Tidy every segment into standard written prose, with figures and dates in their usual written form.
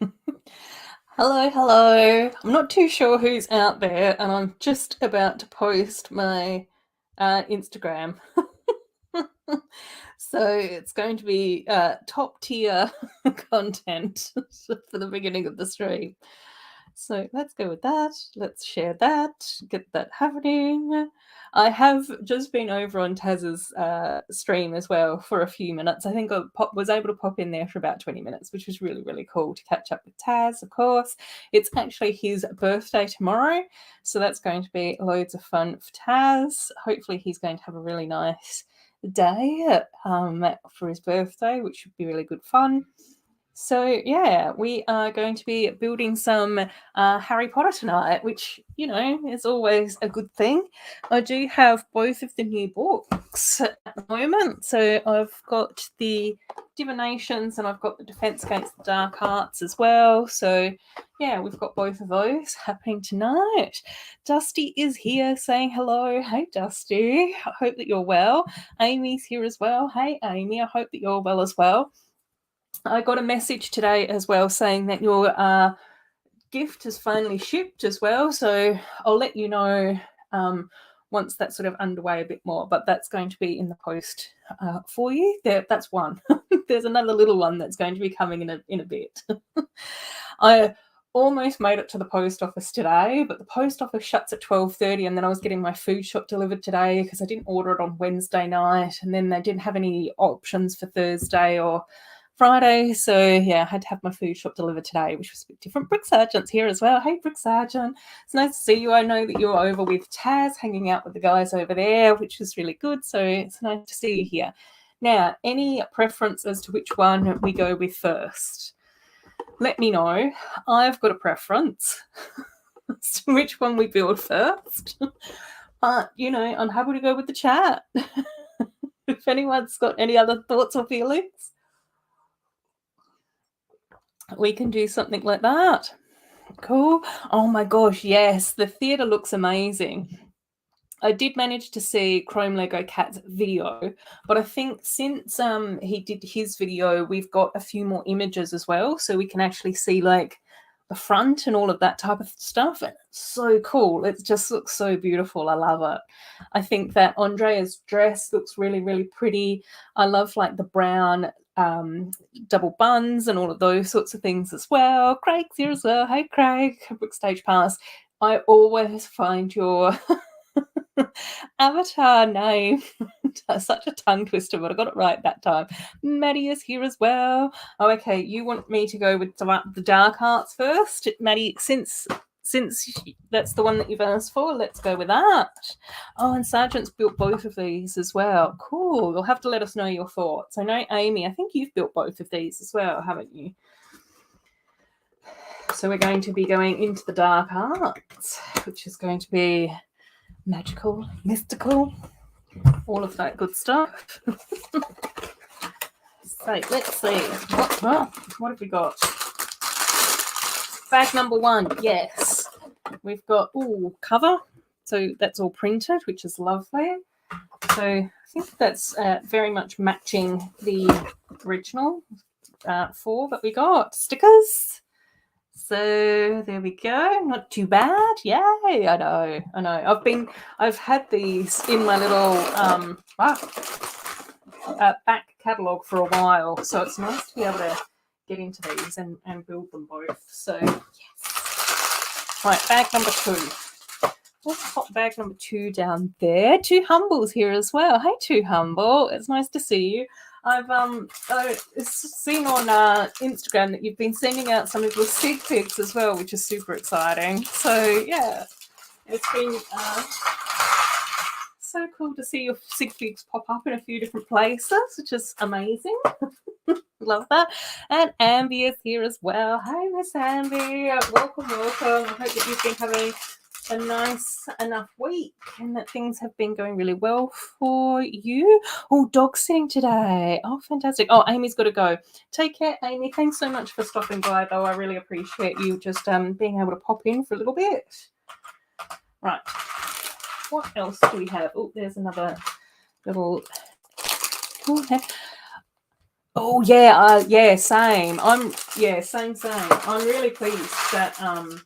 Hello, hello. I'm not too sure who's out there, and I'm just about to post my Instagram. So it's going to be top tier content for the beginning of the stream. So let's go with that. Let's share that, get that happening. I have just been over on Taz's stream as well for a few minutes. I think I was able to pop in there for about 20 minutes, which was really, really cool to catch up with Taz, of course. It's actually his birthday tomorrow, so that's going to be loads of fun for Taz. Hopefully he's going to have a really nice day for his birthday, which should be really good fun. So yeah, we are going to be building some Harry Potter tonight, which, you know, is always a good thing. I do have both of the new books at the moment. So I've got the Divinations and I've got the Defense Against the Dark Arts as well. So yeah, we've got both of those happening tonight. Dusty is here saying hello. Hey, Dusty. I hope that you're well. Amy's here as well. Hey, Amy. I hope that you're well as well. I got a message today as well saying that your gift has finally shipped as well. So I'll let you know once that's sort of underway a bit more. But that's going to be in the post for you. That's one. There's another little one that's going to be coming in a bit. I almost made it to the post office today, but the post office shuts at 12:30, and then I was getting my food shop delivered today because I didn't order it on Wednesday night, and then they didn't have any options for Thursday or Friday, so yeah, I had to have my food shop delivered today, which was a bit different. Brick Sergeant's here as well. Hey, Brick Sergeant. It's nice to see you. I know that you're over with Taz, hanging out with the guys over there, which is really good, so it's nice to see you here. Now, any preference as to which one we go with first? Let me know. I've got a preference as to which one we build first. But, you know, I'm happy to go with the chat. If anyone's got any other thoughts or feelings, we can do something like that. Cool. Oh my gosh, yes, the theatre looks amazing. I did manage to see Chrome Lego Cat's video, but I think since he did his video, we've got a few more images as well, so we can actually see like the front and all of that type of stuff. And it's so cool. It just looks so beautiful. I love it. I think that Andrea's dress looks really, really pretty. I love like the brown double buns and all of those sorts of things as well. Craig's here as well. Hey, Craig. Book stage pass. I always find your avatar name such a tongue twister, but I got it right that time. Maddie is here as well. Oh, okay, you want me to go with the dark arts first, Maddie? Since that's the one that you've asked for, let's go with that. Oh, and Sergeant's built both of these as well. Cool. You'll have to let us know your thoughts. I know, Amy, I think you've built both of these as well, haven't you? So we're going to be going into the dark arts, which is going to be magical, mystical, all of that good stuff. So let's see. What have we got? Bag number 1, yes. We've got, cover. So that's all printed, which is lovely. So I think that's very much matching the original 4 that we got. Stickers. So there we go. Not too bad. Yay! I know. I've had these in my little back catalogue for a while, so it's nice to be able to get into these and build them both. So yes. Right, bag number 2. Let's pop bag number 2 down there. 2 Humbles here as well. Hey, 2 Humble. It's nice to see you. I've seen on Instagram that you've been sending out some of your sig figs as well, which is super exciting. So yeah, it's been so cool to see your sig figs pop up in a few different places, which is amazing. Love that. And Ambi is here as well. Hi, Miss Ambi. Welcome. I hope that you've been having a nice enough week and that things have been going really well for you. Oh, dog sitting today. Oh, fantastic. Oh, Amy's got to go. Take care, Amy. Thanks so much for stopping by, though. I really appreciate you just being able to pop in for a little bit. Right. What else do we have? Oh, there's another little... Oh yeah, yeah, same. Same. I'm really pleased that I've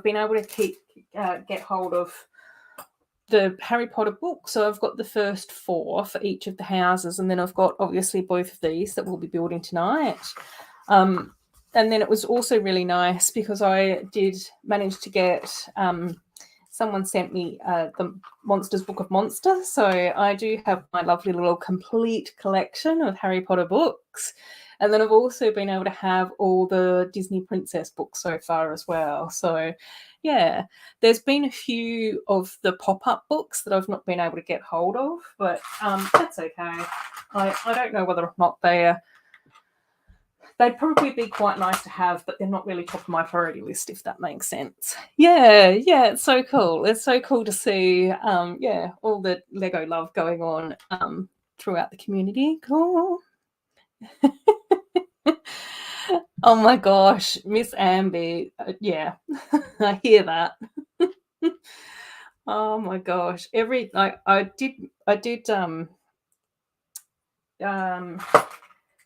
been able to get hold of the Harry Potter book. So I've got the first 4 for each of the houses, and then I've got obviously both of these that we'll be building tonight. And then it was also really nice because I did manage to get someone sent me the Monsters Book of Monsters. So I do have my lovely little complete collection of Harry Potter books. And then I've also been able to have all the Disney Princess books so far as well. So yeah, there's been a few of the pop-up books that I've not been able to get hold of, but that's okay. I don't know whether or not they'd probably be quite nice to have, but they're not really top of my priority list, if that makes sense. Yeah, it's so cool. It's so cool to see, all the Lego love going on throughout the community. Cool. Oh my gosh, Miss Amby. Yeah, I hear that. Oh my gosh. I did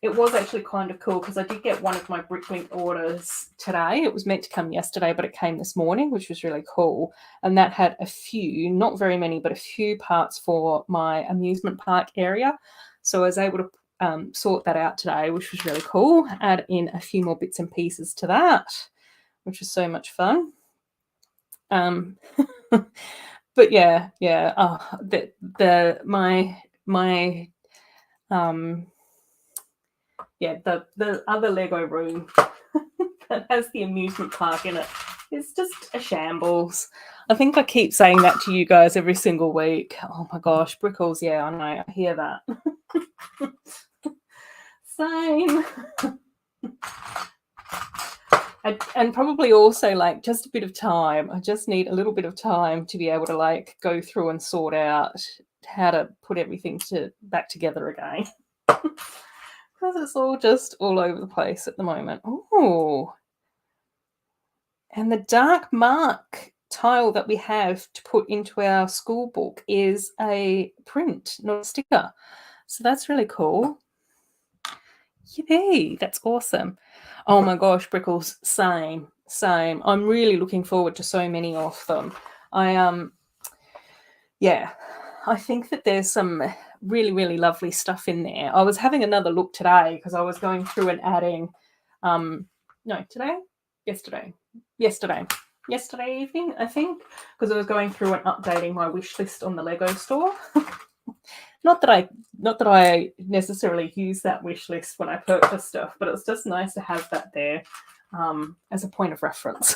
it was actually kind of cool because I did get one of my Bricklink orders today. It was meant to come yesterday, but it came this morning, which was really cool. And that had a few, not very many, but a few parts for my amusement park area. So I was able to sort that out today, which was really cool. Add in a few more bits and pieces to that, which was so much fun. But yeah. Oh, the other Lego room that has the amusement park in it is just a shambles. I think I keep saying that to you guys every single week. Oh my gosh, Brickles, yeah, I know, I hear that. Same. And probably also like just a bit of time. I just need a little bit of time to be able to like go through and sort out how to put everything back together again. Because it's all just all over the place at the moment. Oh, and the dark mark tile that we have to put into our school book is a print, not a sticker. So that's really cool. Yay, that's awesome. Oh my gosh, Brickles, same. I'm really looking forward to so many of them. I think that there's some really, really lovely stuff in there. I was having another look today because I was going through and adding yesterday evening, I think, because I was going through and updating my wish list on the Lego store. Not that I necessarily use that wish list when I purchase stuff, but it's just nice to have that there as a point of reference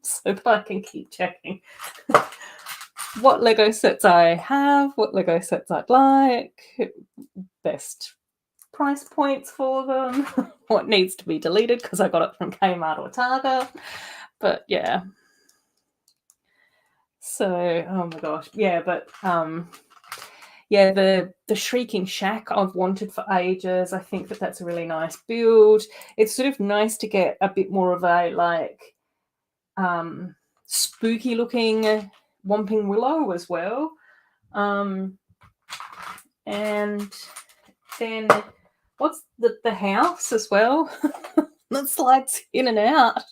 so that I can keep checking what Lego sets I have, what Lego sets I'd like, best price points for them, what needs to be deleted because I got it from Kmart or Target. But yeah. So, oh my gosh. Yeah, but the Shrieking Shack I've wanted for ages. I think that that's a really nice build. It's sort of nice to get a bit more of a like spooky looking Whomping Willow as well. And then what's the house as well that slides in and out.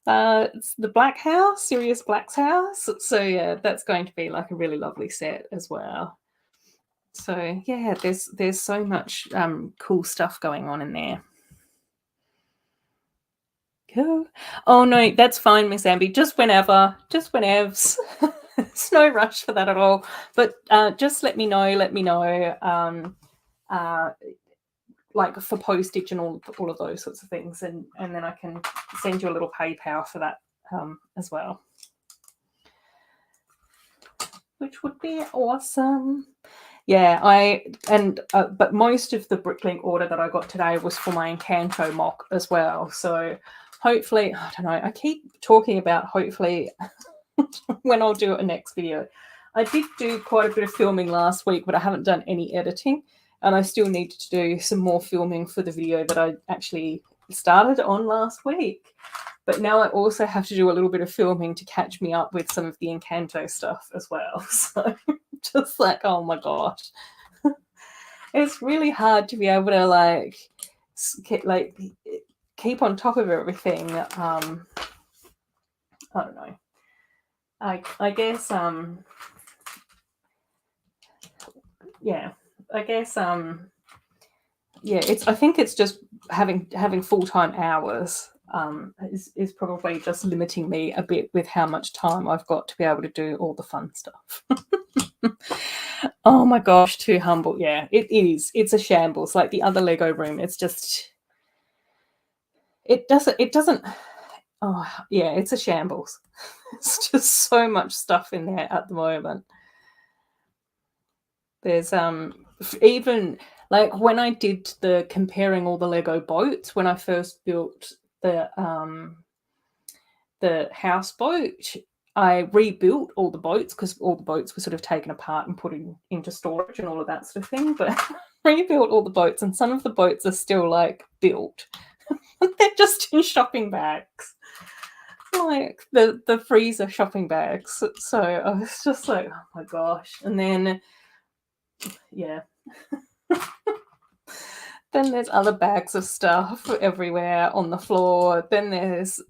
It's the Black House, Sirius Black's house. So yeah, that's going to be like a really lovely set as well. So yeah, there's so much cool stuff going on in there. Cool. Oh no, that's fine, Miss Amby. Just whenever. There's no rush for that at all. But just let me know. Like for postage and all of those sorts of things, and then I can send you a little PayPal for that as well, which would be awesome. Yeah, but most of the Bricklink order that I got today was for my Encanto mock as well. So hopefully, I don't know, I keep talking about hopefully when I'll do a next video. I did do quite a bit of filming last week, but I haven't done any editing. And I still need to do some more filming for the video that I actually started on last week. But now I also have to do a little bit of filming to catch me up with some of the Encanto stuff as well. So just like, oh my gosh. it's really hard to be able to like keep on top of everything. I don't know. I guess yeah. I guess yeah. I think it's just having full-time hours is probably just limiting me a bit with how much time I've got to be able to do all the fun stuff. Oh my gosh, too humble. Yeah, it is. It's a shambles. Like the other Lego room, it's just it doesn't oh yeah, it's a shambles. It's just so much stuff in there at the moment. There's even like when I did the comparing all the Lego boats when I first built the houseboat, I rebuilt all the boats because all the boats were sort of taken apart and put into storage and all of that sort of thing. But rebuilt all the boats, and some of the boats are still like built. They're just in shopping bags, like the freezer shopping bags. So I was just like, oh my gosh. And then yeah. Then there's other bags of stuff everywhere on the floor. Then there's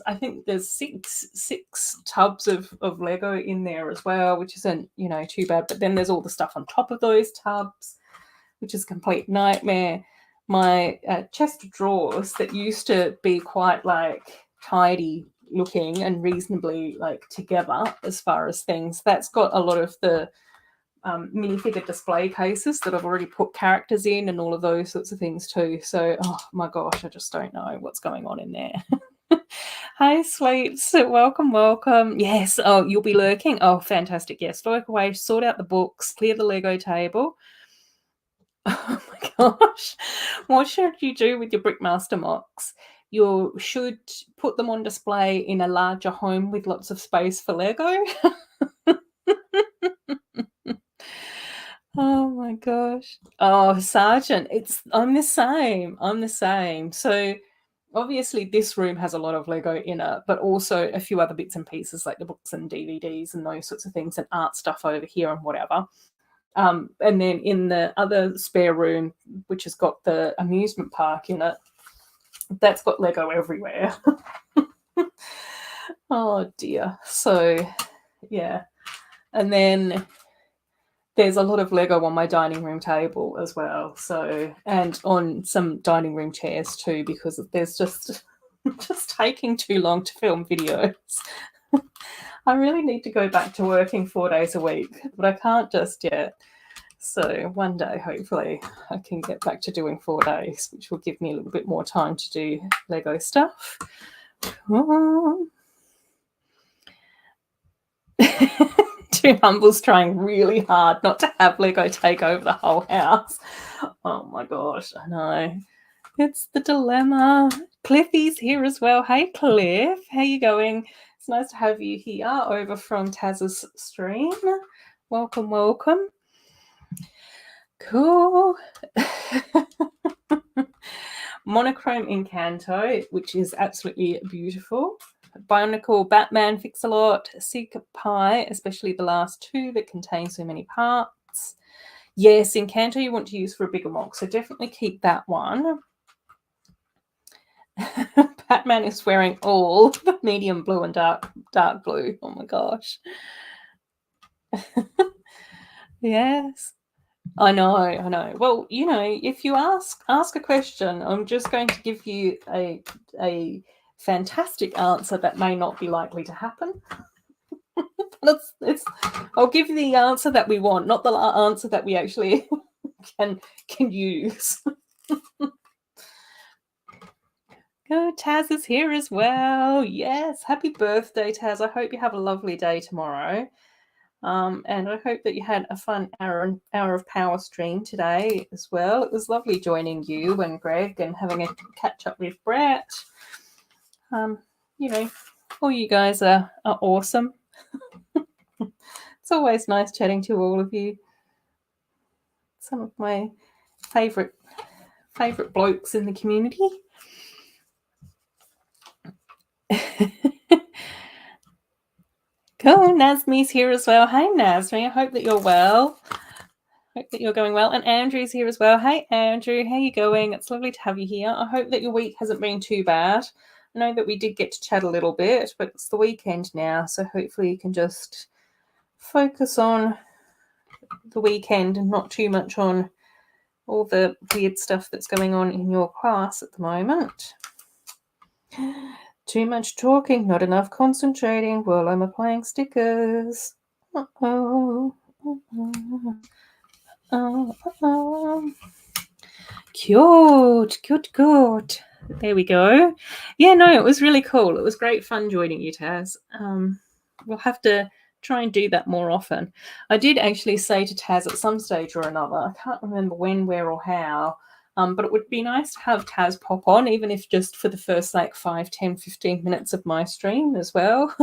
I think there's six tubs of Lego in there as well, which isn't, you know, too bad. But then there's all the stuff on top of those tubs, which is a complete nightmare. My chest of drawers that used to be quite like tidy looking and reasonably like together as far as things, that's got a lot of the minifigure display cases that I've already put characters in and all of those sorts of things too. So, oh my gosh, I just don't know what's going on in there. Hi, sweets. Welcome, welcome. Yes. Oh, you'll be lurking. Oh, fantastic. Yes. Work away, sort out the books, clear the Lego table. Oh my gosh. What should you do with your Brickmaster mocks? You should put them on display in a larger home with lots of space for Lego. Oh my gosh. Oh, Sergeant, I'm the same. I'm the same. So obviously this room has a lot of Lego in it, but also a few other bits and pieces like the books and DVDs and those sorts of things and art stuff over here and whatever. And then in the other spare room, which has got the amusement park in it, that's got Lego everywhere. Oh dear. So yeah. And then there's a lot of Lego on my dining room table as well. So, and on some dining room chairs too, because there's just taking too long to film videos. I really need to go back to working 4 days a week, but I can't just yet. So one day, hopefully, I can get back to doing 4 days, which will give me a little bit more time to do Lego stuff. Two Humbles trying really hard not to have Lego take over the whole house. Oh my gosh, I know. It's the dilemma. Cliffy's here as well. Hey, Cliff. How you going? It's nice to have you here over from Taz's stream. Welcome, welcome. Cool. Monochrome Encanto, which is absolutely beautiful. Bionicle Batman Fix-A-Lot, Seeker Pie, especially the last two that contain so many parts. Yes, Encanto you want to use for a bigger mock, so definitely keep that one. Batman is wearing all the medium blue and dark blue. Oh my gosh. Yes. I know. Well, you know, if you ask a question, I'm just going to give you a fantastic answer that may not be likely to happen. I'll give you the answer that we want, not the answer that we actually can use. Oh, Taz is here as well. Yes, happy birthday, Taz. I hope you have a lovely day tomorrow. And I hope that you had a fun hour of power stream today as well. It was lovely joining you and Greg and having a catch up with Brett. You know, all you guys are awesome. It's always nice chatting to all of you. Some of my favorite blokes in the community. Cool, Nazmi's here as well. Hey, Nazmi, I hope that you're well. Hope that you're going well. And Andrew's here as well. Hey, Andrew, how you going? It's lovely to have you here. I hope that your week hasn't been too bad. I know that we did get to chat a little bit, but it's the weekend now, so hopefully you can just focus on the weekend and not too much on all the weird stuff that's going on in your class at the moment. Too much talking, not enough concentrating while I'm applying stickers. Uh-oh. Cute. There we go. Yeah, no, it was really cool. It was great fun joining you, Taz. We'll have to try and do that more often. I did actually say to Taz at some stage or another, I can't remember when, where, or how, but it would be nice to have Taz pop on, even if just for the first 5, 10, 15 minutes of my stream as well.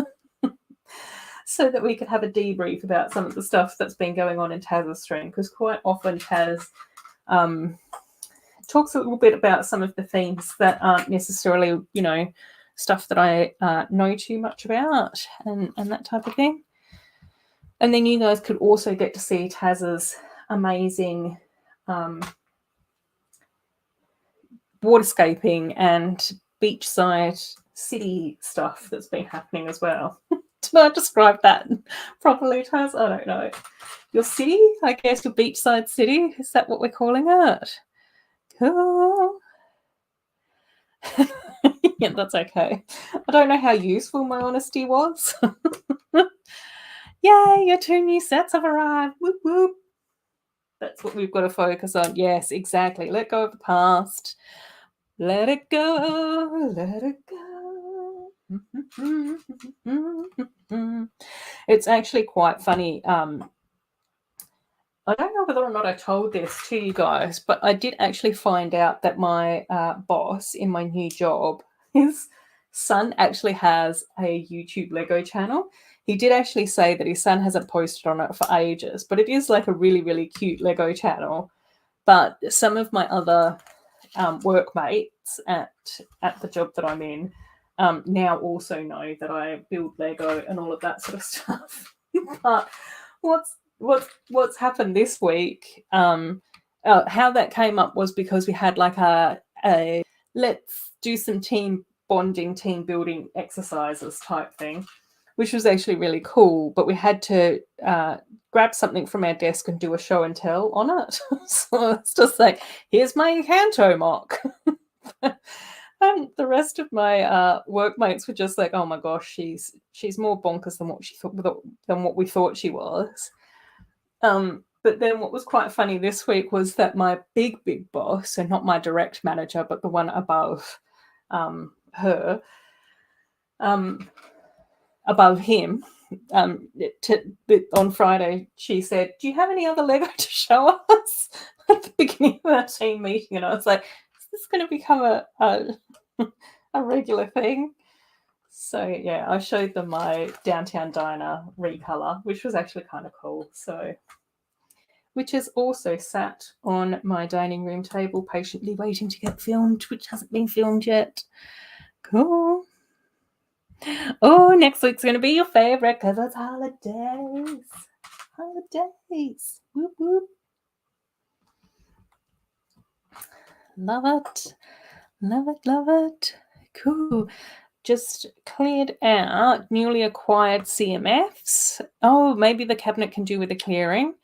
So that we could have a debrief about some of the stuff that's been going on in Taz's stream, because quite often Taz talks a little bit about some of the themes that aren't necessarily, stuff that I know too much about and that type of thing. And then you guys could also get to see Taz's amazing waterscaping and beachside city stuff that's been happening as well. Did I describe that properly, Taz? I don't know. Your city? I guess your beachside city? Is that what we're calling it? Cool. Yeah, that's okay. I don't know how useful my honesty was. Yay, your 2 new sets have arrived. Whoop, whoop. That's what we've got to focus on. Yes, exactly. Let go of the past. Let it go. Let it go. It's actually quite funny. I don't know whether or not I told this to you guys, but I did actually find out that my boss in my new job, his son actually has a YouTube Lego channel. He did actually say that his son hasn't posted on it for ages, but it is a really, really cute Lego channel. But some of my other workmates at the job that I'm in now also know that I build Lego and all of that sort of stuff. But what's happened this week, how that came up was because we had a let's do some team bonding, team building exercises type thing, which was actually really cool, but we had to grab something from our desk and do a show and tell on it. So it's just here's my Encanto mock. And the rest of my workmates were just oh my gosh, she's more bonkers than what we thought she was. But then what was quite funny this week was that my big boss, so not my direct manager, but the one above her, above him, on Friday, she said, "Do you have any other Lego to show us?" At the beginning of our team meeting, and I was like, "Is this going to become a regular thing?" So yeah, I showed them my downtown diner recolor, which was actually kind of cool. So, which is also sat on my dining room table, patiently waiting to get filmed, which hasn't been filmed yet. Cool. Oh, next week's going to be your favorite because it's holidays. Holidays. Whoop, whoop. Love it. Love it, love it. Cool. Just cleared out newly acquired CMFs. Oh, maybe the cabinet can do with the clearing.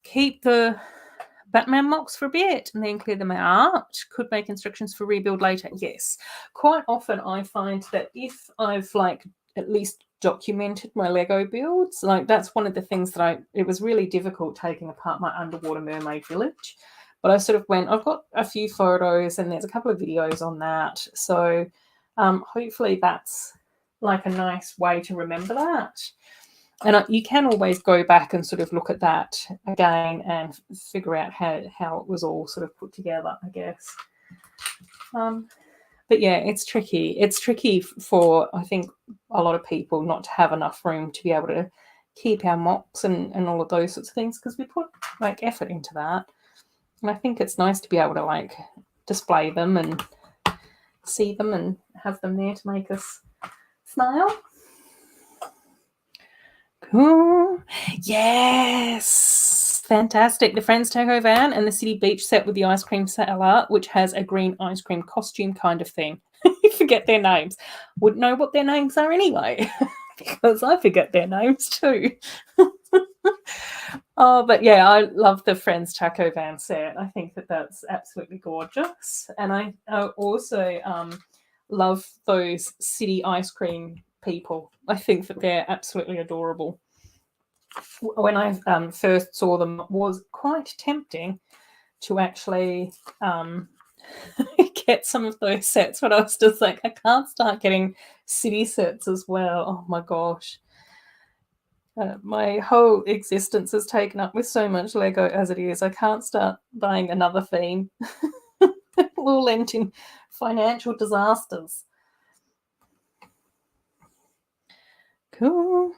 Keep the Batman mocks for a bit and then clear them out. Could make instructions for rebuild later. Yes. Quite often I find that if I've at least documented my Lego builds, that's one of the things that it was really difficult taking apart my underwater mermaid village. But I sort of I've got a few photos and there's a couple of videos on that. So hopefully that's a nice way to remember that. And you can always go back and sort of look at that again and figure out how it was all sort of put together, I guess. But yeah, it's tricky. It's tricky for, I think, a lot of people not to have enough room to be able to keep our mocks and all of those sorts of things, because we put effort into that. And I think it's nice to be able to display them and see them and have them there to make us smile. Cool. Yes. fantastic. The Friends Taco Van and the City Beach set with the ice cream cellar, which has a green ice cream costume kind of thing. You forget their names. Wouldn't know what their names are anyway, because I forget their names too. Oh, but yeah, I love the Friends Taco Van set. I think that that's absolutely gorgeous. And I also love those city ice cream people. I think that they're absolutely adorable. When I first saw them, it was quite tempting to actually get some of those sets, but I was just like, I can't start getting city sets as well. Oh my gosh. My whole existence is taken up with so much Lego as it is. I can't start buying another theme. All end in financial disasters. Cool.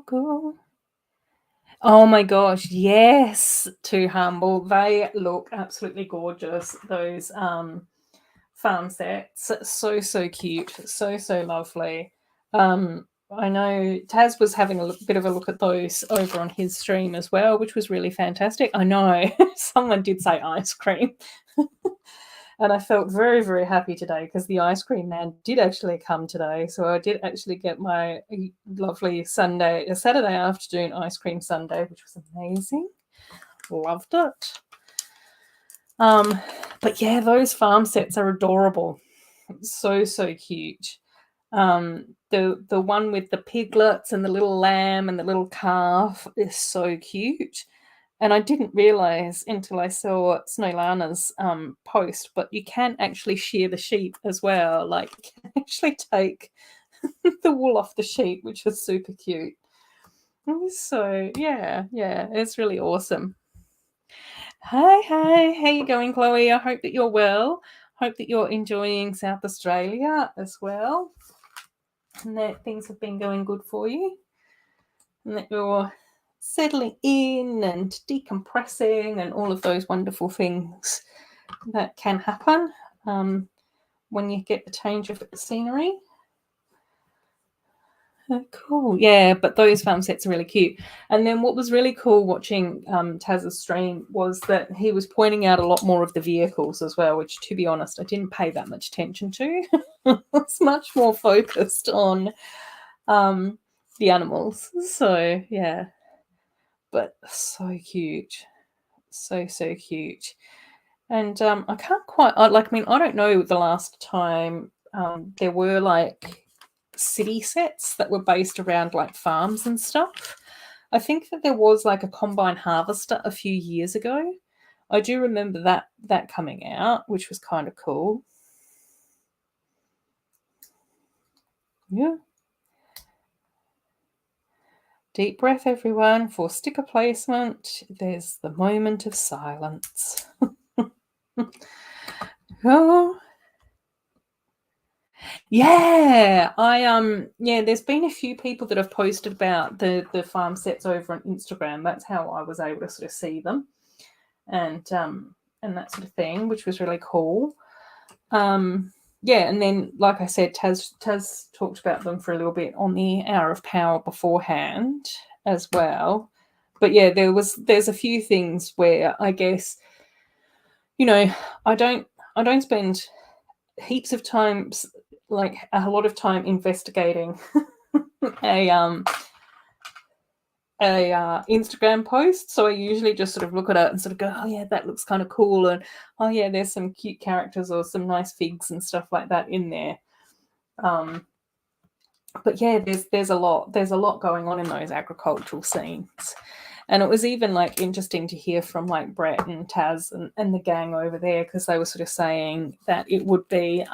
Cool. Oh my gosh, yes, Too Humble. They look absolutely gorgeous. Those farm sets. So cute. So lovely. I know Taz was having a bit of a look at those over on his stream as well, which was really fantastic. I know someone did say ice cream. And I felt very happy today because the ice cream man did actually come today. So I did actually get my lovely Saturday afternoon ice cream sundae, which was amazing. Loved it. But yeah, those farm sets are adorable. So cute. The one with the piglets and the little lamb and the little calf is so cute. And I didn't realize until I saw Snowlana's post, but you can actually shear the sheep as well. Like, you can actually take the wool off the sheep, which is super cute. So yeah, it's really awesome. Hi, how you going, Chloe? I hope that you're well. Hope that you're enjoying South Australia as well, and that things have been going good for you, and that you're settling in and decompressing and all of those wonderful things that can happen when you get the change of scenery. Cool. Yeah, but those farm sets are really cute. And then what was really cool watching Taz's stream was that he was pointing out a lot more of the vehicles as well, which, to be honest, I didn't pay that much attention to. It's much more focused on the animals. So, yeah. But so cute. So cute. And I can't quite, I don't know the last time there were like city sets that were based around like farms and stuff. I think that there was like a combine harvester a few years ago. I do remember that coming out, which was kind of cool. Yeah. Deep breath, everyone, for sticker placement. There's the moment of silence. Oh. Yeah, there's been a few people that have posted about the farm sets over on Instagram. That's how I was able to sort of see them, and that sort of thing, which was really cool. Yeah, and then like I said, Taz talked about them for a little bit on the Hour of Power beforehand as well. But yeah, there's a few things where I guess, you know, I don't spend heaps of times, like a lot of time investigating a Instagram post. So I usually just sort of look at it and sort of go, oh yeah, that looks kind of cool, and oh yeah, there's some cute characters or some nice figs and stuff like that in there. But yeah, there's a lot going on in those agricultural scenes. And it was even like interesting to hear from like Brett and Taz and the gang over there, because they were sort of saying that it would be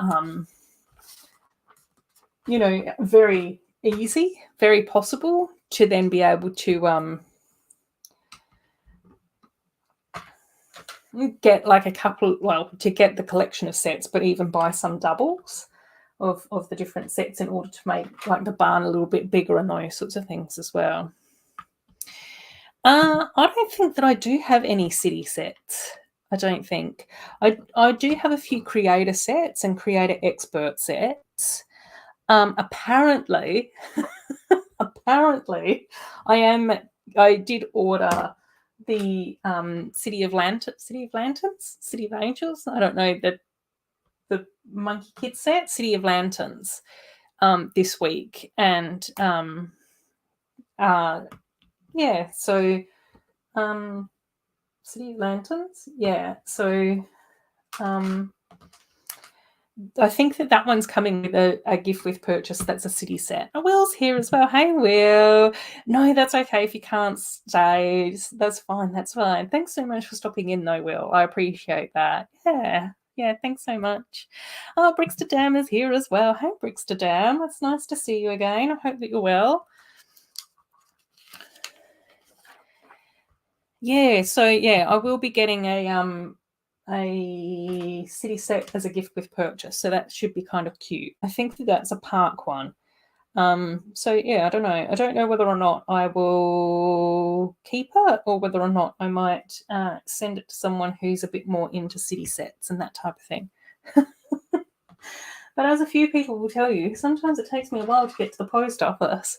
very easy, very possible to then be able to get like to get the collection of sets, but even buy some doubles of the different sets in order to make like the barn a little bit bigger and those sorts of things as well. I don't think that I do have any city sets I don't think. I do have a few creator sets and creator expert sets. Apparently, apparently, I did order the City of Lanterns, City of Angels. I don't know the Monkey Kid set, City of Lanterns, this week, and yeah, so City of Lanterns, yeah. So I think that one's coming with a gift with purchase. That's a city set. Oh, Will's here as well. Hey, Will. No, that's okay if you can't stay. That's fine. That's fine. Thanks so much for stopping in, though, Will. I appreciate that. Yeah. Yeah, thanks so much. Oh, Brixterdam is here as well. Hey, Brixterdam. It's nice to see you again. I hope that you're well. Yeah, so yeah, I will be getting a city set as a gift with purchase, so that should be kind of cute. I think that's a park one. So yeah, I don't know. I don't know whether or not I will keep it or whether or not I might send it to someone who's a bit more into city sets and that type of thing. But as a few people will tell you, sometimes it takes me a while to get to the post office.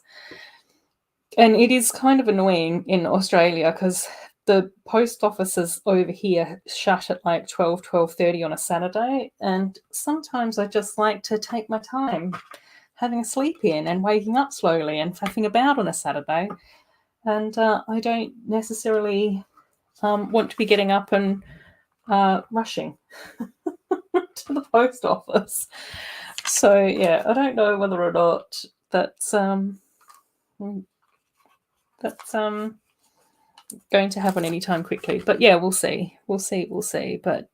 And it is kind of annoying in Australia because the post offices over here shut at like 12:30 on a Saturday. And sometimes I just like to take my time having a sleep in and waking up slowly and faffing about on a Saturday. And I don't necessarily want to be getting up and rushing to the post office. So, yeah, I don't know whether or not that's going to happen anytime quickly. But yeah, we'll see. We'll see. But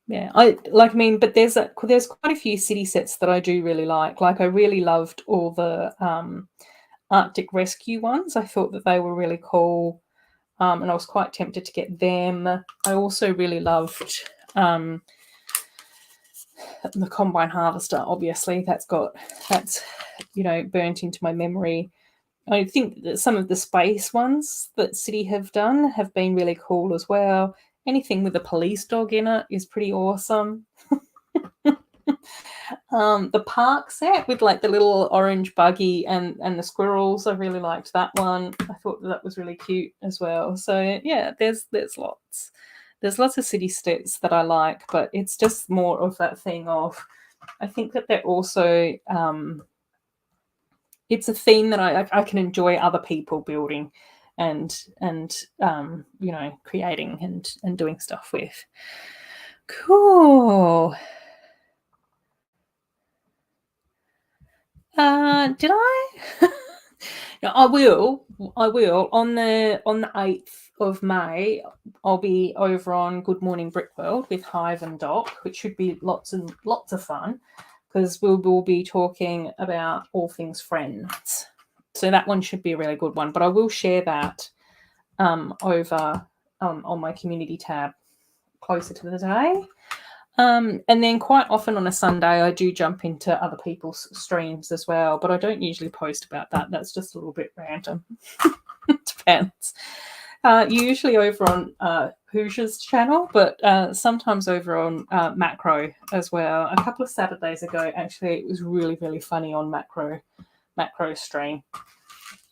yeah, but there's quite a few city sets that I do really like. Like I really loved all the Arctic Rescue ones. I thought that they were really cool. And I was quite tempted to get them. I also really loved the Combine Harvester. Obviously, that's burnt into my memory. I think that some of the space ones that City have done have been really cool as well. Anything with a police dog in it is pretty awesome. The park set with like the little orange buggy and the squirrels, I really liked that one. I thought that was really cute as well. So yeah, there's lots. There's lots of city sets that I like, but it's just more of that thing of, I think that they're also it's a theme that I can enjoy other people building and creating and doing stuff with. Cool. Did I? No, I will on the 8th of May. I'll be over on Good Morning Brickworld with Hive and Doc, which should be lots and lots of fun because we'll be talking about all things Friends. So that one should be a really good one. But I will share that over on my community tab closer to the day. And then quite often on a Sunday, I do jump into other people's streams as well, but I don't usually post about that. That's just a little bit random. Depends. Usually over on Hoosia's channel, but sometimes over on Macro as well. A couple of Saturdays ago, actually, it was really, really funny on Macro stream.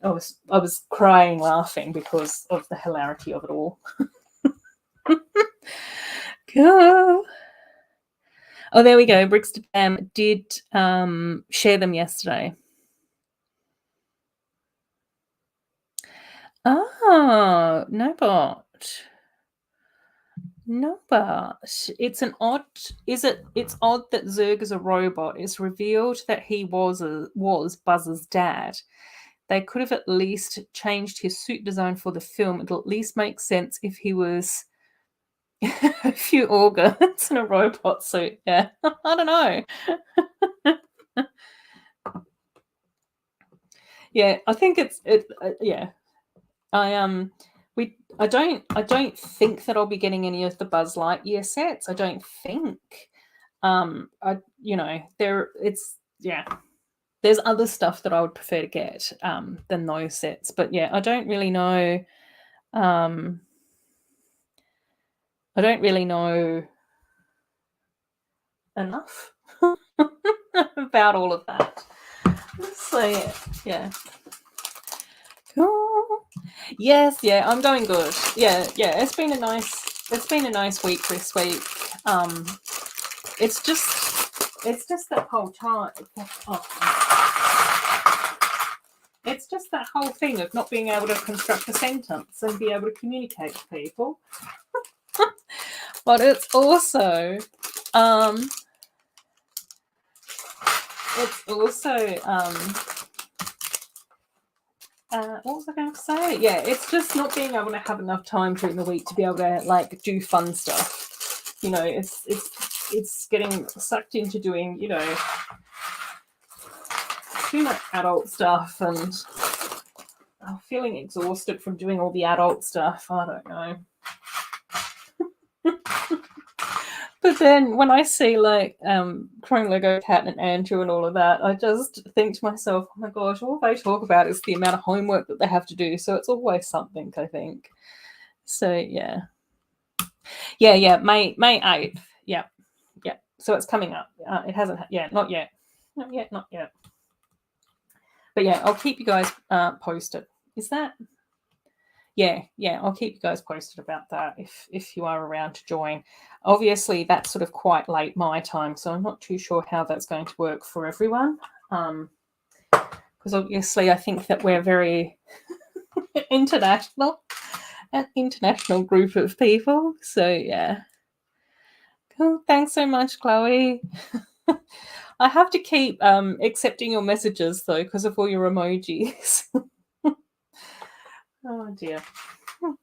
I was crying laughing because of the hilarity of it all. Cool. Oh, there we go. Brixton did share them yesterday. Oh, no bot. No, but it's it's odd that Zurg is a robot. It's revealed that he was Buzz's dad. They could have at least changed his suit design for the film. It'll at least make sense if he was a few organs in a robot suit. Yeah, I don't know. Yeah, I think yeah. I don't think that I'll be getting any of the Buzz Lightyear sets. I don't think. There's other stuff that I would prefer to get than those sets. But yeah, I don't really know I don't really know enough about all of that. So yeah. Cool. Yes, yeah, I'm going good. Yeah. It's been a nice week this week. It's just that whole time. It's just that whole thing of not being able to construct a sentence and be able to communicate with people. But it's also what was I going to say? Yeah, it's just not being able to have enough time during the week to be able to like do fun stuff. You know, it's getting sucked into doing, you know, too much adult stuff, and feeling exhausted from doing all the adult stuff. I don't know. But then when I see like Chrome Lego Cat and Andrew and all of that, I just think to myself, oh my gosh, all they talk about is the amount of homework that they have to do. So it's always something, I think. So yeah. May 8th. Yeah. So it's coming up. It hasn't. Yeah, not yet. Not yet. But yeah, I'll keep you guys posted. Is that? Yeah, I'll keep you guys posted about that if you are around to join. Obviously, that's sort of quite late my time, so I'm not too sure how that's going to work for everyone. Because obviously, I think that we're very international, an international group of people. So yeah, cool. Thanks so much, Chloe. I have to keep accepting your messages though because of all your emojis. Oh dear.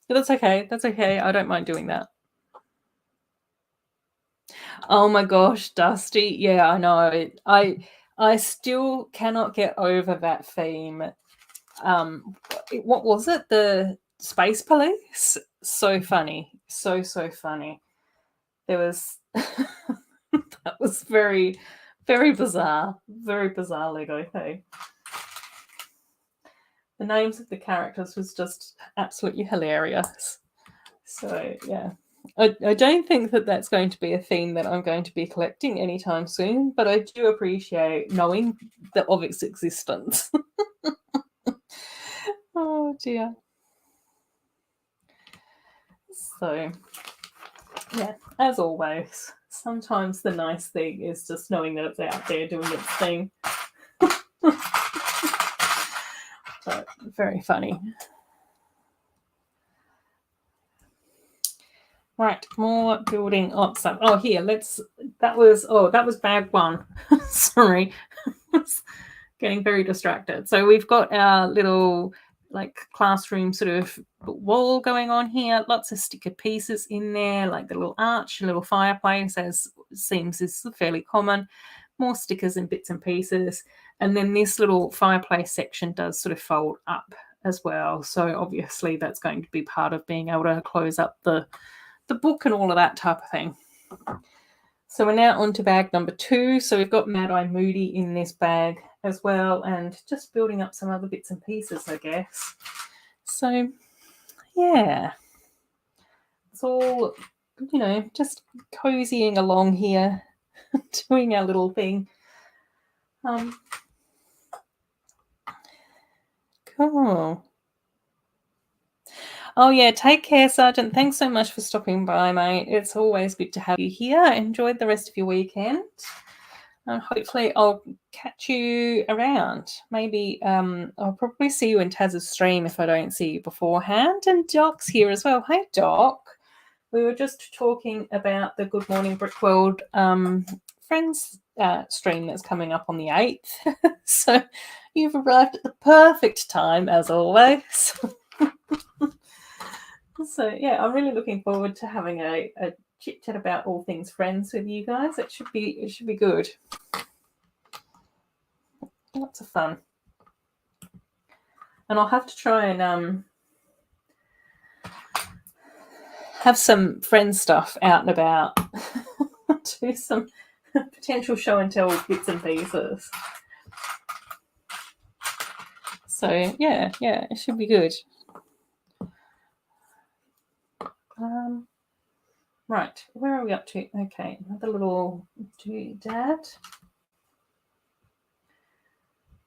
That's okay. I don't mind doing that. Oh my gosh, Dusty. Yeah, I know. I still cannot get over that theme. What was it? The Space Police? So funny. So funny. There was that was very, very bizarre. Very bizarre Lego thing. The names of the characters was just absolutely hilarious. So yeah. I don't think that that's going to be a theme that I'm going to be collecting anytime soon, but I do appreciate knowing of its existence. Oh dear. So, yeah, as always, sometimes the nice thing is just knowing that it's out there doing its thing. So, very funny. Right, more building up stuff. Oh, here, that was bag one. Sorry. Getting very distracted. So we've got our little like classroom sort of wall going on here. Lots of sticker pieces in there, like the little arch, a little fireplace, as seems is fairly common. More stickers and bits and pieces. And then this little fireplace section does sort of fold up as well. So obviously that's going to be part of being able to close up the book and all of that type of thing. So we're now on to bag number 2. So we've got Mad Eye Moody in this bag as well, and just building up some other bits and pieces, I guess. So yeah, it's all, you know, just cozying along here, doing our little thing. Cool. Oh yeah, take care, Sergeant. Thanks so much for stopping by, mate. It's always good to have you here. Enjoyed the rest of your weekend. And hopefully I'll catch you around. Maybe I'll probably see you in Taz's stream if I don't see you beforehand. And Doc's here as well. Hey, Doc. We were just talking about the Good Morning Brick World Friends stream that's coming up on the 8th. So you've arrived at the perfect time, as always. So yeah, I'm really looking forward to having a chit chat about all things Friends with you guys. It should be good. Lots of fun. And I'll have to try and have some Friends stuff out and about. Do some potential show and tell bits and pieces. So yeah, it should be good. Right, where are we up to? Okay, another little doodad.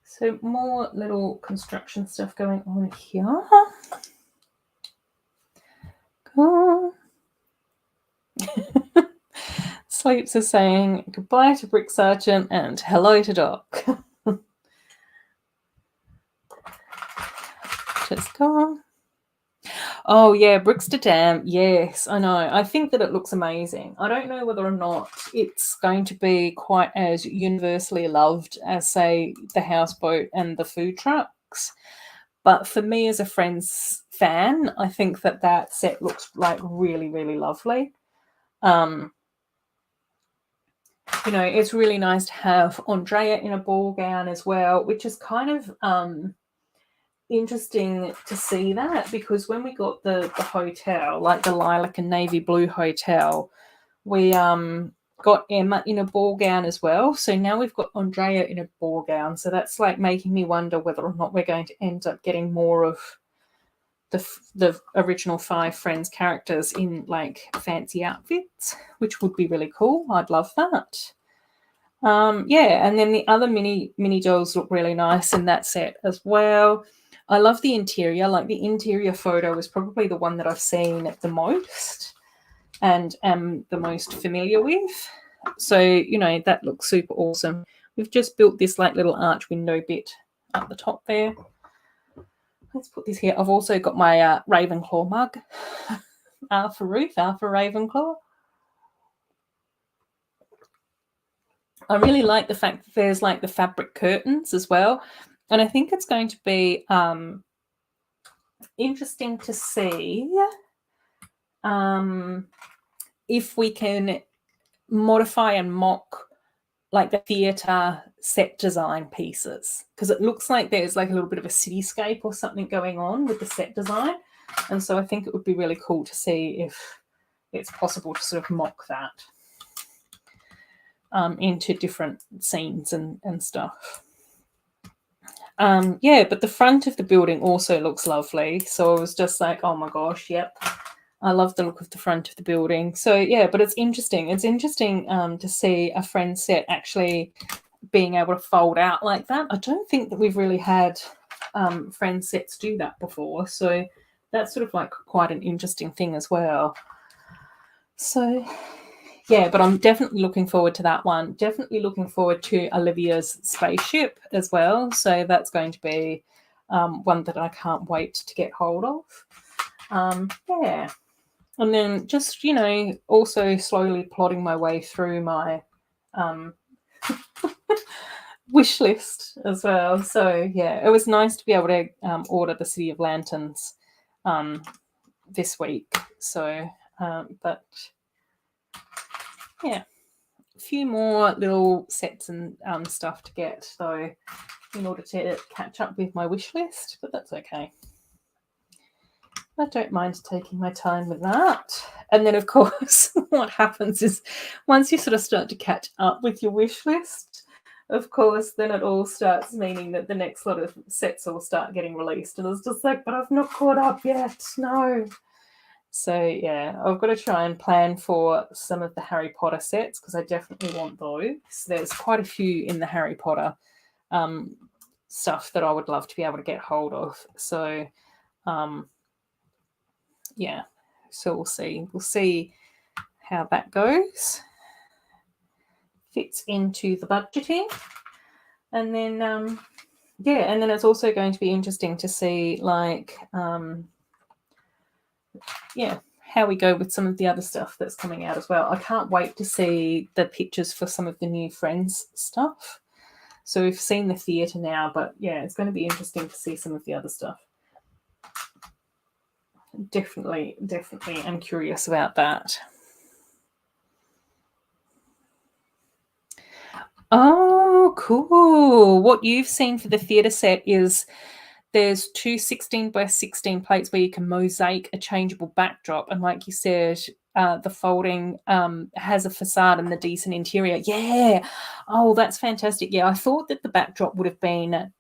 So more little construction stuff going on here. Cool. Sleeps are saying goodbye to Brick Sergeant and hello to Doc. Just go. Oh yeah, Bricksterdam. Yes, I know. I think that it looks amazing. I don't know whether or not it's going to be quite as universally loved as, say, the houseboat and the food trucks. But for me as a Friends fan, I think that that set looks like really, really lovely. You know, it's really nice to have Andrea in a ball gown as well, which is kind of interesting to see that, because when we got the hotel, like the lilac and navy blue hotel, we got Emma in a ball gown as well. So now we've got Andrea in a ball gown. So that's like making me wonder whether or not we're going to end up getting more of the original 5 Friends characters in like fancy outfits, which would be really cool. I'd love that. Yeah, and then the other mini dolls look really nice in that set as well. I love the interior. Like the interior photo is probably the one that I've seen the most and am the most familiar with. So, you know, that looks super awesome. We've just built this like little arch window bit at the top there. Let's put this here. I've also got my Ravenclaw mug for Ruth, for Ravenclaw. I really like the fact that there's like the fabric curtains as well. And I think it's going to be interesting to see if we can modify and mock like the theatre set design pieces, because it looks like there's like a little bit of a cityscape or something going on with the set design. And so I think it would be really cool to see if it's possible to sort of mock that into different scenes and stuff. Yeah, but the front of the building also looks lovely. So I was just like, oh my gosh, yep. I love the look of the front of the building. So yeah, but it's interesting. It's interesting to see a Friends set actually being able to fold out like that. I don't think that we've really had Friends sets do that before. So that's sort of like quite an interesting thing as well. So yeah, but I'm definitely looking forward to that one. Definitely looking forward to Olivia's spaceship as well. So that's going to be one that I can't wait to get hold of. Yeah. And then just, you know, also slowly plodding my way through my wish list as well. So, yeah, it was nice to be able to order the City of Lanterns this week. So, but yeah, a few more little sets and stuff to get, though, in order to catch up with my wish list, but that's okay. I don't mind taking my time with that. And then, of course, what happens is once you sort of start to catch up with your wish list, of course, then it all starts meaning that the next lot of sets will start getting released. And it's just like, but I've not caught up yet. No. So, yeah, I've got to try and plan for some of the Harry Potter sets because I definitely want those. There's quite a few in the Harry Potter stuff that I would love to be able to get hold of. So, yeah, so we'll see. We'll see how that goes. Fits into the budgeting. And then, yeah, and then it's also going to be interesting to see, like, yeah, how we go with some of the other stuff that's coming out as well. I can't wait to see the pictures for some of the new Friends stuff. So we've seen the theatre now, but yeah, it's going to be interesting to see some of the other stuff. Definitely I'm curious about that. Oh, cool. What you've seen for the theatre set is there's 2 16 by 16 plates where you can mosaic a changeable backdrop. And like you said, the folding has a facade and the decent interior. Yeah. Oh, that's fantastic. Yeah, I thought that the backdrop would have been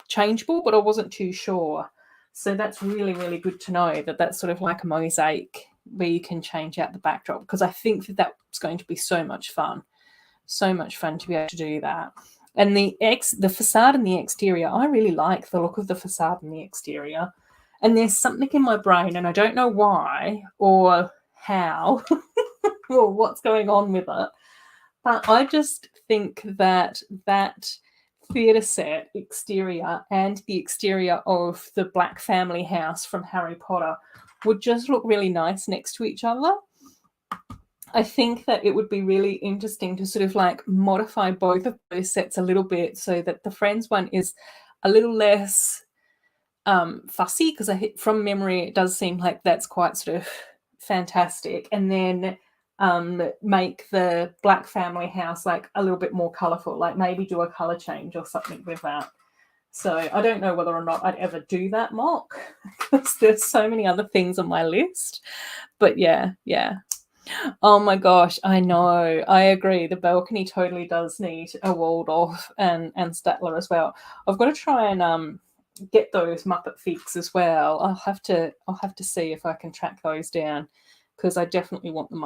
changeable, but I wasn't too sure. So that's really, really good to know that that's sort of like a mosaic where you can change out the backdrop, because I think that that's going to be so much fun to be able to do that. And the facade and the exterior, I really like the look of the facade and the exterior. And there's something in my brain, and I don't know why or how or what's going on with it, but I just think that theatre set exterior and the exterior of the Black family house from Harry Potter would just look really nice next to each other. I think that it would be really interesting to sort of like modify both of those sets a little bit, so that the Friends one is a little less fussy, because from memory it does seem like that's quite sort of fantastic, and then make the Black family house like a little bit more colourful, like maybe do a colour change or something with that. So I don't know whether or not I'd ever do that, Mock, because there's so many other things on my list. But yeah. Oh my gosh, I know. I agree. The balcony totally does need a Waldorf and Statler as well. I've got to try and get those Muppet figs as well. I'll have to see if I can track those down, because I definitely want the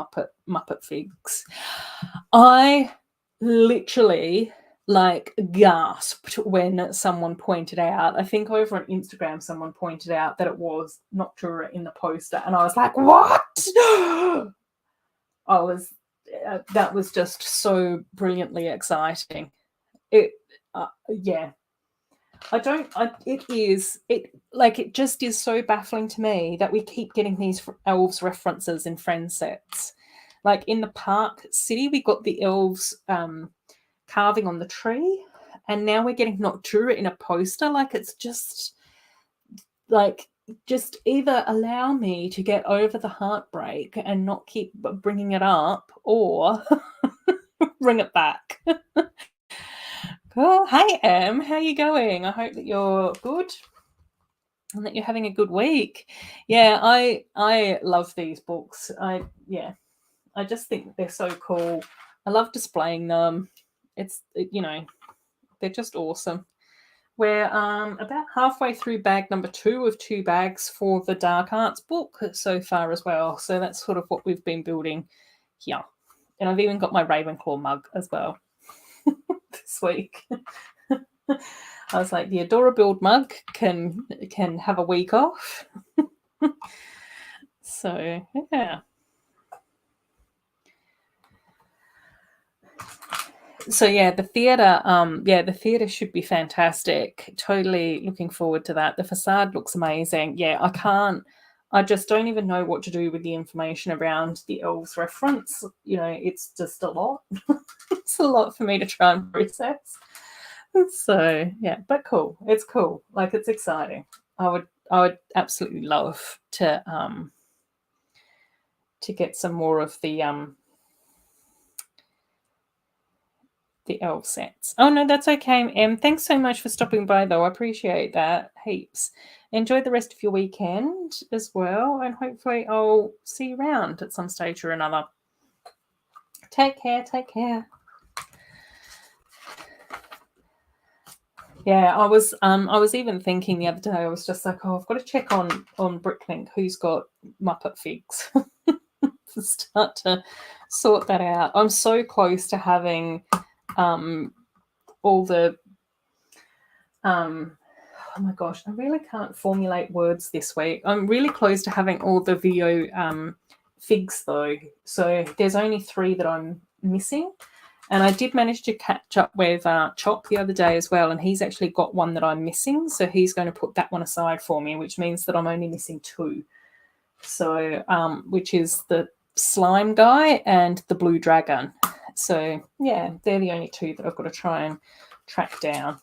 Muppet figs. I literally like gasped when someone pointed out, I think over on Instagram, someone pointed out that it was Noctura in the poster, and I was like, what? That was just so brilliantly exciting. It just is so baffling to me that we keep getting these elves references in Friends sets. Like in the Park City, we got the elves carving on the tree, and now we're getting Noctura in a poster. Like, it's just like, just either allow me to get over the heartbreak and not keep bringing it up, or bring it back. Oh, hey Em, how are you going? I hope that you're good and that you're having a good week. Yeah, I love these books. I just think they're so cool. I love displaying them. They're just awesome. We're about halfway through bag number 2 of 2 bags for the Dark Arts book so far as well. So that's sort of what we've been building here. And I've even got my Ravenclaw mug as well this week. I was like, the Adorabuild mug can have a week off. So, yeah. So yeah, the theatre should be fantastic. Totally looking forward to that. The facade looks amazing. Yeah, I just don't even know what to do with the information around the elves reference. It's just a lot. It's a lot for me to try and process. So yeah, but cool. It's cool. Like, it's exciting. I would absolutely love to get some more of the elf sets. Oh no, that's okay, Em. Thanks so much for stopping by, though. I appreciate that heaps. Enjoy the rest of your weekend as well, and hopefully I'll see you around at some stage or another. Take care. Yeah, I was even thinking the other day, I was just like, I've got to check on Bricklink who's got Muppet figs to start to sort that out. I'm so close to having all the oh my gosh, I really can't formulate words this week. I'm really close to having all the video figs though. So there's only 3 that I'm missing. And I did manage to catch up with Chop the other day as well, and he's actually got one that I'm missing. So he's going to put that one aside for me, which means that I'm only missing 2. So which is the slime guy and the blue dragon. So yeah, they're the only 2 that I've got to try and track down.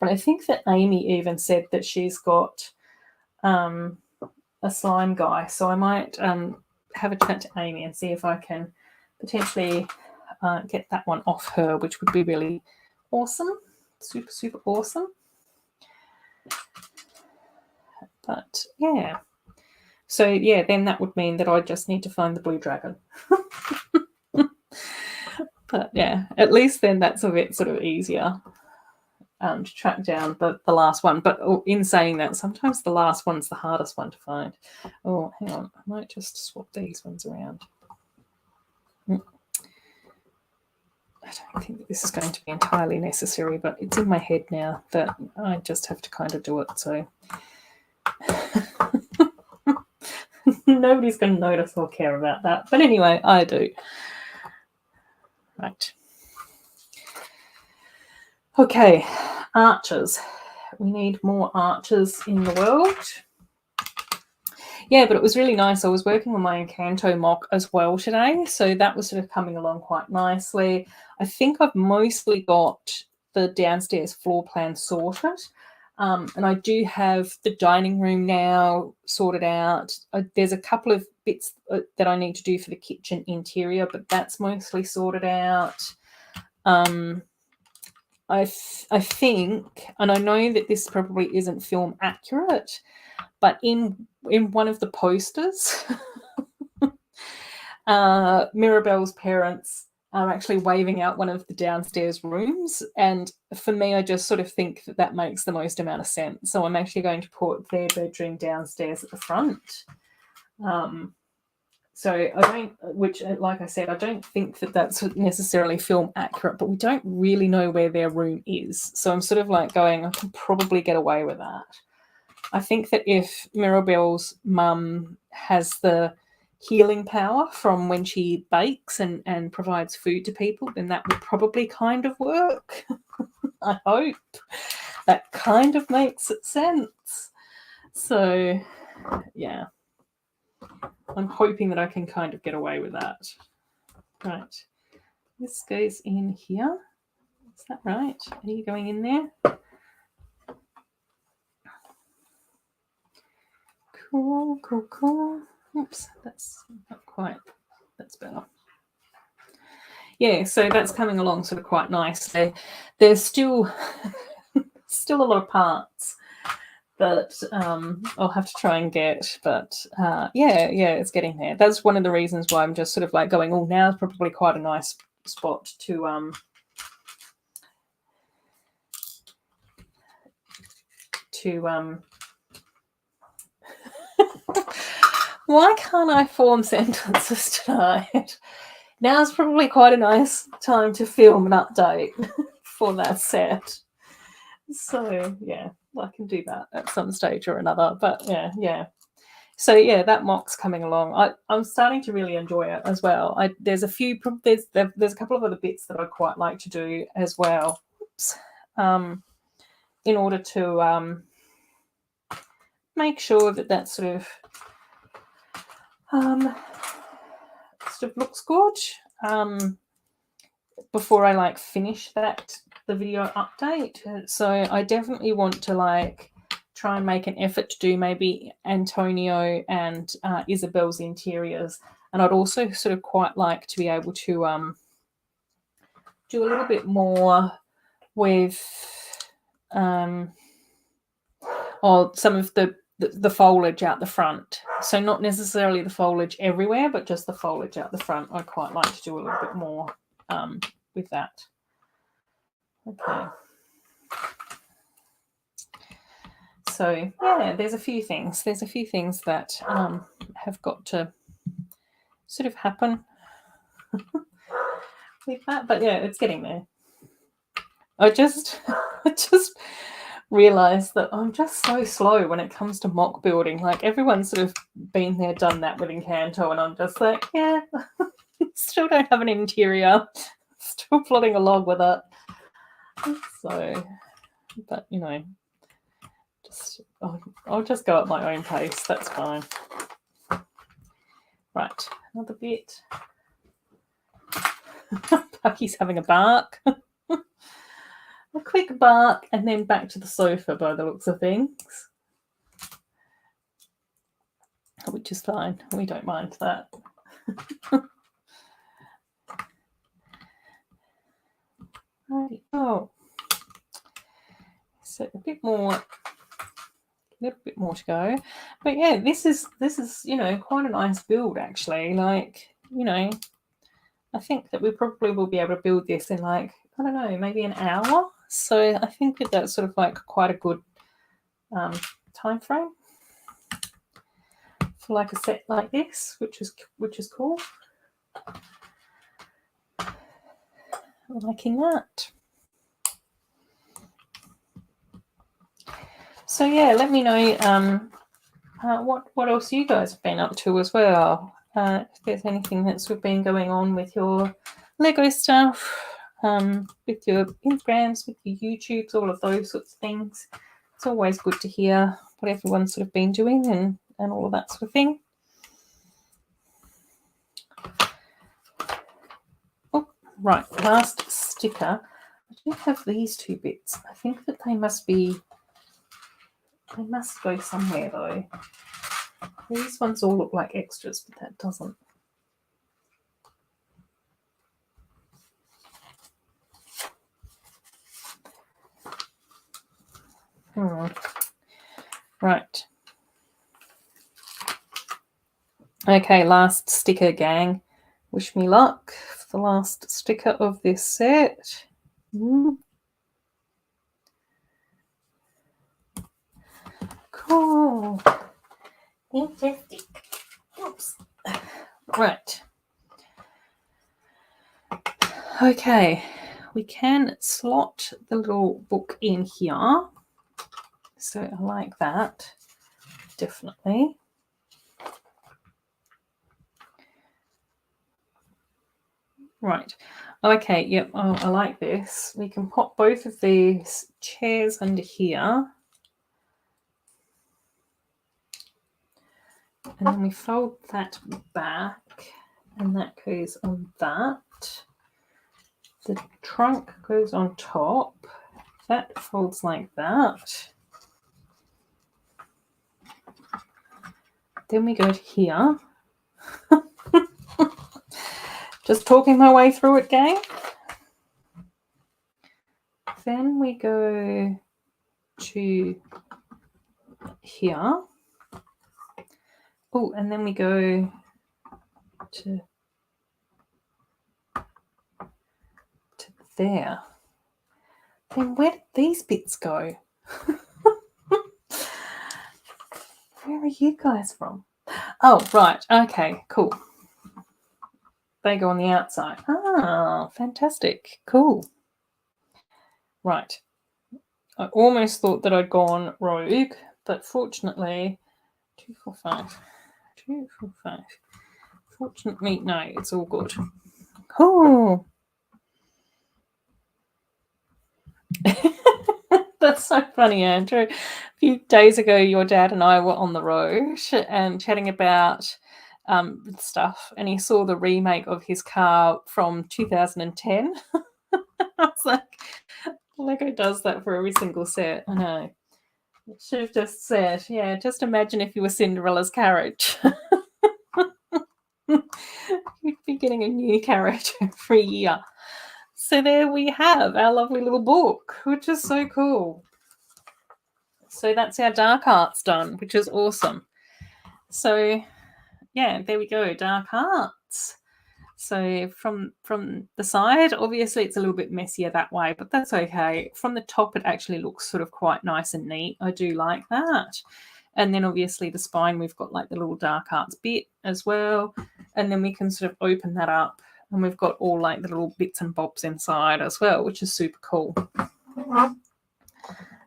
And I think that Amy even said that she's got a slime guy. So I might have a chat to Amy and see if I can potentially get that one off her, which would be really awesome. Super, super awesome. But yeah. So yeah, then that would mean that I just need to find the blue dragon. But yeah, at least then that's a bit sort of easier. to track down the last one. But in saying that, sometimes the last one's the hardest one to find. Oh, hang on. I might just swap these ones around. I don't think that this is going to be entirely necessary, but it's in my head now that I just have to kind of do it. So nobody's going to notice or care about that. But anyway, I do. Right. Okay, archers. We need more archers in the world. Yeah, but it was really nice. I was working on my Encanto mock as well today, so that was sort of coming along quite nicely. I think I've mostly got the downstairs floor plan sorted, and I do have the dining room now sorted out. There's a couple of bits that I need to do for the kitchen interior, but that's mostly sorted out. I think, and I know that this probably isn't film accurate, but in one of the posters, Mirabelle's parents are actually waving out one of the downstairs rooms. And for me, I just sort of think that that makes the most amount of sense. So I'm actually going to put their bedroom downstairs at the front. So I don't, which, like I said, I don't think that that's necessarily film accurate, but we don't really know where their room is. So I'm sort of like going, I can probably get away with that. I think that if Mirabelle's mum has the healing power from when she bakes and provides food to people, then that would probably kind of work. I hope. That kind of makes sense. So, yeah. I'm hoping that I can kind of get away with that. Right. This goes in here. Is that right? Are you going in there? Cool, cool, cool. Oops, that's not quite. That's better. Yeah, so that's coming along sort of quite nicely. There's still a lot of parts that I'll have to try and get, but yeah, it's getting there. That's one of the reasons why I'm just sort of like going, oh, now is probably quite a nice spot to why can't I form sentences tonight? Now's probably quite a nice time to film an update for that set. So, yeah, I can do that at some stage or another. But, yeah. So, yeah, that mock's coming along. I'm starting to really enjoy it as well. There's a couple of other bits that I'd quite like to do as well. In order to make sure that sort of looks good before I finish the video update. So I definitely want to try and make an effort to do maybe Antonio and Isabel's interiors, and I'd also sort of quite like to be able to do a little bit more with some of the foliage out the front. So not necessarily the foliage everywhere, but just the foliage out the front. I'd quite like to do a little bit more with that. Okay. So yeah, there's a few things. There's a few things that have got to sort of happen with that. But yeah, it's getting there. I just realised that I'm just so slow when it comes to mock building. Everyone's sort of been there, done that with Encanto, and I'm just like, yeah, still don't have an interior, still plodding along with it. So, but I'll just go at my own pace. That's fine. Right, another bit. Pucky's having a bark. A quick bark and then back to the sofa by the looks of things. Which is fine. We don't mind that. Right. Oh. So a little bit more to go. But yeah, this is quite a nice build actually. I think that we probably will be able to build this in I don't know, maybe an hour. So I think that that's sort of like quite a good time frame for like a set like this, which is cool. I'm liking that. So yeah, let me know what else you guys have been up to as well. If there's anything that's been going on with your Lego stuff, with your Instagrams, with your YouTubes, all of those sorts of things. It's always good to hear what everyone's sort of been doing and all of that sort of thing. Oh, right, last sticker. I do have these two bits. I think that they must go somewhere though. These ones all look like extras, but that doesn't. Right. Okay, last sticker, gang. Wish me luck for the last sticker of this set. Cool. Fantastic. Oops. Right. Okay, we can slot the little book in here. So I like that. Definitely. Right. Okay, yep, I like this. We can pop both of these chairs under here. And then we fold that back, and that goes on that. The trunk goes on top. That folds like that. Then we go to here. Just talking my way through it, gang. Then we go to here. Oh, and then we go to there. Then where did these bits go? Where are you guys from? Oh, right. Okay, cool. They go on the outside. Ah, fantastic. Cool. Right. I almost thought that I'd gone rogue, but fortunately, 2, 4, 5. 2, 4, 5. Fortunately, no, it's all good. Cool. That's so funny, Andrew. A few days ago, your dad and I were on the road and chatting about stuff, and he saw the remake of his car from 2010. I was like, Lego does that for every single set. I know. It should have just said, yeah, just imagine if you were Cinderella's carriage. You'd be getting a new carriage every year. So there we have our lovely little book, which is so cool. So that's our dark arts done, which is awesome. So yeah, there we go, dark arts. So from the side, obviously it's a little bit messier that way, but that's okay. From the top, it actually looks sort of quite nice and neat. I do like that. And then obviously the spine, we've got like the little dark arts bit as well. And then we can sort of open that up and we've got all like the little bits and bobs inside as well, which is super cool.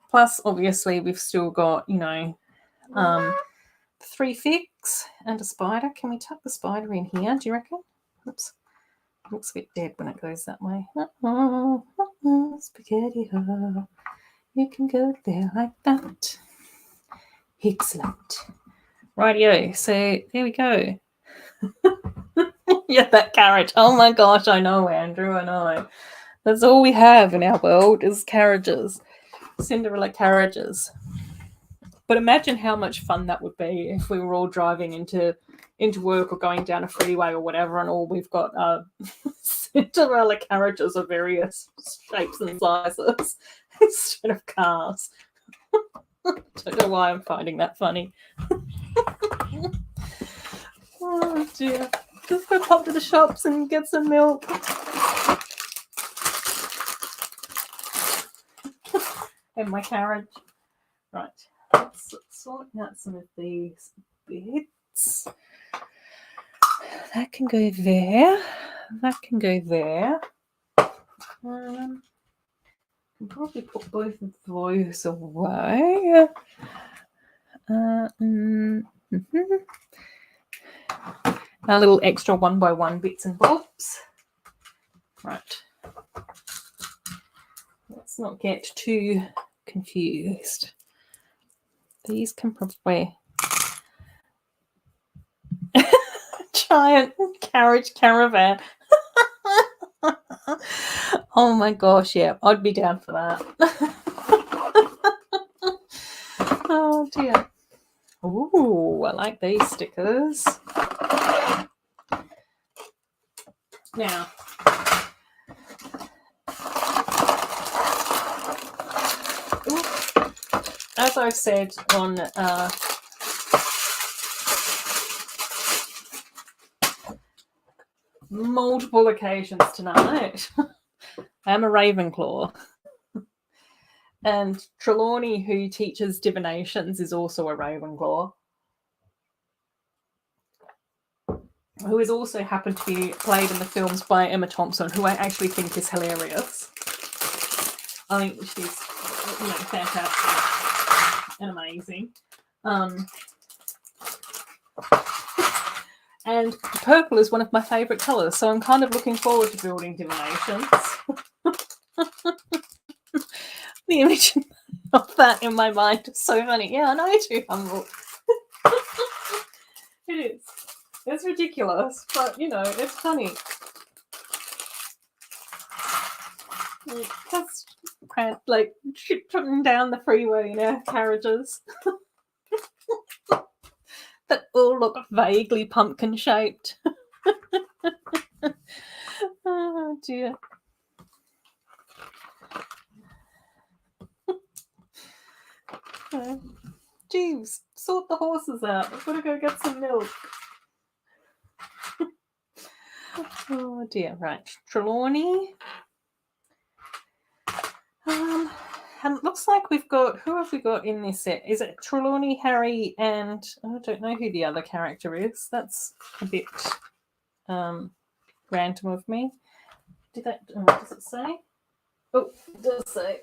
Plus, obviously, we've still got, 3 figs and a spider. Can we tuck the spider in here, do you reckon? Oops. It looks a bit dead when it goes that way. Spaghetti. You can go there like that. Excellent. Rightio. So there we go. Yeah, that carriage. Oh my gosh, I know, Andrew. I know. That's all we have in our world is carriages. Cinderella carriages. But imagine how much fun that would be if we were all driving into work or going down a freeway or whatever, and all we've got Cinderella carriages of various shapes and sizes instead of cars. Don't know why I'm finding that funny. Oh dear. Let's go pop to the shops and get some milk. in my carriage. Right, let's sort out some of these bits. That can go there. That can go there. Can probably put both of those away. Our little extra 1x1 bits and bobs. Right. Let's not get too confused. These can probably... Giant carriage caravan. Oh my gosh, yeah, I'd be down for that. Oh dear. Ooh, I like these stickers. Now, as I've said on multiple occasions tonight, I'm a Ravenclaw. And Trelawney, who teaches divinations, is also a Ravenclaw, who has also happened to be played in the films by Emma Thompson, who I actually think is hilarious. I think she's fantastic and amazing. And purple is one of my favourite colours, so I'm kind of looking forward to building divinations. The image of that in my mind is so funny. Yeah, I know too humble. It is. It's ridiculous, but you know, it's funny. Just like putting down the freeway in our carriages that all look vaguely pumpkin shaped. Oh dear. Jeeves, sort the horses out. I've got to go get some milk. Oh dear, right. Trelawney. And it looks like we've got, who have we got in this set? Is it Trelawney, Harry, and I don't know who the other character is. That's a bit random of me. Does it say? Oh, it does say.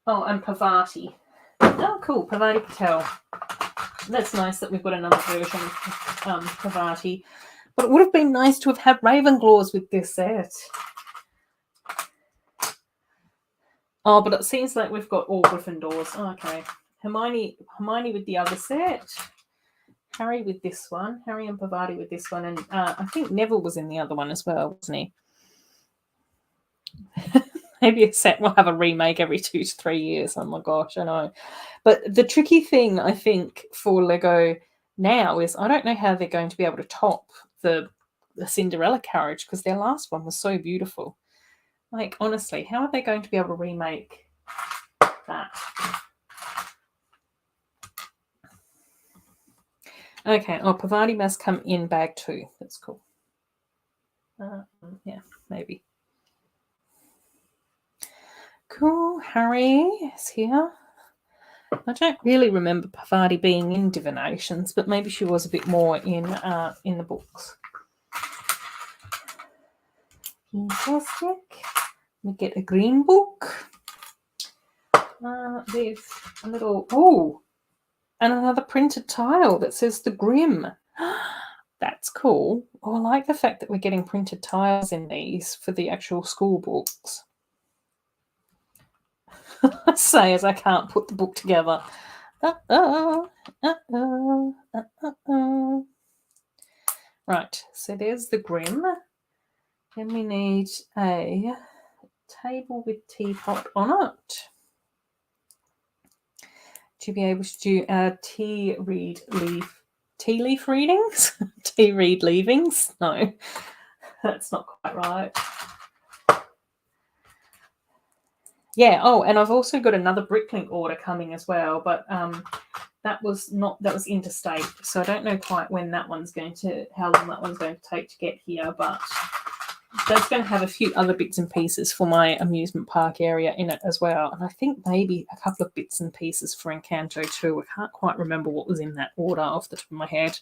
Oh, and Parvati. Oh, cool, Parvati Patel. That's nice that we've got another version of Parvati. But it would have been nice to have had Ravenclaws with this set. Oh, but it seems like we've got all Gryffindors. Oh, okay. Hermione with the other set. Harry with this one. Harry and Parvati with this one. And I think Neville was in the other one as well, wasn't he? Maybe a set will have a remake every 2 to 3 years. Oh my gosh, I know. But the tricky thing, I think, for Lego now is I don't know how they're going to be able to top the Cinderella carriage, because their last one was so beautiful. Like, honestly, how are they going to be able to remake that? Okay, Parvati must come in bag 2. That's cool. Yeah, maybe. Cool, Harry is here. I don't really remember Parvati being in Divinations, but maybe she was a bit more in the books. Fantastic. We get a green book. There's a little, and another printed tile that says the Grim. That's cool. Oh, I like the fact that we're getting printed tiles in these for the actual school books. I say as I can't put the book together. Right, so there's the Grim. Then we need a table with teapot on it to be able to do our tea leaf readings. Tea read leavings. No, that's not quite right. Yeah. Oh, and I've also got another Bricklink order coming as well, but that was interstate, so I don't know quite when that one's going to, how long that one's going to take to get here, but that's going to have a few other bits and pieces for my amusement park area in it as well. And I think maybe a couple of bits and pieces for Encanto too. I can't quite remember what was in that order off the top of my head.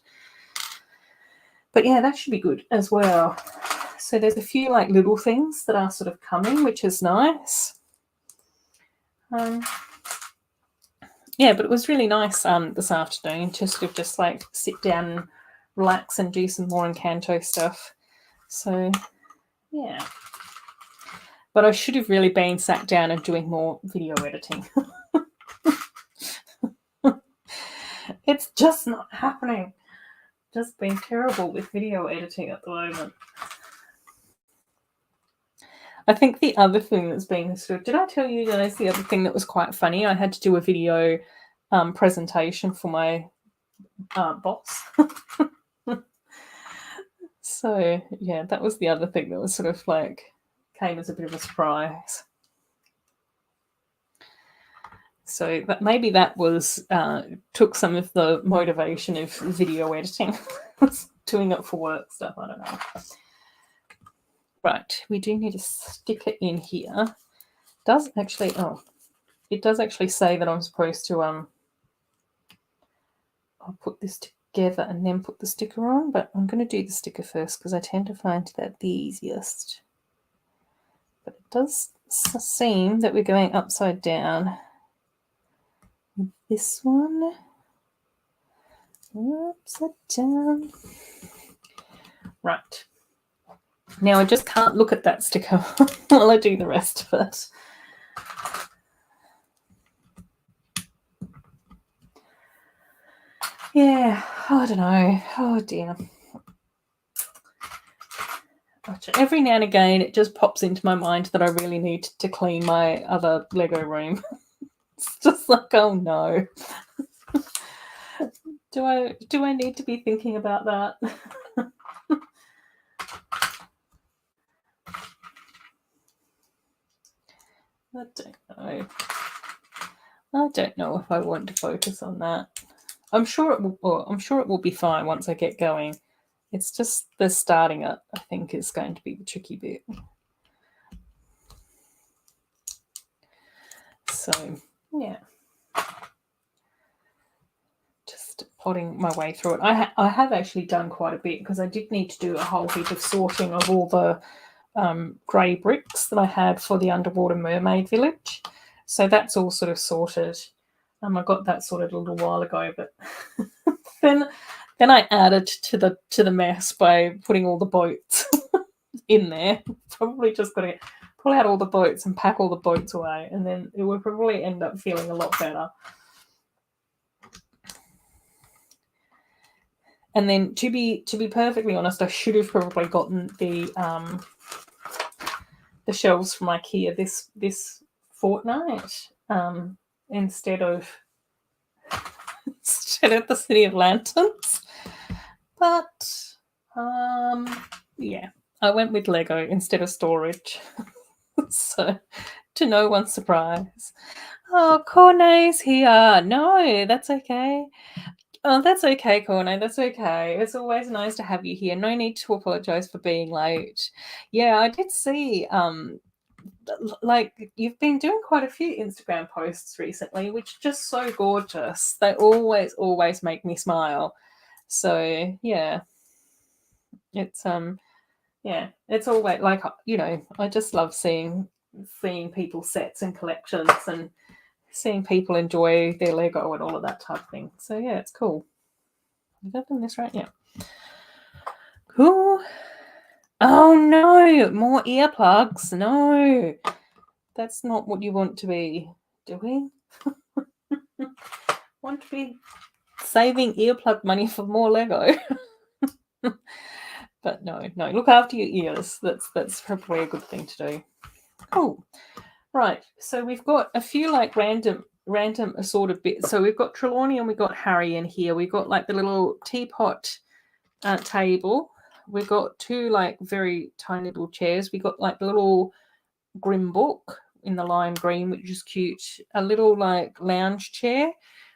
But yeah, that should be good as well. So there's a few like little things that are sort of coming, which is nice. Yeah, but it was really nice this afternoon to sort of just like sit down and relax and do some more Encanto stuff. So yeah. But I should have really been sat down and doing more video editing. It's just not happening. Just been terrible with video editing at the moment. I think the other thing that's been did I tell you guys the other thing that was quite funny? I had to do a video presentation for my boss. So yeah, that was the other thing that was sort of like came as a bit of a surprise. So that maybe that was took some of the motivation of video editing, doing it for work stuff. I don't know. Right, we do need a sticker in here. It does actually say that I'm supposed to I'll put this together and then put the sticker on, but I'm going to do the sticker first because I tend to find that the easiest. But it does seem that we're going upside down. This one. Upside down. Right. Now I just can't look at that sticker while I do the rest of it. Yeah, I don't know. Oh dear. Every now and again it just pops into my mind that I really need to clean my other Lego room. It's just like, oh no. Do I need to be thinking about that? I don't know. I don't know if I want to focus on that. I'm sure it will be fine once I get going. It's just the starting it, I think, is going to be the tricky bit. So yeah, just potting my way through it. I have actually done quite a bit because I did need to do a whole heap of sorting of all the grey bricks that I had for the underwater mermaid village. So that's all sort of sorted. I got that sorted a little while ago, but then I added to the mess by putting all the boats in there. Probably just got to pull out all the boats and pack all the boats away, and then it will probably end up feeling a lot better. And then to be perfectly honest, I should have probably gotten the shelves from IKEA this fortnight instead of the City of Lanterns. But yeah, I went with Lego instead of storage. So to no one's surprise. Oh, Cornet's here. No, that's okay. Oh, that's okay, Cornet. That's okay. It's always nice to have you here. No need to apologize for being late. Yeah, I did see like you've been doing quite a few Instagram posts recently, which are just so gorgeous. They always make me smile. So yeah, it's it's always like, you know, I just love seeing people's sets and collections and seeing people enjoy their Lego and all of that type of thing. So yeah, it's cool. Have I done this right? Yeah. Cool. Oh no, more earplugs. No, that's not what you want to be doing. Want to be saving earplug money for more Lego. But no, look after your ears. That's probably a good thing to do. Cool. Right, so we've got a few like random assorted bits. So we've got Trelawney and we've got Harry in here. We've got like the little teapot table. We've got two like very tiny little chairs. We've got like the little Grim book in the lime green, which is cute. A little like lounge chair.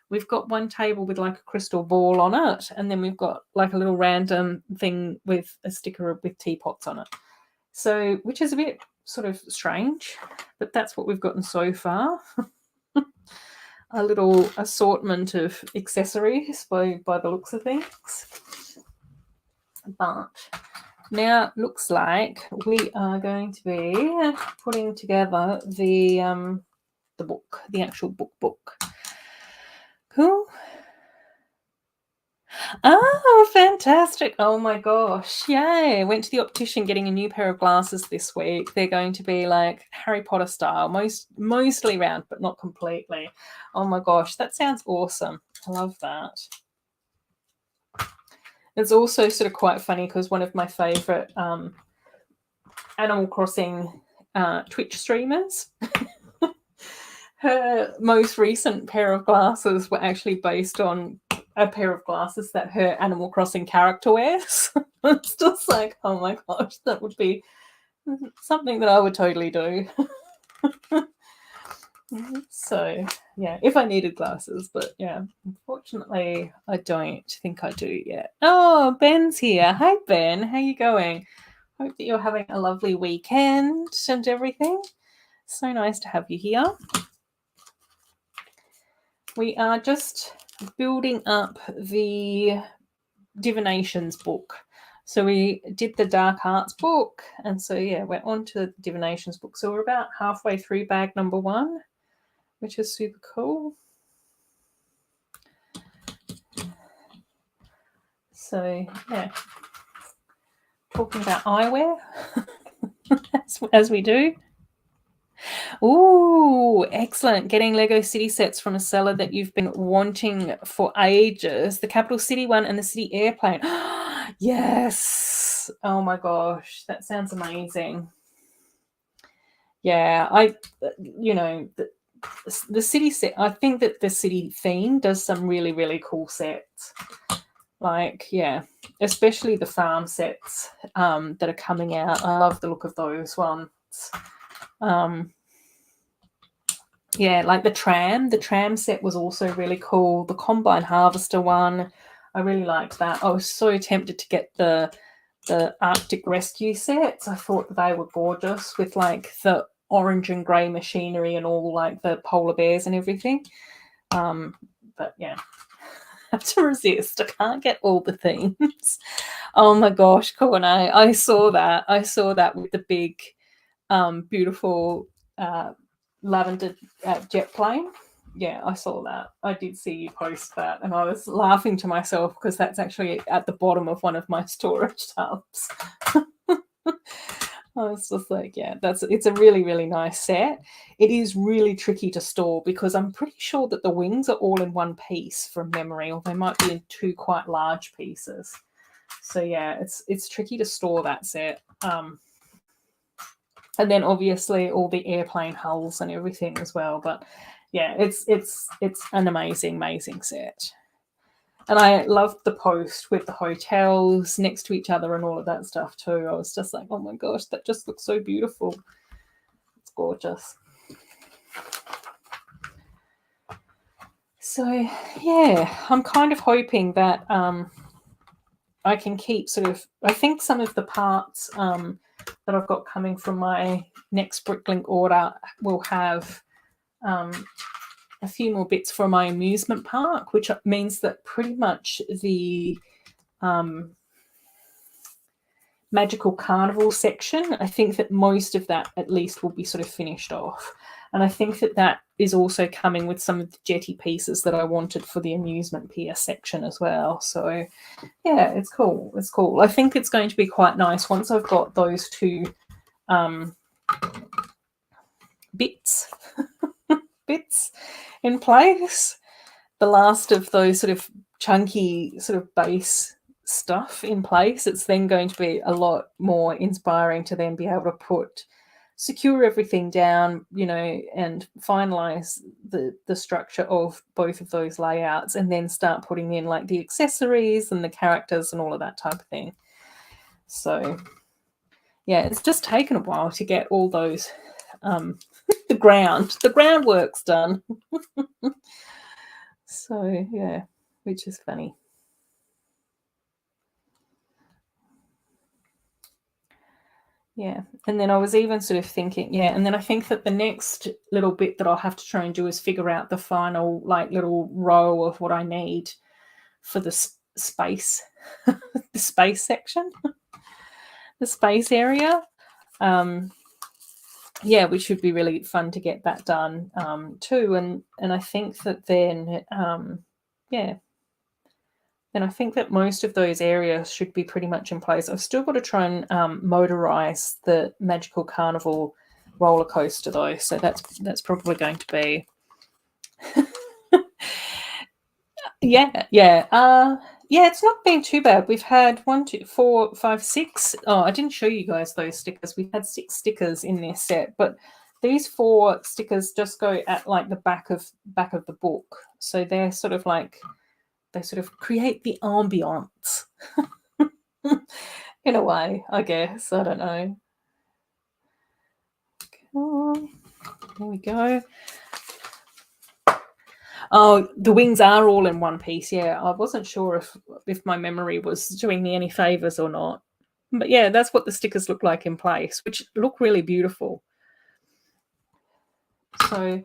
We've got one table with like a crystal ball on it, and then we've got like a little random thing with a sticker with teapots on it. So, which is a bit sort of strange, but that's what we've gotten so far. A little assortment of accessories by the looks of things. But now it looks like we are going to be putting together the book, the actual book. Cool. Oh, fantastic. Oh my gosh. Yay. Went to the optician getting a new pair of glasses this week. They're going to be like Harry Potter style, mostly round, but not completely. Oh my gosh, that sounds awesome. I love that. It's also sort of quite funny because one of my favorite Animal Crossing Twitch streamers, her most recent pair of glasses were actually based on a pair of glasses that her Animal Crossing character wears. It's just like, oh my gosh, that would be something that I would totally do. So, yeah, if I needed glasses, but yeah, unfortunately, I don't think I do yet. Oh, Ben's here. Hi, Ben. How you going? Hope that you're having a lovely weekend and everything. So nice to have you here. We are just building up the Divinations book. So we did the Dark Arts book, and so yeah, we're on to the Divinations book. So we're about halfway through bag number 1, which is super cool. So yeah, talking about eyewear as we do. Ooh, excellent. Getting Lego City sets from a seller that you've been wanting for ages. The Capital City one and the City Airplane. Yes. Oh my gosh, that sounds amazing. Yeah, the city set, I think that the city theme does some really, really cool sets. Like, yeah, especially the farm sets that are coming out. I love the look of those ones. Yeah, like the tram set was also really cool. The Combine Harvester one, I really liked that. I was so tempted to get the Arctic Rescue sets. I thought that they were gorgeous with like the orange and grey machinery and all like the polar bears and everything. But yeah, I have to resist. I can't get all the themes. Oh my gosh, Corne, I saw that. I saw that with the big, beautiful lavender jet plane. Yeah, I saw that. I did see you post that, and I was laughing to myself because that's actually at the bottom of one of my storage tubs. I was just like, yeah, it's a really, really nice set. It is really tricky to store because I'm pretty sure that the wings are all in one piece from memory, or they might be in 2 quite large pieces. So yeah, it's tricky to store that set. And then obviously all the airplane hulls and everything as well. But yeah, it's an amazing set. And I loved the post with the hotels next to each other and all of that stuff too. I was just like, oh my gosh, that just looks so beautiful. It's gorgeous. So yeah, I'm kind of hoping that I can keep I think some of the parts that I've got coming from my next Bricklink order will have a few more bits for my amusement park, which means that pretty much the Magical Carnival section, I think that most of that at least will be sort of finished off. And I think that that is also coming with some of the jetty pieces that I wanted for the amusement pier section as well. So yeah, it's cool. It's cool. I think it's going to be quite nice once I've got those 2 bits in place. The last of those sort of chunky sort of base stuff in place, it's then going to be a lot more inspiring to then be able to secure everything down, and finalize the structure of both of those layouts, and then start putting in like the accessories and the characters and all of that type of thing. So yeah, it's just taken a while to get all those the groundwork's done. So yeah, which is funny. Yeah, and then I was even sort of thinking, yeah, and then I think that the next little bit that I'll have to try and do is figure out the final like little row of what I need for the space, the space section, the space area. Yeah, which would be really fun to get that done too. And I think that then, yeah, and I think that most of those areas should be pretty much in place. I've still got to try and motorize the Magical Carnival roller coaster though, so that's probably going to be yeah. Yeah, it's not been too bad. We've had 1, 2, 4, 5, 6. Oh, I didn't show you guys those stickers. We've had 6 stickers in this set, but these 4 stickers just go at like the back of the book. So they're sort of like, they sort of create the ambiance in a way, I guess. I don't know. Oh, there we go. Oh, the wings are all in one piece. Yeah, I wasn't sure if my memory was doing me any favors or not. But yeah, that's what the stickers look like in place, which look really beautiful. So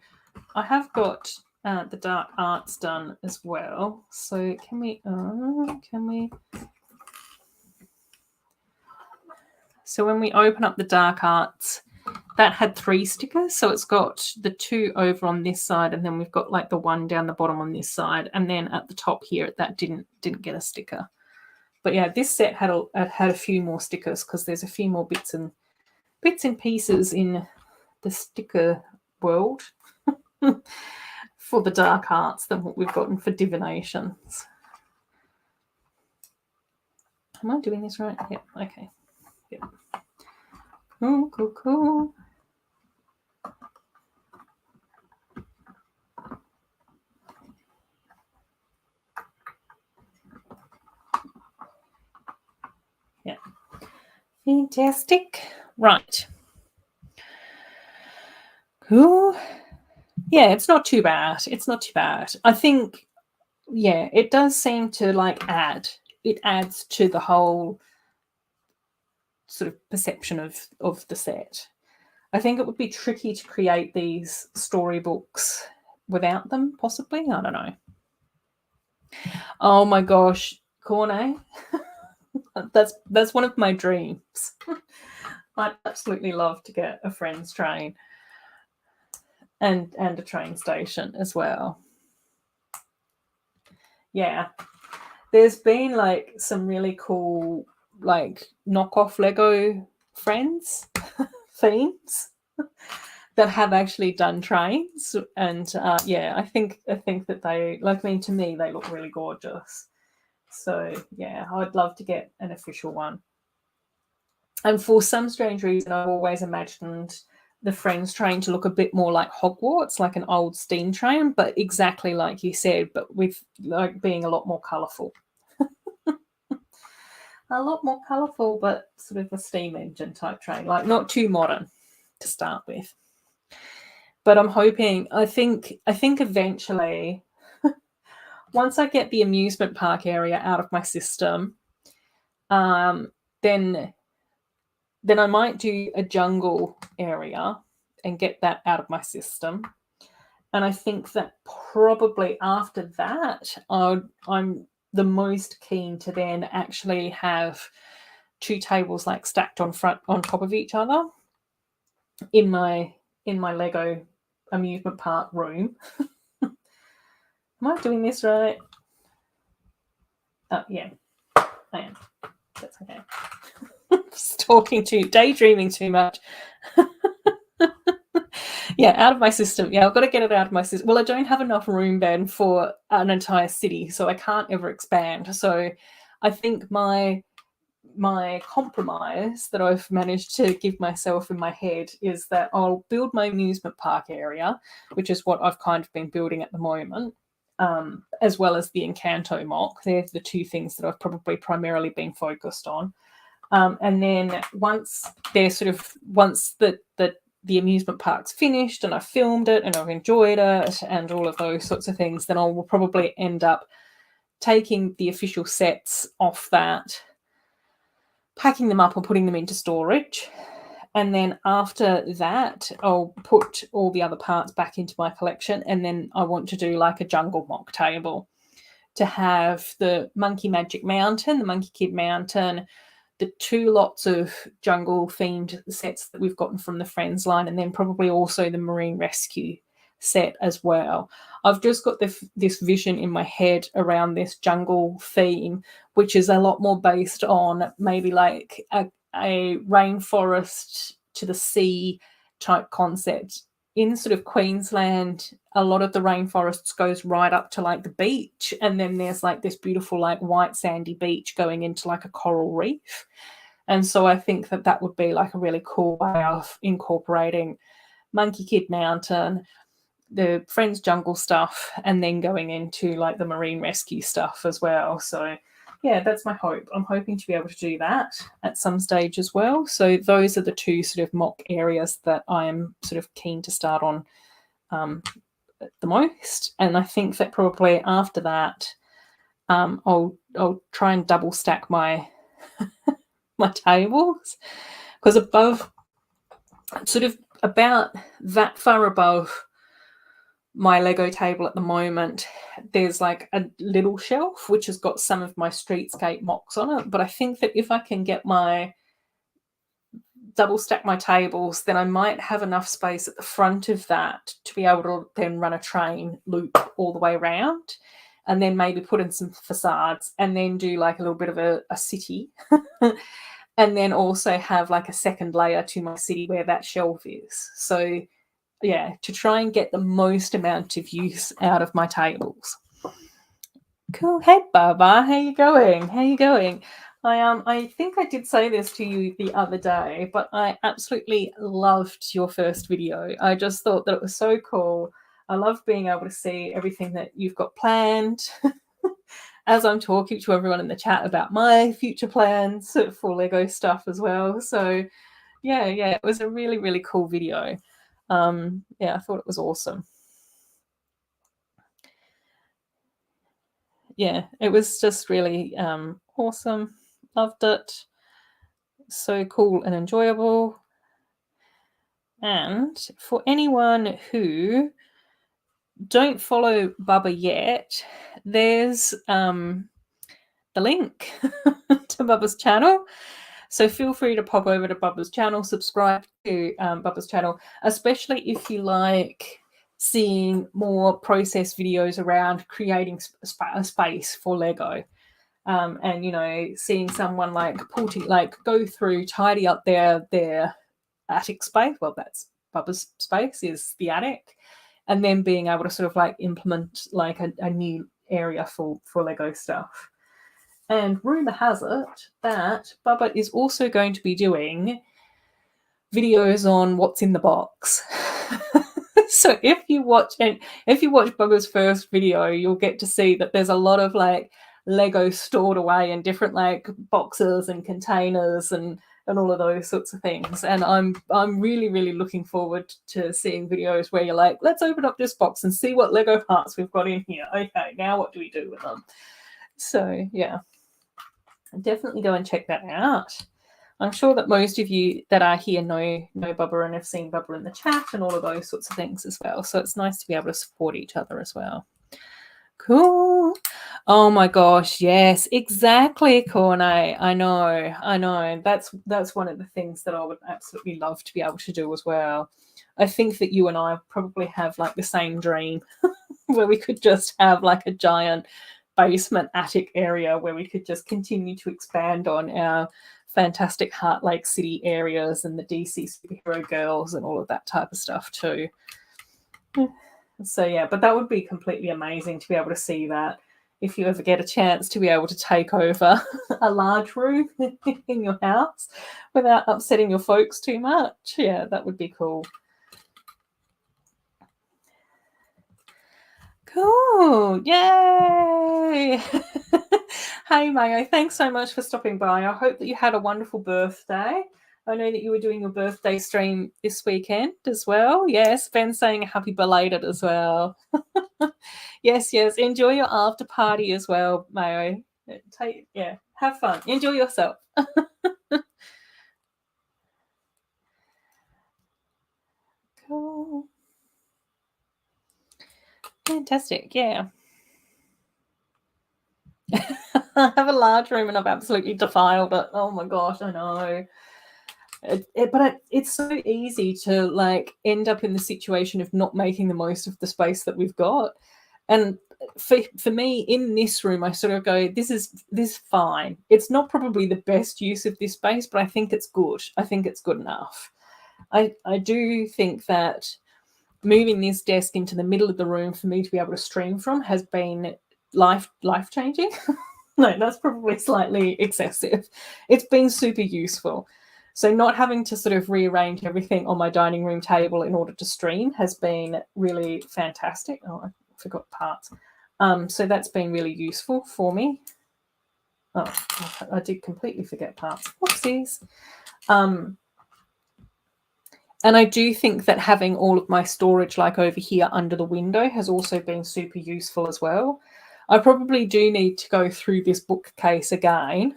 I have got the dark arts done as well. So can we? So when we open up the dark arts, that had 3 stickers. So it's got the 2 over on this side, and then we've got like the 1 down the bottom on this side, and then at the top here that didn't get a sticker. But yeah, this set had a few more stickers because there's a few more bits and pieces in the sticker world for the dark arts than what we've gotten for divinations. Am I doing this right? Yep. Okay. Yep. Cool. Yeah. Fantastic. Right. Cool. Yeah, it's not too bad. I think, yeah, it does seem to like it adds to the whole sort of perception of the set. I think it would be tricky to create these storybooks without them, possibly. I don't know. Oh my gosh, Cornet. That's one of my dreams. I'd absolutely love to get a friend's train and a train station as well. Yeah. There's been like some really cool like knockoff Lego friends themes that have actually done trains, and yeah, I think that they, like, I mean, to me they look really gorgeous. So yeah, I'd love to get an official one. And for some strange reason, I've always imagined the Friends train to look a bit more like Hogwarts, like an old steam train, but exactly like you said, but with like being a lot more colourful. A lot more colourful, but sort of a steam engine type train, like not too modern to start with. But I'm hoping, I think eventually, once I get the amusement park area out of my system, then I might do a jungle area and get that out of my system. And I think that probably after that, I'm the most keen to then actually have 2 tables like stacked on top of each other in my Lego amusement park room. Am I doing this right? Oh yeah, I am. That's okay. Daydreaming too much. Yeah, out of my system. Yeah, I've got to get it out of my system. Well, I don't have enough room, Ben, for an entire city, so I can't ever expand. So I think my compromise that I've managed to give myself in my head is that I'll build my amusement park area, which is what I've kind of been building at the moment, as well as the Encanto mock. They're the 2 things that I've probably primarily been focused on. And then once the amusement park's finished and I've filmed it and I've enjoyed it and all of those sorts of things, then I will probably end up taking the official sets off that, packing them up or putting them into storage, And then after that, I'll put all the other parts back into my collection. And then I want to do like a jungle mock table to have the Monkey Magic Mountain, the Monkey Kid Mountain, the 2 lots of jungle themed sets that we've gotten from the Friends line, and then probably also the Marine Rescue set as well. I've just got this vision in my head around this jungle theme, which is a lot more based on maybe like a rainforest to the sea type concept. In sort of Queensland, a lot of the rainforests goes right up to like the beach, and then there's like this beautiful like white sandy beach going into like a coral reef. And so I think that that would be like a really cool way of incorporating Monkey Kid Mountain, the Friends jungle stuff, and then going into like the marine rescue stuff as well. So yeah, that's my hope. I'm hoping to be able to do that at some stage as well. So those are the 2 sort of mock areas that I'm sort of keen to start on the most. And I think that probably after that, I'll try and double stack my my tables, because above, sort of about that far above my Lego table at the moment, there's like a little shelf which has got some of my streetscape mocks on it. But I think that if I can get my double stack my tables, then I might have enough space at the front of that to be able to then run a train loop all the way around, and then maybe put in some facades, and then do like a little bit of a city and then also have like a second layer to my city where that shelf is. So yeah, to try and get the most amount of use out of my tables. Cool. Hey, Baba, how you going? How you going? I think I did say this to you the other day, but I absolutely loved your first video. I just thought that it was so cool. I love being able to see everything that you've got planned as I'm talking to everyone in the chat about my future plans for Lego stuff as well. So yeah, it was a really, really cool video. Yeah, I thought it was awesome. Yeah, it was just really awesome. Loved it. So cool and enjoyable. And for anyone who don't follow Bubba yet, there's the link to Bubba's channel. So feel free to pop over to Bubba's channel, subscribe to Bubba's channel, especially if you like seeing more process videos around creating a space for Lego. And you know, seeing someone like go through, tidy up their attic space. Well, that's Bubba's space, is the attic, and then being able to sort of like implement like a new area for Lego stuff. And rumor has it that Bubba is also going to be doing videos on what's in the box. So if you watch Bubba's first video, you'll get to see that there's a lot of like Lego stored away in different like boxes and containers and all of those sorts of things. And I'm really, really looking forward to seeing videos where you're like, let's open up this box and see what Lego parts we've got in here. Okay, now what do we do with them? So yeah, definitely go and check that out. I'm sure that most of you that are here know Bubba and have seen Bubba in the chat and all of those sorts of things as well. So it's nice to be able to support each other as well. Cool. Oh my gosh, yes, exactly, Corne. I know. That's one of the things that I would absolutely love to be able to do as well. I think that you and I probably have like the same dream where we could just have like a giant basement attic area where we could just continue to expand on our fantastic Heart Lake City areas and the DC superhero girls and all of that type of stuff too. So yeah, but that would be completely amazing to be able to see that if you ever get a chance to be able to take over a large room in your house without upsetting your folks too much. Yeah, that would be cool. Cool. Yay. Hey, Mayo, thanks so much for stopping by. I hope that you had a wonderful birthday. I know that you were doing your birthday stream this weekend as well. Yes, Ben's saying happy belated as well. Yes. Enjoy your after party as well, Mayo. Have fun. Enjoy yourself. Fantastic, yeah. I have a large room and I've absolutely defiled it. Oh my gosh, I know. It's so easy to like end up in the situation of not making the most of the space that we've got. And for me in this room, I sort of go, this is fine. It's not probably the best use of this space, but I think it's good. I think it's good enough. I do think that moving this desk into the middle of the room for me to be able to stream from has been life changing. No, that's probably slightly excessive. It's been super useful. So not having to sort of rearrange everything on my dining room table in order to stream has been really fantastic. Oh, I forgot parts. So that's been really useful for me. Oh, I did completely forget parts. Whoopsies. And I do think that having all of my storage like over here under the window has also been super useful as well. I probably do need to go through this bookcase again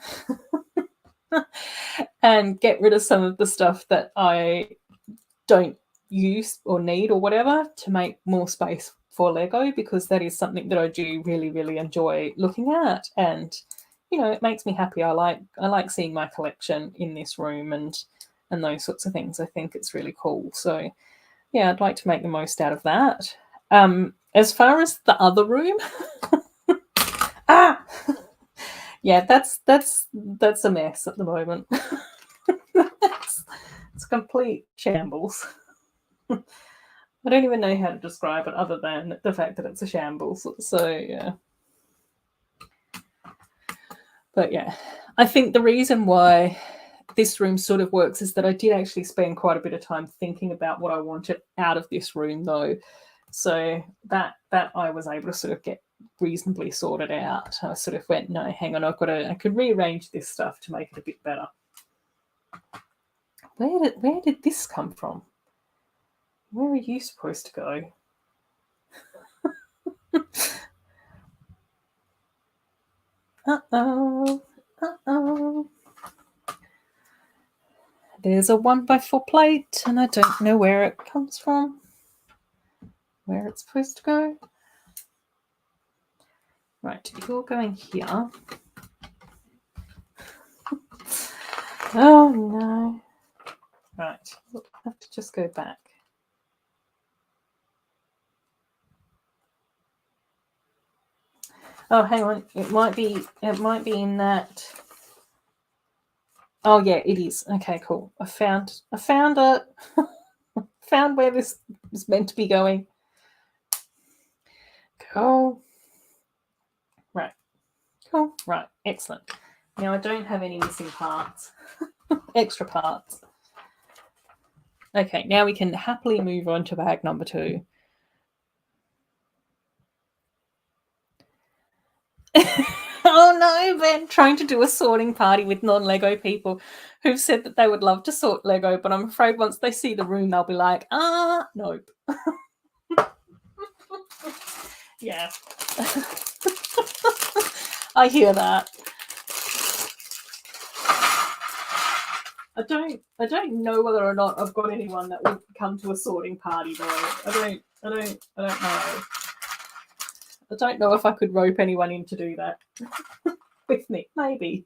and get rid of some of the stuff that I don't use or need or whatever to make more space for Lego, because that is something that I do really, really enjoy looking at. And, you know, it makes me happy. I like seeing my collection in this room and those sorts of things. I think it's really cool. So yeah, I'd like to make the most out of that. As far as the other room, yeah, that's a mess at the moment. It's complete shambles. I don't even know how to describe it other than the fact that it's a shambles. So yeah. But yeah, I think the reason why this room sort of works is that I did actually spend quite a bit of time thinking about what I wanted out of this room, though. So that I was able to sort of get reasonably sorted out. I sort of went, no, hang on, I could rearrange this stuff to make it a bit better. Where did this come from? Where are you supposed to go? Uh-oh. There's a 1x4 plate, and I don't know where it comes from. Where it's supposed to go. Right, you're going here. Oh no. Right, we'll have to just go back. Oh, hang on. It might be in that. Oh yeah, it is. Okay, cool. I found it. Found where this is meant to be going. Cool. Right. Cool. Right. Excellent. Now I don't have any missing parts. Extra parts. Okay, now we can happily move on to bag number 2. Oh no, Ben, trying to do a sorting party with non-Lego people who've said that they would love to sort Lego, but I'm afraid once they see the room, they'll be like, nope. Yeah. I hear that. I don't know whether or not I've got anyone that would come to a sorting party though. I don't know. I don't know if I could rope anyone in to do that with me. Maybe.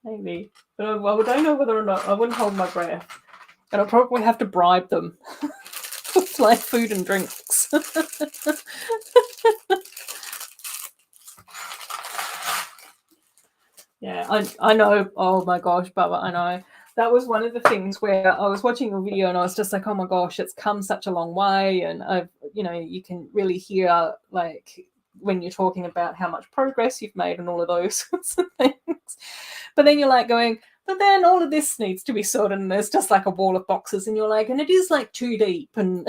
Maybe. But I don't know whether or not. I wouldn't hold my breath. And I'll probably have to bribe them with like food and drinks. Yeah, I know. Oh my gosh, Bubba, I know. That was one of the things where I was watching a video and I was just like, oh my gosh, it's come such a long way. And you can really hear like when you're talking about how much progress you've made and all of those sorts of things. But then you're like going, but then all of this needs to be sorted and there's just like a wall of boxes and you're like, and it is like too deep and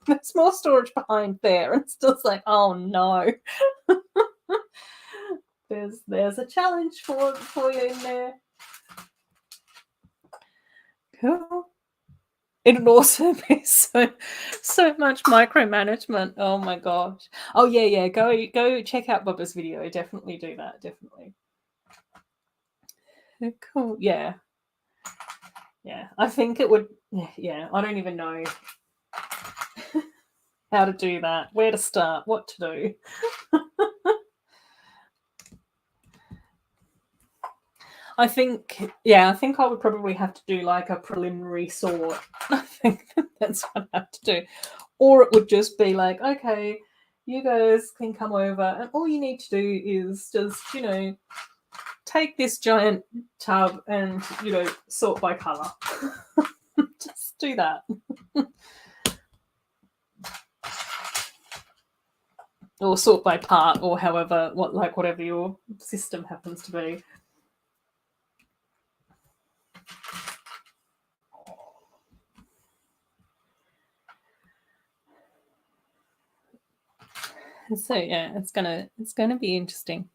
there's more storage behind there. And it's just like, oh no. There's a challenge for you in there. Cool. It'd also be so much micromanagement. Oh my gosh. Oh yeah. Go check out Bubba's video. Definitely do that. Definitely. Cool. Yeah. Yeah. I think it would. Yeah. I don't even know. how to do that, where to start, what to do. I think I would probably have to do like a preliminary sort. I think that's what I have to do. Or it would just be like, okay, you guys can come over and all you need to do is just, take this giant tub and, sort by colour. Just do that. Or sort by part, or however, whatever your system happens to be. So yeah, it's gonna be interesting.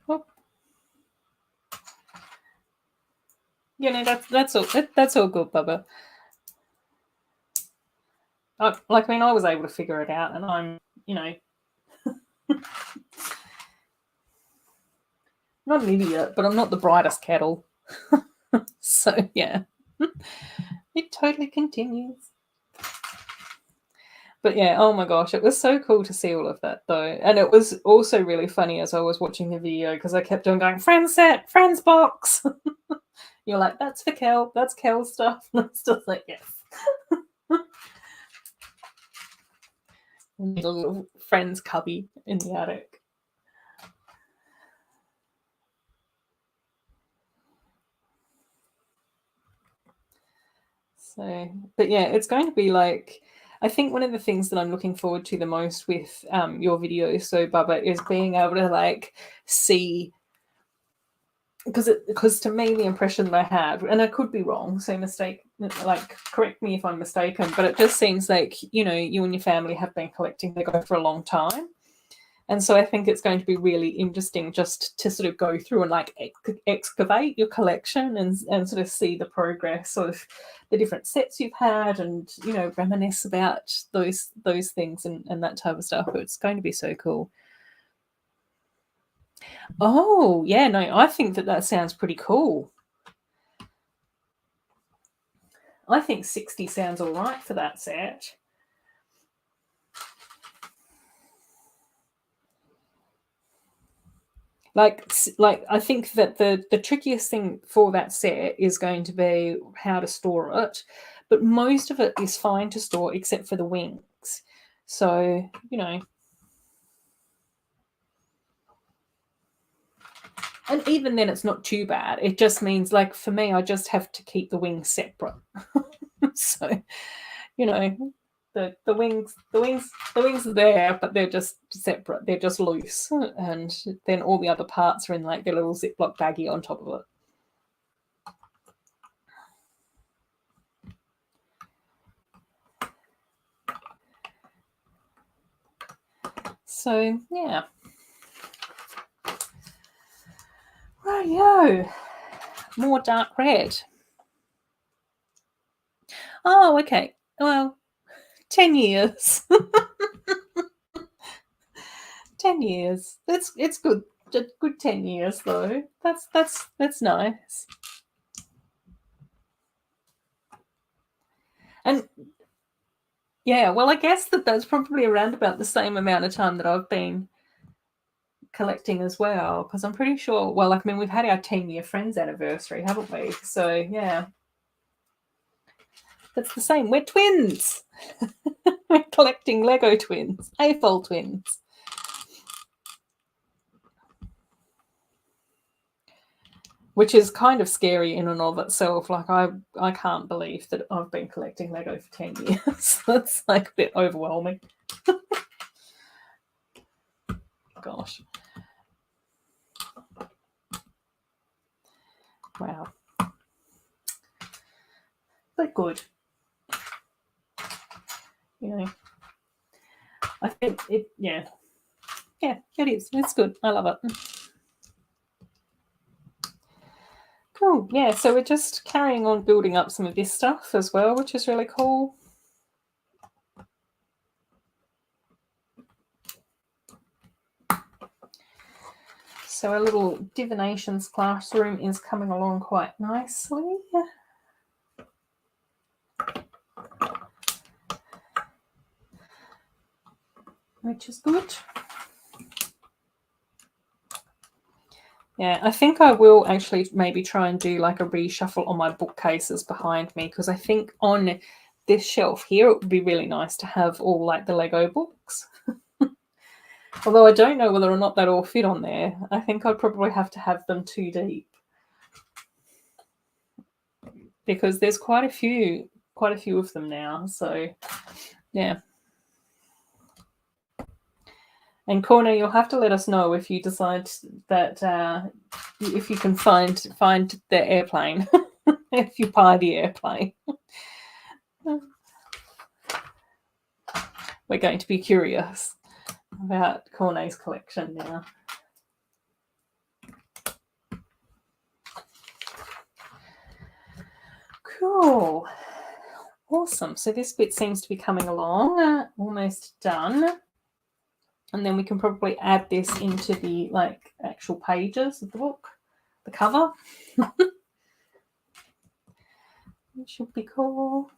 Well, that's all good, Bubba. I was able to figure it out, and I'm, not an idiot, but I'm not the brightest kettle. So yeah, it totally continues. But yeah, oh my gosh, it was so cool to see all of that though. And it was also really funny as I was watching the video because I kept on going, friend set, friends box. You're like, that's for Kel, that's Kel stuff. And I'm still like, yes. Need a little friends cubby in the attic. So, but yeah, it's going to be like, I think one of the things that I'm looking forward to the most with your videos, so Bubba, is being able to like see, because to me the impression that I had, and I could be wrong, so correct me if I'm mistaken, but it just seems like you and your family have been collecting Lego for a long time. And so I think it's going to be really interesting just to sort of go through and like excavate your collection and sort of see the progress of the different sets you've had and, reminisce about those things and that type of stuff. It's going to be so cool. Oh, yeah, no, I think that sounds pretty cool. I think 60 sounds all right for that set. Like I think that the trickiest thing for that set is going to be how to store it, but most of it is fine to store except for the wings. So, and even then it's not too bad. It just means, like, for me, I just have to keep the wings separate. So, the wings are there, but they're just separate. They're just loose, and then all the other parts are in like their little Ziploc baggie on top of it. So yeah. Rightio. More dark red. Oh, okay. Well, 10 years. 10 years. It's good. A good 10 years though. That's nice. And yeah, well, I guess that's probably around about the same amount of time that I've been collecting as well, because I'm pretty sure, well, like, I mean, we've had our 10-year friends anniversary, haven't we? So yeah, that's the same. We're twins. We're collecting Lego twins, AFOL twins. Which is kind of scary in and of itself. Like, I can't believe that I've been collecting Lego for 10 years. That's like a bit overwhelming. Gosh. Wow. But good. I think it, yeah, it is. It's good. I love it. Cool. Yeah, so we're just carrying on building up some of this stuff as well, which is really cool. So our little Divinations classroom is coming along quite nicely, which is good. Yeah, I think I will actually maybe try and do like a reshuffle on my bookcases behind me, because I think on this shelf here it would be really nice to have all like the Lego books. Although I don't know whether or not that all fit on there. I think I'd probably have to have them 2 deep, because there's quite a few of them now. So yeah. And Corner, you'll have to let us know if you decide that if you can find the airplane, if you buy the airplane. We're going to be curious about Cornet's collection now. Cool. Awesome. So this bit seems to be coming along, almost done. And then we can probably add this into the like actual pages of the book, the cover. It should be cool.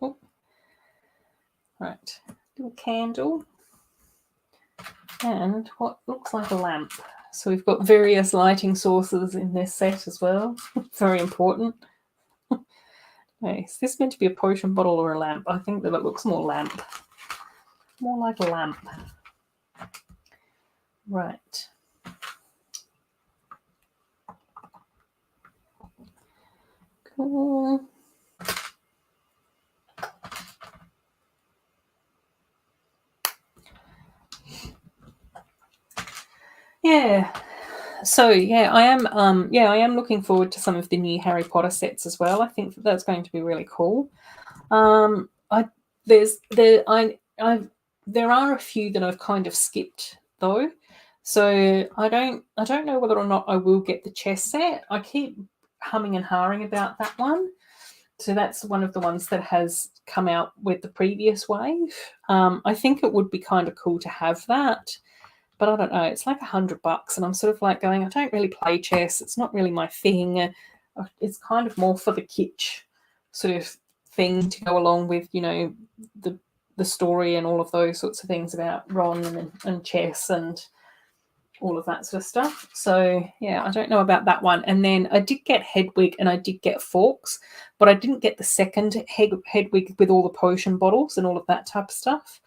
Oh. Right, little candle and what looks like a lamp. So we've got various lighting sources in this set as well. Very important. Okay, is this meant to be a potion bottle or a lamp? I think that it looks more lamp. More like a lamp. Right. Cool. Yeah. So yeah, I am looking forward to some of the new Harry Potter sets as well. I think that's going to be really cool. There are a few that I've kind of skipped though. So I don't know whether or not I will get the chess set. I keep humming and hawing about that one. So that's one of the ones that has come out with the previous wave. I think it would be kind of cool to have that. But I don't know, it's like $100, and I'm sort of like going, I don't really play chess. It's not really my thing. It's kind of more for the kitsch sort of thing to go along with, you know, the story and all of those sorts of things about Ron and chess and all of that sort of stuff. So yeah, I don't know about that one. And then I did get Hedwig and I did get Forks, but I didn't get the second Hedwig with all the potion bottles and all of that type of stuff.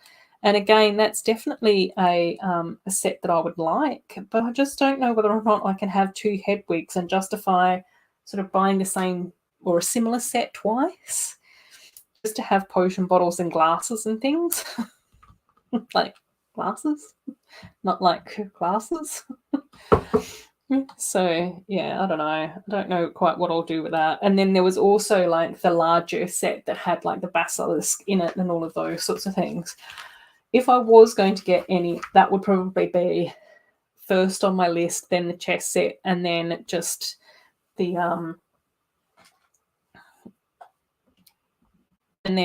And again, that's definitely a set that I would like, but I just don't know whether or not I can have 2 Hedwigs and justify sort of buying the same or a similar set twice, just to have potion bottles and glasses and things. Like glasses, not like glasses. So yeah, I don't know. I don't know quite what I'll do with that. And then there was also like the larger set that had like the basilisk in it and all of those sorts of things. If I was going to get any, that would probably be first on my list, then the chess set, and then just the and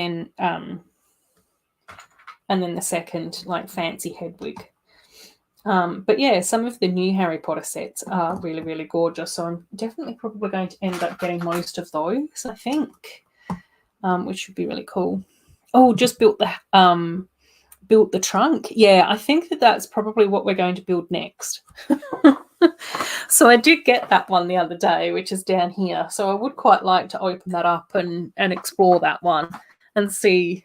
then the second like fancy Hedwig. But yeah, some of the new Harry Potter sets are really, really gorgeous. So I'm definitely probably going to end up getting most of those, I think, which should be really cool. Oh, just built the trunk. Yeah, I think that's probably what we're going to build next. So I did get that one the other day, which is down here. So I would quite like to open that up and explore that one and see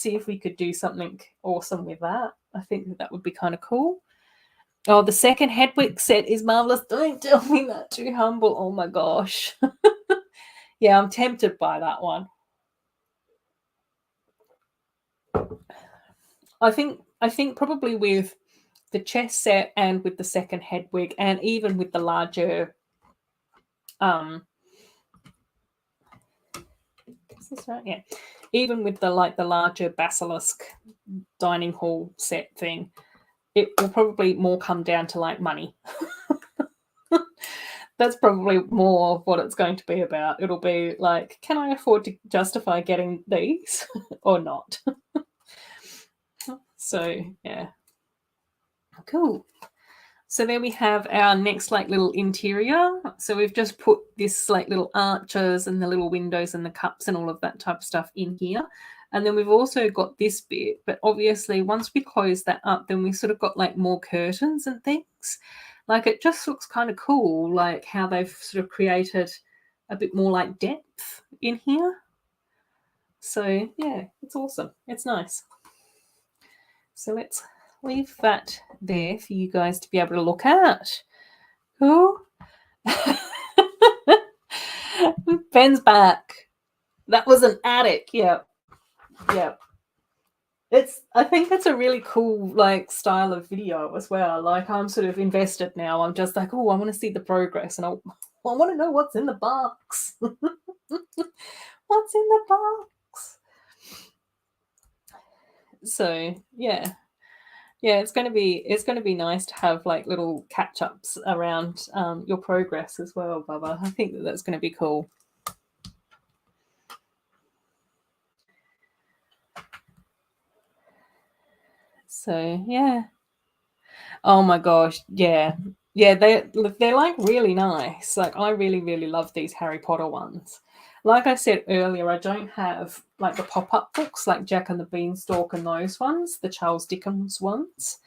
if we could do something awesome with that. I think that would be kind of cool. Oh, the second Hedwig set is marvelous. Don't tell me that, too humble. Oh my gosh. Yeah, I'm tempted by that one. I think probably with the chess set and with the second Hedwig and even with the larger is this right? Yeah. Even with the larger basilisk dining hall set thing, it will probably more come down to like money. That's probably more what it's going to be about. It'll be like, can I afford to justify getting these or not? So yeah, cool. So there we have our next like little interior. So we've just put this like little arches and the little windows and the cups and all of that type of stuff in here. And then we've also got this bit, but obviously once we close that up, then we sort of got like more curtains and things. Like it just looks kind of cool, like how they've sort of created a bit more like depth in here. So yeah, it's awesome. It's nice. So let's leave that there for you guys to be able to look at. Cool. Ben's back. That was an attic. Yeah. Yeah. I think it's a really cool like style of video as well. Like I'm sort of invested now. I'm just like, oh, I want to see the progress and I want to know what's in the box. What's in the box? So yeah. Yeah, it's going to be nice to have like little catch ups around your progress as well, Bubba. I think that's going to be cool. So yeah. Oh my gosh, yeah, yeah. They're like really nice. Like I really love these Harry Potter ones. Like I said earlier, I don't have like the pop up books like Jack and the Beanstalk and those ones, the Charles Dickens ones.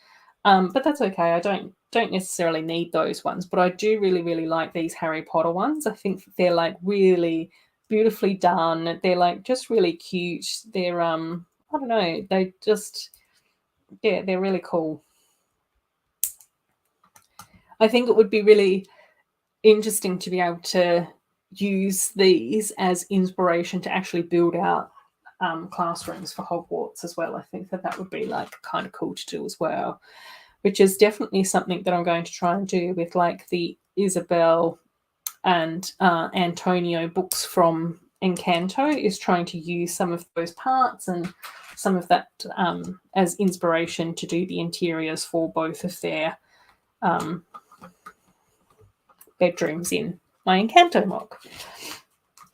But that's okay. I don't necessarily need those ones, but I do really like these Harry Potter ones. I think they're like really beautifully done. They're like just really cute. They're I don't know. They just they're really cool. I think it would be really interesting to be able to use these as inspiration to actually build out classrooms for Hogwarts as well. I think that would be like kind of cool to do as well, which is definitely something that I'm going to try and do with like the Isabel and Antonio books from Encanto, is trying to use some of those parts and some of that as inspiration to do the interiors for both of their bedrooms in my Encanto mock.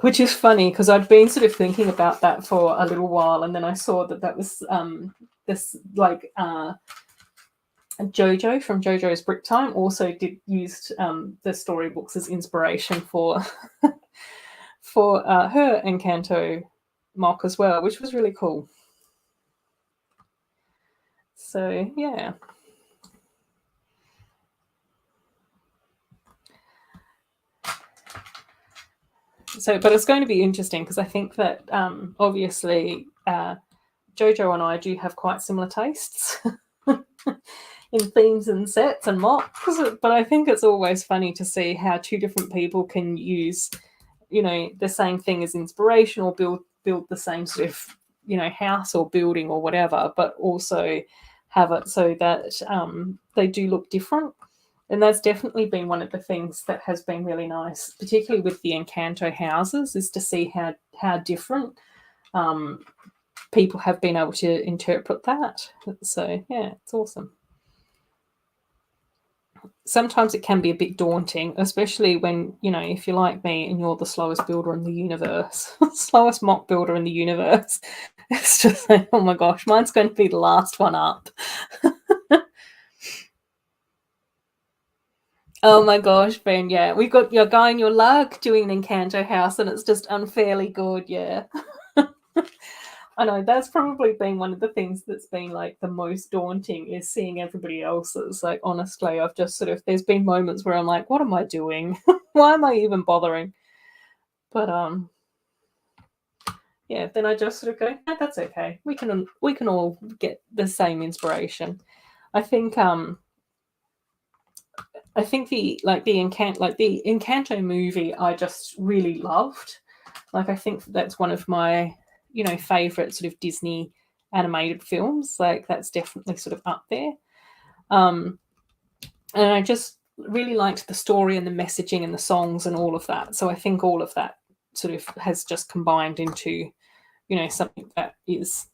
Which is funny because I'd been sort of thinking about that for a little while, and then I saw that was this like Jojo from Jojo's Brick Time also used the storybooks as inspiration for for her Encanto mock as well, which was really cool. So yeah. So, but it's going to be interesting because I think that obviously Jojo and I do have quite similar tastes in themes and sets and mocks, but I think it's always funny to see how two different people can use, you know, the same thing as inspiration or build the same sort of, you know, house or building or whatever, but also have it so that they do look different. And that's definitely been one of the things that has been really nice, particularly with the Encanto houses, is to see how different people have been able to interpret that. So yeah, it's awesome. Sometimes it can be a bit daunting, especially when, you know, if you're like me and you're the slowest builder in the universe, slowest mock builder in the universe. It's just like, oh my gosh, mine's going to be the last one up. Oh my gosh, Ben, yeah. We've got your guy in your luck doing an Encanto house and it's just unfairly good, yeah. I know that's probably been one of the things that's been like the most daunting is seeing everybody else's. Like honestly, I've just sort of there's been moments where I'm like, what am I doing? Why am I even bothering? But yeah, then I just sort of go, that's okay. We can all get the same inspiration. I think the Encanto movie I just really loved. Like I think that's one of my, you know, favorite sort of Disney animated films. Like that's definitely sort of up there. And I just really liked the story and the messaging and the songs and all of that. So I think all of that sort of has just combined into, you know, something that is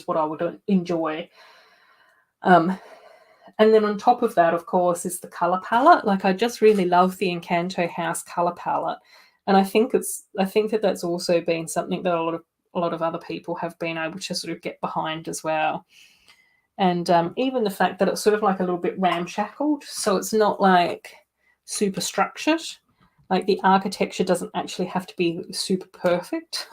what I would enjoy. And then on top of that, of course, is the color palette. Like I just really love the Encanto House color palette, and I think that that's also been something that a lot of other people have been able to sort of get behind as well. And even the fact that it's sort of like a little bit ramshackled, so it's not like super structured. Like the architecture doesn't actually have to be super perfect.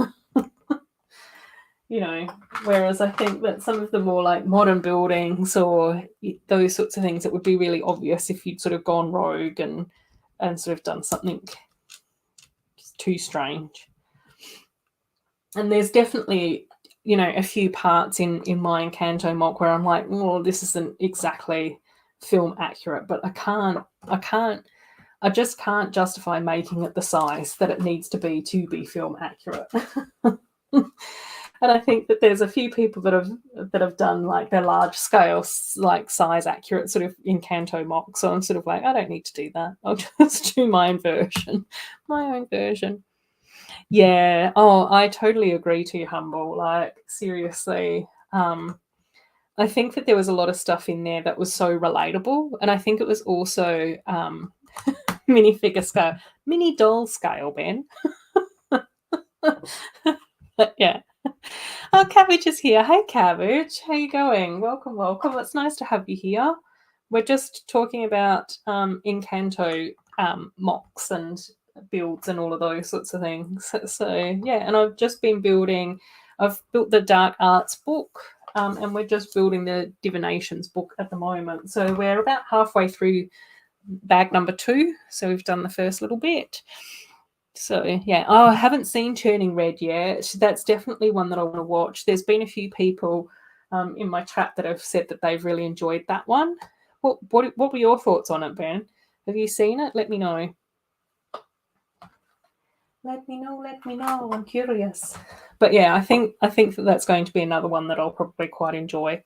You know, whereas I think that some of the more like modern buildings or those sorts of things, it would be really obvious if you'd sort of gone rogue and sort of done something too strange. And there's definitely, you know, a few parts in my Encanto mock where I'm like, well, this isn't exactly film accurate, but I just can't justify making it the size that it needs to be film accurate. And I think that there's a few people that have done like their large scale, like size accurate sort of Encanto mock. So I'm sort of like, I don't need to do that. I'll just do my own version. Yeah. Oh, I totally agree to you, Humble. Like seriously. I think that there was a lot of stuff in there that was so relatable, and I think it was also minifigure scale, mini doll scale, Ben. Yeah. Oh, Cabbage is here. Hey, Cabbage. How you going? Welcome, welcome. It's nice to have you here. We're just talking about Encanto mocks and builds and all of those sorts of things. So, yeah, and I've built the Dark Arts book, and we're just building the Divinations book at the moment. So we're about halfway through bag number 2. So we've done the first little bit. So, yeah. Oh, I haven't seen Turning Red yet. That's definitely one that I want to watch. There's been a few people in my chat that have said that they've really enjoyed that one. What were your thoughts on it, Ben? Have you seen it? Let me know. Let me know. I'm curious. But yeah, I think that that's going to be another one that I'll probably quite enjoy.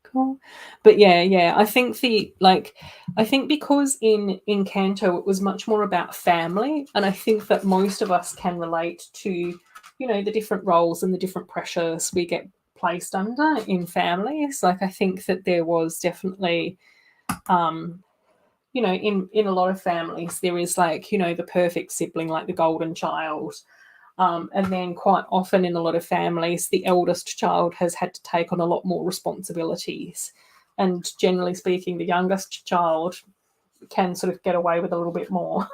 Cool. But yeah, I think because in Encanto it was much more about family, and I think that most of us can relate to, you know, the different roles and the different pressures we get placed under in families. Like I think that there was definitely you know, in a lot of families there is like, you know, the perfect sibling, like the golden child. And then quite often in a lot of families, the eldest child has had to take on a lot more responsibilities. And generally speaking, the youngest child can sort of get away with a little bit more.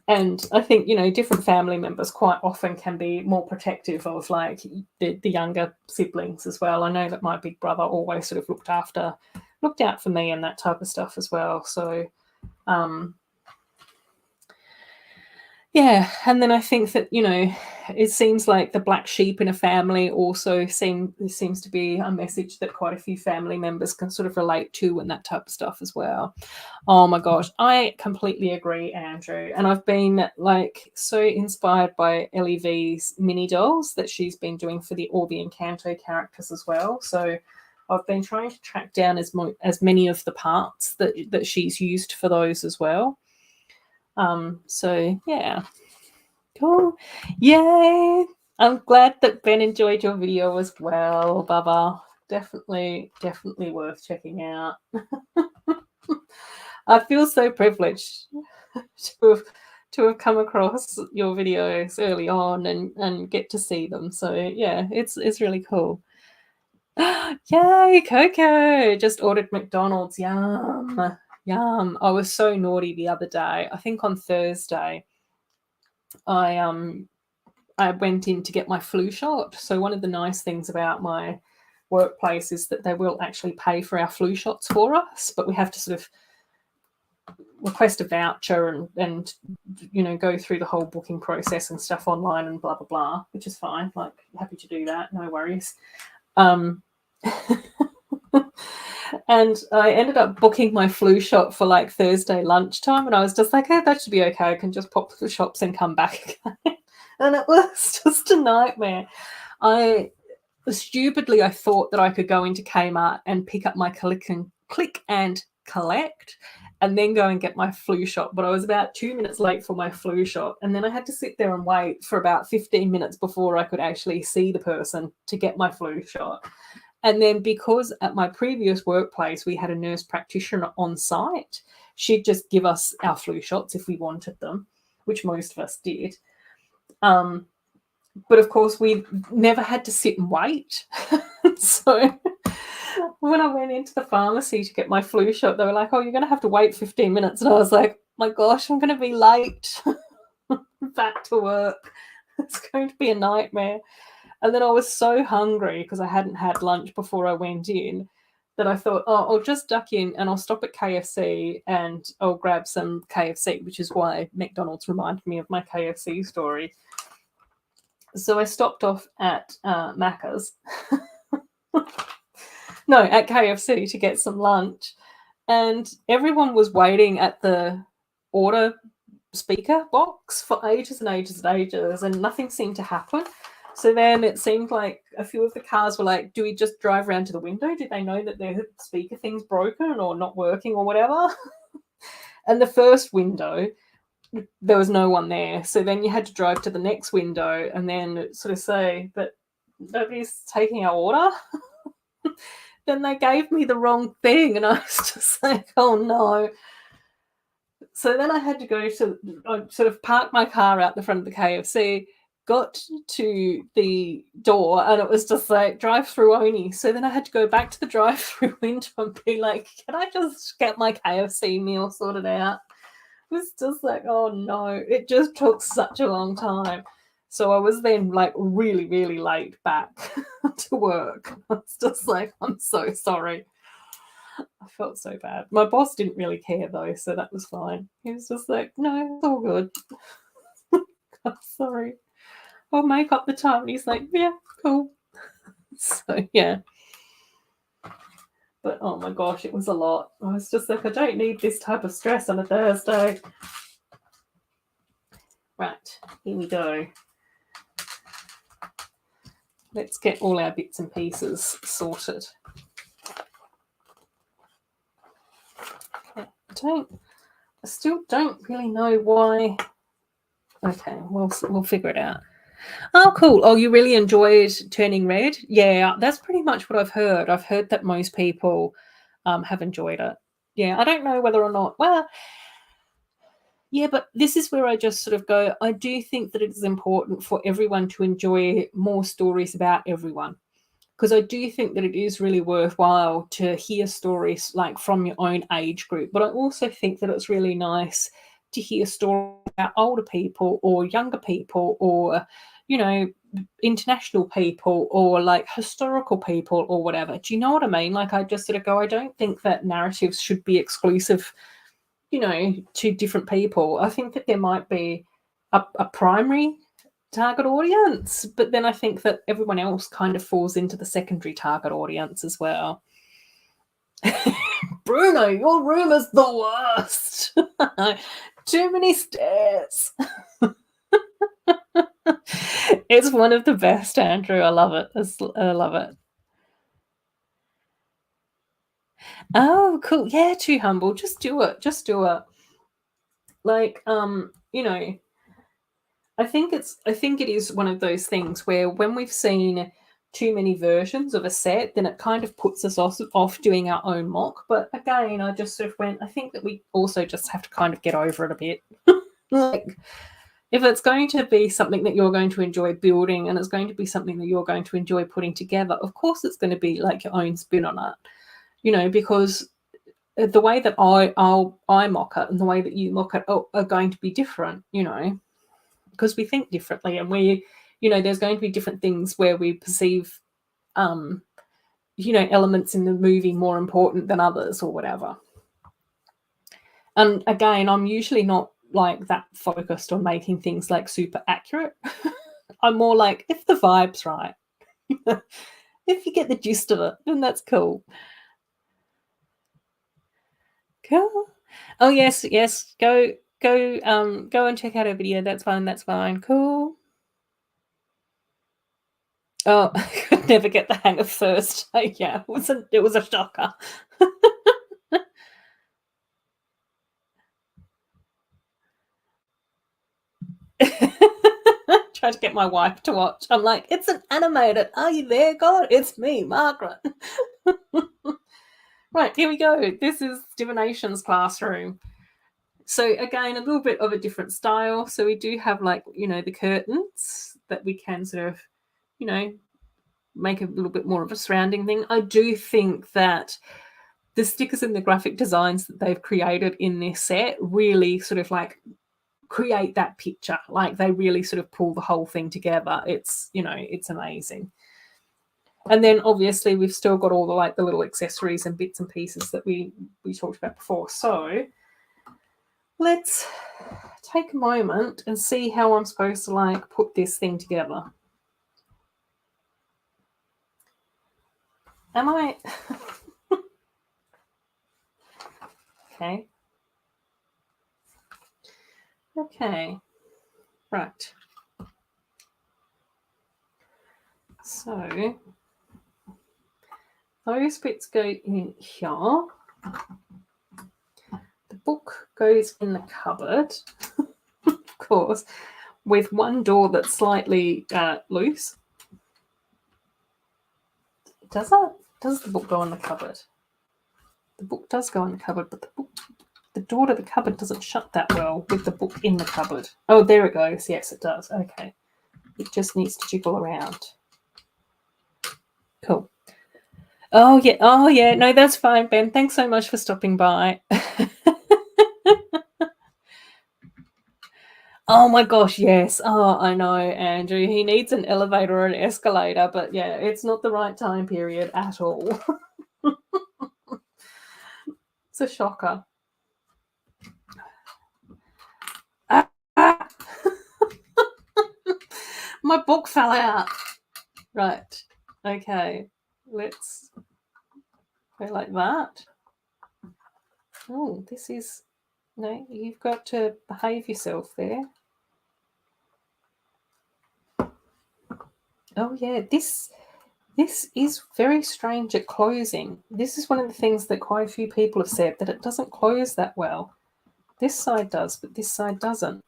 And I think, you know, different family members quite often can be more protective of like the younger siblings as well. I know that my big brother always sort of looked out for me and that type of stuff as well. So, yeah, and then I think that, you know, it seems like the black sheep in a family also seems to be a message that quite a few family members can sort of relate to and that type of stuff as well. Oh my gosh, I completely agree, Andrew. And I've been like so inspired by Ellie V's mini dolls that she's been doing for all the Encanto characters as well. So I've been trying to track down as many of the parts that she's used for those as well. So yeah, cool. Yay! I'm glad that Ben enjoyed your video as well, Baba. Definitely worth checking out. I feel so privileged to have come across your videos early on and get to see them. So yeah, it's really cool. Yay, Coco! Just ordered McDonald's. Yum. Yum. I was so naughty the other day. I think on Thursday I went in to get my flu shot. So one of the nice things about my workplace is that they will actually pay for our flu shots for us, but we have to sort of request a voucher and you know, go through the whole booking process and stuff online and blah blah blah, which is fine. Like, happy to do that, no worries. And I ended up booking my flu shot for like Thursday lunchtime, and I was just like, hey, that should be okay. I can just pop to the shops and come back again. And it was just a nightmare. I thought that I could go into Kmart and pick up my click and collect and then go and get my flu shot. But I was about 2 minutes late for my flu shot. And then I had to sit there and wait for about 15 minutes before I could actually see the person to get my flu shot. And then because at my previous workplace, we had a nurse practitioner on site, she'd just give us our flu shots if we wanted them, which most of us did. But of course, we never had to sit and wait. So when I went into the pharmacy to get my flu shot, they were like, "Oh, you're going to have to wait 15 minutes." And I was like, "My gosh, I'm going to be late back to work. It's going to be a nightmare." And then I was so hungry because I hadn't had lunch before I went in that I thought, "Oh, I'll just duck in and I'll stop at KFC and I'll grab some KFC," which is why McDonald's reminded me of my KFC story. So I stopped off at Macca's. No, at KFC to get some lunch. And everyone was waiting at the order speaker box for ages and ages and ages, and nothing seemed to happen. So then it seemed like a few of the cars were like, "Do we just drive around to the window? Did they know that their speaker thing's broken or not working or whatever?" And the first window, there was no one there. So then you had to drive to the next window and then sort of say, "But nobody's taking our order." Then they gave me the wrong thing, and I was just like, "Oh no." So then I had to go to, I sort of parked my car out the front of the KFC, got to the door, and it was just like drive through only. So then I had to go back to the drive through window and be like, "Can I just get my KFC meal sorted out?" It was just like, oh no, it just took such a long time. So I was then like really, really late back to work. I was just like, "I'm so sorry." I felt so bad. My boss didn't really care though, so that was fine. He was just like, "No, it's all good." I'm sorry. I'll make up the time. And he's like, "Yeah, cool." So yeah. But oh my gosh, it was a lot. I was just like, I don't need this type of stress on a Thursday. Right, here we go. Let's get all our bits and pieces sorted. I still don't really know why. Okay, we'll figure it out. Oh, cool. Oh, you really enjoyed Turning Red? Yeah, that's pretty much what I've heard. I've heard that most people have enjoyed it. Yeah, I don't know whether or not. Well, yeah, but this is where I just sort of go, I do think that it is important for everyone to enjoy more stories about everyone. Because I do think that it is really worthwhile to hear stories like from your own age group. But I also think that it's really nice to hear stories about older people or younger people or, you know, international people or like historical people or whatever. Do you know what I mean? Like I just sort of go, I don't think that narratives should be exclusive, you know, to different people. I think that there might be a primary target audience, but then I think that everyone else kind of falls into the secondary target audience as well. Bruno, your room is the worst. Too many stairs. It's one of the best, Andrew. I love it. I love it. Oh, cool. Yeah, too humble. Just do it. Just do it. Like, you know, I think it is one of those things where when we've seen too many versions of a set, then it kind of puts us off doing our own mock. But again, I just sort of went, I think that we also just have to kind of get over it a bit. Like, if it's going to be something that you're going to enjoy building and it's going to be something that you're going to enjoy putting together, of course it's going to be like your own spin on it, you know, because the way that I mock it and the way that you mock it are going to be different, you know, because we think differently and we, you know, there's going to be different things where we perceive, you know, elements in the movie more important than others or whatever. And again, I'm usually not like that focused on making things like super accurate. I'm more like, if the vibe's right, if you get the gist of it, then that's cool. Cool. Oh yes, go and check out our video. That's fine. Cool. Oh, I could never get the hang of first. Yeah, it was a shocker. Tried to get my wife to watch. I'm like, it's an animated. Are you there, God? It's me, Margaret. Right, here we go. This is Divination's classroom. So again, a little bit of a different style. So we do have like, you know, the curtains that we can sort of, you know, make a little bit more of a surrounding thing. I do think that the stickers and the graphic designs that they've created in this set really sort of like create that picture. Like they really sort of pull the whole thing together. It's, you know, it's amazing. And then obviously we've still got all the like the little accessories and bits and pieces that we talked about before. So let's take a moment and see how I'm supposed to like put this thing together. Am I? Okay. Okay. Right. So those bits go in here. The book goes in the cupboard, of course, with one door that's slightly loose. Does it? Does the book go in the cupboard? The book does go in the cupboard, but the door to the cupboard doesn't shut that well with the book in the cupboard. Oh, there it goes. Yes, it does. Okay. It just needs to jiggle around. Cool. Oh, yeah. Oh, yeah. No, that's fine, Ben. Thanks so much for stopping by. Oh, my gosh, yes. Oh, I know, Andrew. He needs an elevator or an escalator, but, yeah, it's not the right time period at all. It's a shocker. My book fell out. Right. Okay. Let's go like that. Oh, this is... No, you've got to behave yourself there. Oh, yeah. This is very strange at closing. This is one of the things that quite a few people have said, that it doesn't close that well. This side does, but this side doesn't.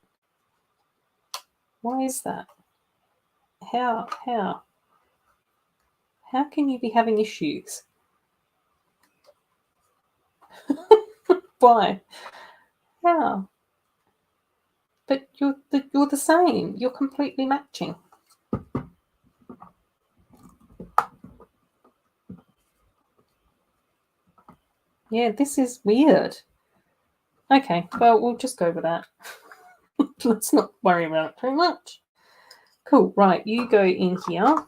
Why is that? How can you be having issues? Why? How? But you're the same. You're completely matching. Yeah, this is weird. Okay, well, we'll just go with that. Let's not worry about it too much. Cool, right, you go in here.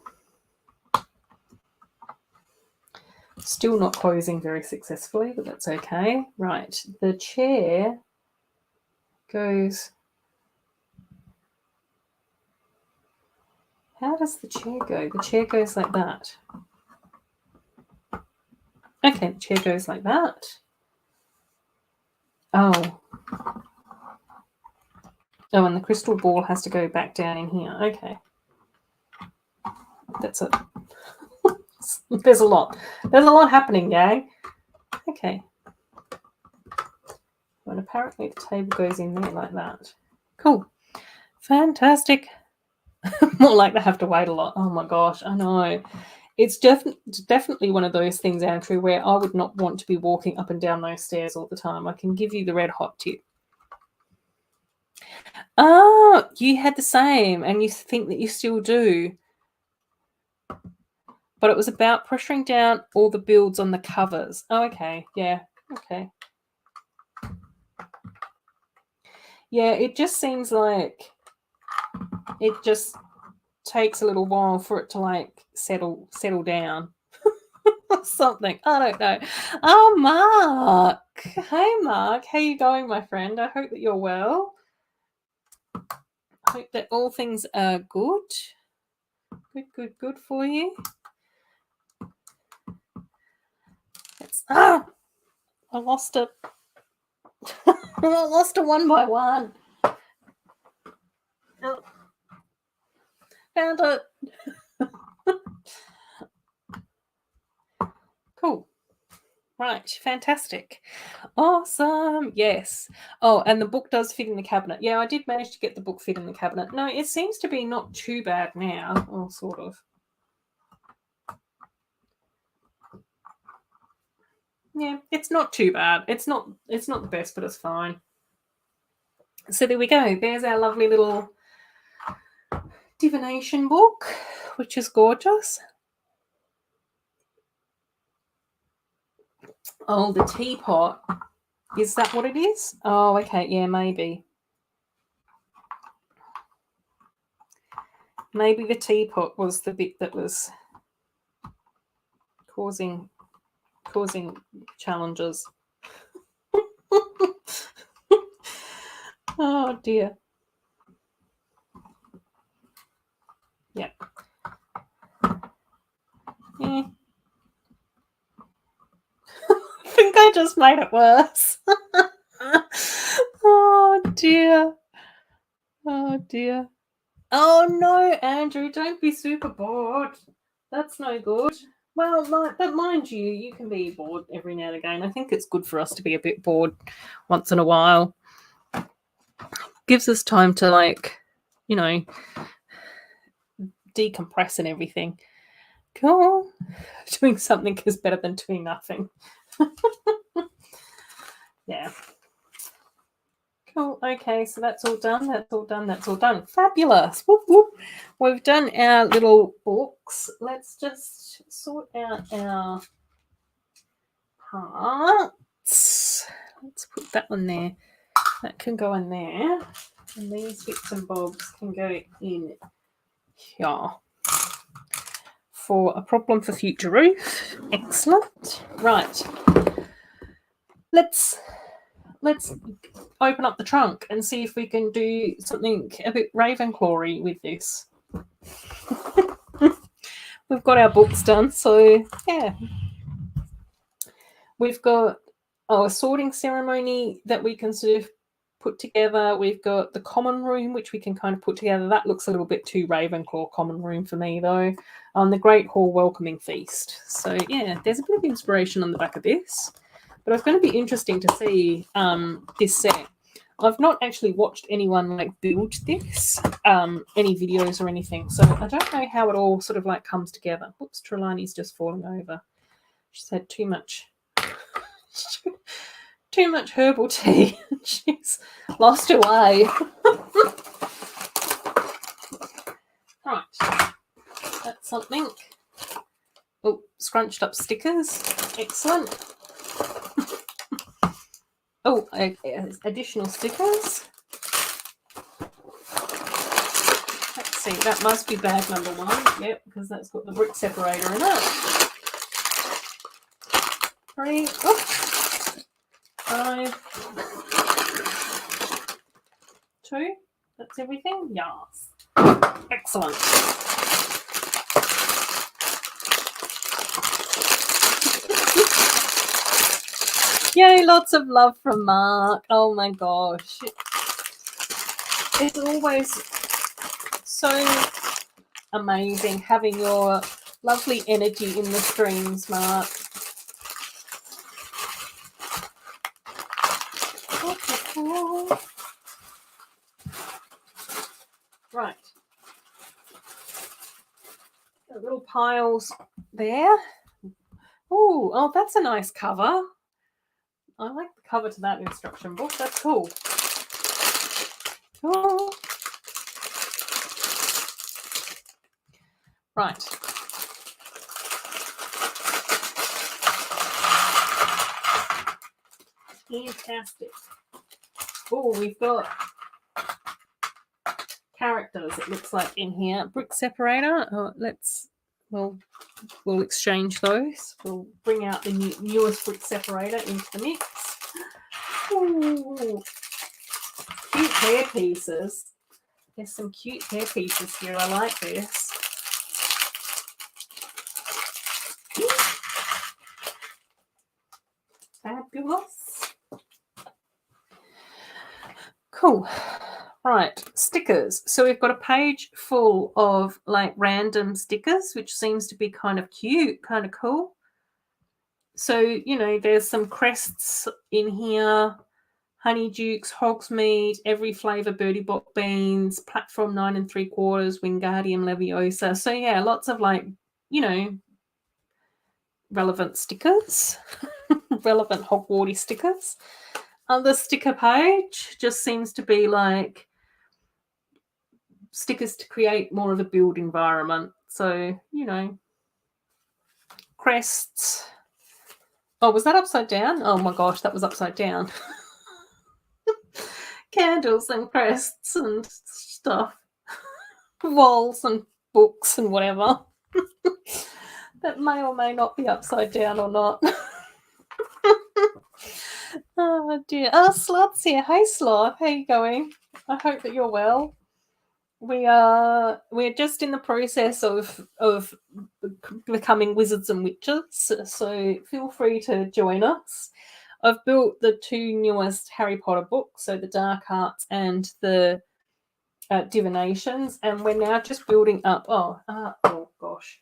Still not closing very successfully, but that's okay. Right, the chair goes... How does the chair go? The chair goes like that. Okay, the chair goes like that. Oh. Oh, and the crystal ball has to go back down in here. Okay. That's it. There's a lot. There's a lot happening, gang. Okay. And apparently the table goes in there like that. Cool. Fantastic. More like they have to wait a lot. Oh my gosh, I know. It's definitely one of those things, Andrew, where I would not want to be walking up and down those stairs all the time. I can give you the red hot tip. Oh, you had the same, and you think that you still do. But it was about pressuring down all the builds on the covers. Oh, okay. Yeah. Okay. Yeah, it just seems like it just takes a little while for it to like settle down. Or something. I don't know. Oh, Mark. Hey, Mark. How you going, my friend? I hope that you're well. I hope that all things are good. Good for you. I lost it. I lost it one by one. Oh. Found it. Cool. Right, fantastic. Awesome. Yes. Oh, and the book does fit in the cabinet. Yeah, I did manage to get the book fit in the cabinet. No, it seems to be not too bad now. Oh, sort of. Yeah, it's not too bad. It's not the best, but it's fine. So there we go. There's our lovely little Divination book, which is gorgeous. Oh, the teapot. Is that what it is? Oh, okay. Yeah, maybe. Maybe the teapot was the bit that was causing challenges. Oh dear. Yep. Yeah. I think I just made it worse. Oh dear. Oh dear. Oh no, Andrew, don't be super bored. That's no good. Well, but mind you, you can be bored every now and again. I think it's good for us to be a bit bored once in a while. Gives us time to, like, you know, decompress and everything. Cool. Doing something is better than doing nothing. Yeah. Cool. Okay, so that's all done. That's all done. That's all done. Fabulous. Whoop, whoop. We've done our little books. Let's just sort out our parts. Let's put that one there. That can go in there. And these bits and bobs can go in here. For a problem for future Ruth. Excellent. Right. Let's open up the trunk and see if we can do something a bit Ravenclaw-y with this. We've got our books done, so yeah. We've got a sorting ceremony that we can sort of put together. We've got the common room, which we can kind of put together. That looks a little bit too Ravenclaw common room for me, though. The Great Hall welcoming feast. So yeah, there's a bit of inspiration on the back of this. But it's going to be interesting to see this set. I've not actually watched anyone like build this, any videos or anything. So I don't know how it all sort of like comes together. Oops, Trelawney's just falling over. She's had too much herbal tea. She's lost her way. Right. That's something. Oh, scrunched up stickers. Excellent. Oh, additional stickers. Let's see, that must be bag number 1. Yep, because that's got the brick separator in it. 3, 5, 2. That's everything? Yes. Excellent. Yay, lots of love from Mark. Oh my gosh. It's always so amazing having your lovely energy in the streams, Mark. Right. Got little piles there. Oh, that's a nice cover. I like the cover to that instruction book. That's cool. Cool. Right. Fantastic. Oh, we've got characters, it looks like, in here. Brick separator. We'll exchange those. We'll bring out the newest brick separator into the mix. Ooh, cute hair pieces. There's some cute hair pieces here. I like this. Fabulous. Cool. Right, stickers. So we've got a page full of like random stickers, which seems to be kind of cute, kind of cool. So, you know, there's some crests in here. Honeydukes, Hogsmeade, every flavour, Birdie Bok beans, Platform 9 3/4, Wingardium Leviosa. So yeah, lots of like, you know, relevant stickers, relevant Hogwarts stickers. The sticker page just seems to be like stickers to create more of a build environment. So, you know, crests. Oh, was that upside down? Oh my gosh, that was upside down. Candles and crests and stuff. Walls and books and whatever. That may or may not be upside down or not. Oh dear. Oh, Slot's here. Hey Slot, how you going? I hope that you're well. We're just in the process of becoming wizards and witches, so feel free to join us. I've built the two newest Harry Potter books, so the Dark Arts and the Divinations, and we're now just building up. Oh gosh,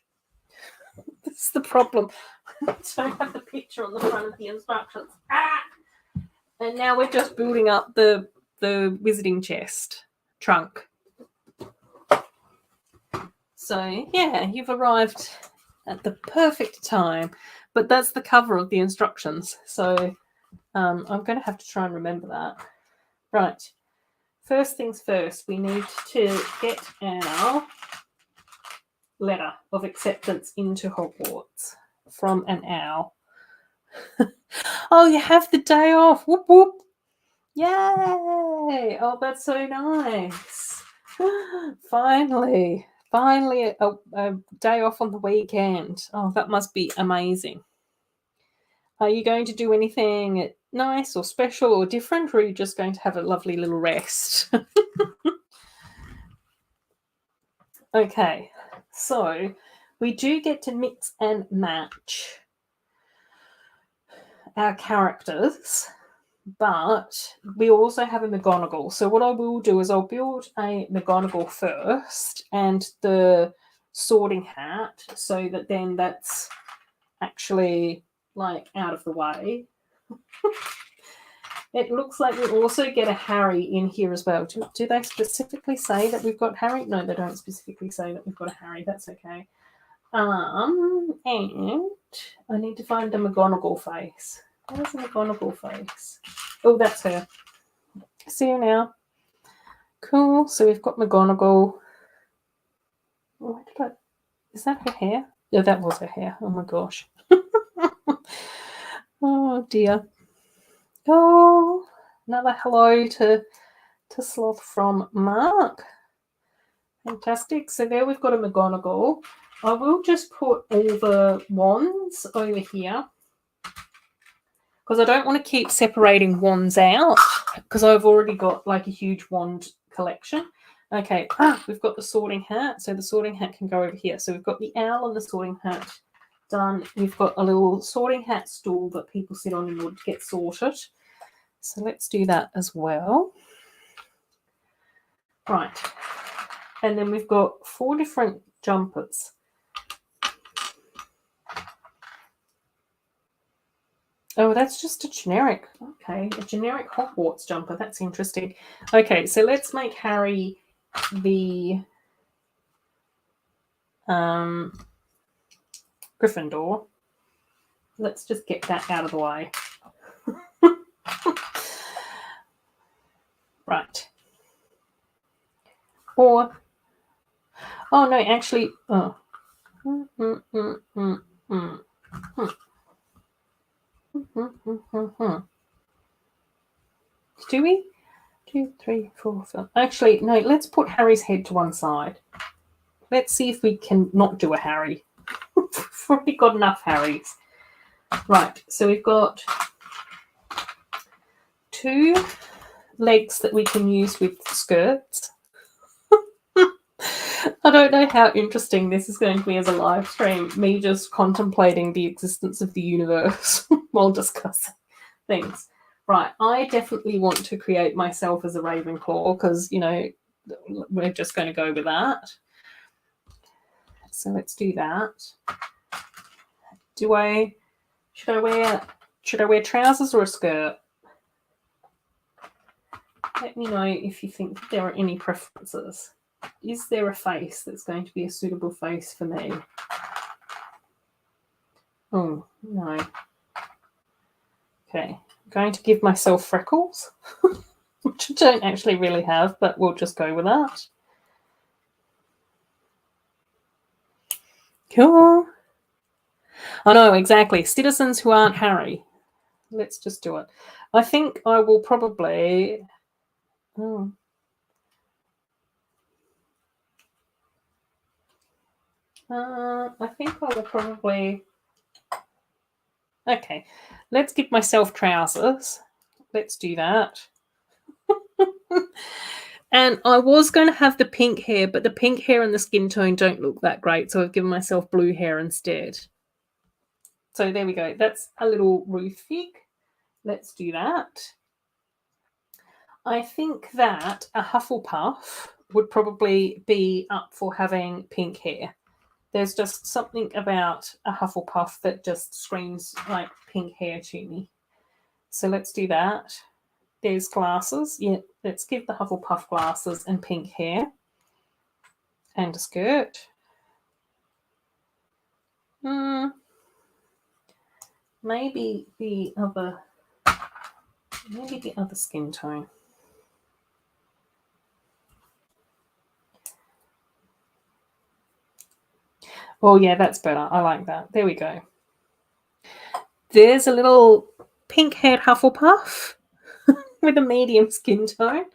this is the problem. I don't have the picture on the front of the instructions. And now we're just building up the wizarding chest trunk. So, yeah, you've arrived at the perfect time. But that's the cover of the instructions. So, I'm going to have to try and remember that. Right. First things first, we need to get our letter of acceptance into Hogwarts from an owl. Oh, you have the day off. Whoop, whoop. Yay. Oh, that's so nice. Finally a day off on the weekend. Oh, that must be amazing. Are you going to do anything nice or special or different, or are you just going to have a lovely little rest? Okay, so we do get to mix and match our characters, but we also have a Mcgonagall. So what I will do is I'll build a Mcgonagall first and the Sorting Hat, so that then that's actually like out of the way. It looks like we also get a Harry in here as well. Do they specifically say that we've got Harry? No, they don't specifically say that we've got a Harry. That's okay. And I need to find a Mcgonagall face. Where's the Mcgonagall face? Oh, that's her. See you now. Cool. So we've got Mcgonagall. Is that her hair? Yeah, that was her hair. Oh my gosh. Oh dear. Oh, another hello to Sloth from Mark. Fantastic. So there we've got a Mcgonagall. I will just put all the wands over here because I don't want to keep separating wands out because I've already got like a huge wand collection. Okay, we've got the Sorting Hat. So the Sorting Hat can go over here. So we've got the owl and the Sorting Hat done. We've got a little Sorting Hat stool that people sit on in order to get sorted. So let's do that as well. Right. And then we've got 4 different jumpers. Oh, that's just a generic. Okay, a generic Hogwarts jumper. That's interesting. Okay, so let's make Harry the Gryffindor. Let's just get that out of the way. Right. Or, oh no, actually, oh. Do we? 2, 3, 4, 5. Actually, no, let's put Harry's head to one side. Let's see if we can not do a Harry. We've already got enough Harrys. Right, so we've got 2 legs that we can use with skirts. I don't know how interesting this is going to be as a live stream, me just contemplating the existence of the universe while discussing things. Right, I definitely want to create myself as a Ravenclaw because, you know, we're just going to go with that. So let's do that. Should I wear trousers or a skirt? Let me know if you think there are any preferences. Is there a face that's going to be a suitable face for me? Oh, no. Okay, I'm going to give myself freckles, which I don't actually really have, but we'll just go with that. Cool. I know, exactly. Citizens who aren't Harry. Let's just do it. I think I will probably... Oh. I think I will probably... Okay, let's give myself trousers. Let's do that. And I was going to have the pink hair, but the pink hair and the skin tone don't look that great, so I've given myself blue hair instead. So there we go. That's a little Ruth fig. Let's do that. I think that a Hufflepuff would probably be up for having pink hair. There's just something about a Hufflepuff that just screams like pink hair to me. So let's do that. There's glasses. Yeah, let's give the Hufflepuff glasses and pink hair. And a skirt. Maybe the other skin tone. Oh yeah, that's better. I like that. There we go. There's a little pink-haired Hufflepuff with a medium skin tone.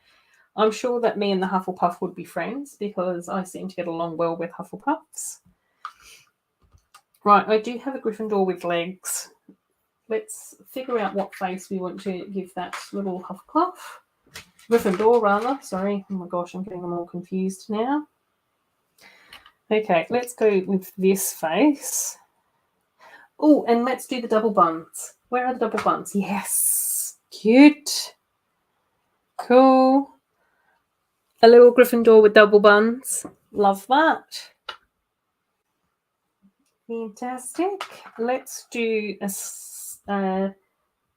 I'm sure that me and the Hufflepuff would be friends because I seem to get along well with Hufflepuffs. Right, I do have a Gryffindor with legs. Let's figure out what face we want to give that little Hufflepuff. Gryffindor, rather. Sorry. Oh my gosh, I'm getting them all confused now. Okay, let's go with this face. Oh, and let's do the double buns. Where are the double buns? Yes. Cute. Cool. A little Gryffindor with double buns. Love that. Fantastic. Let's do a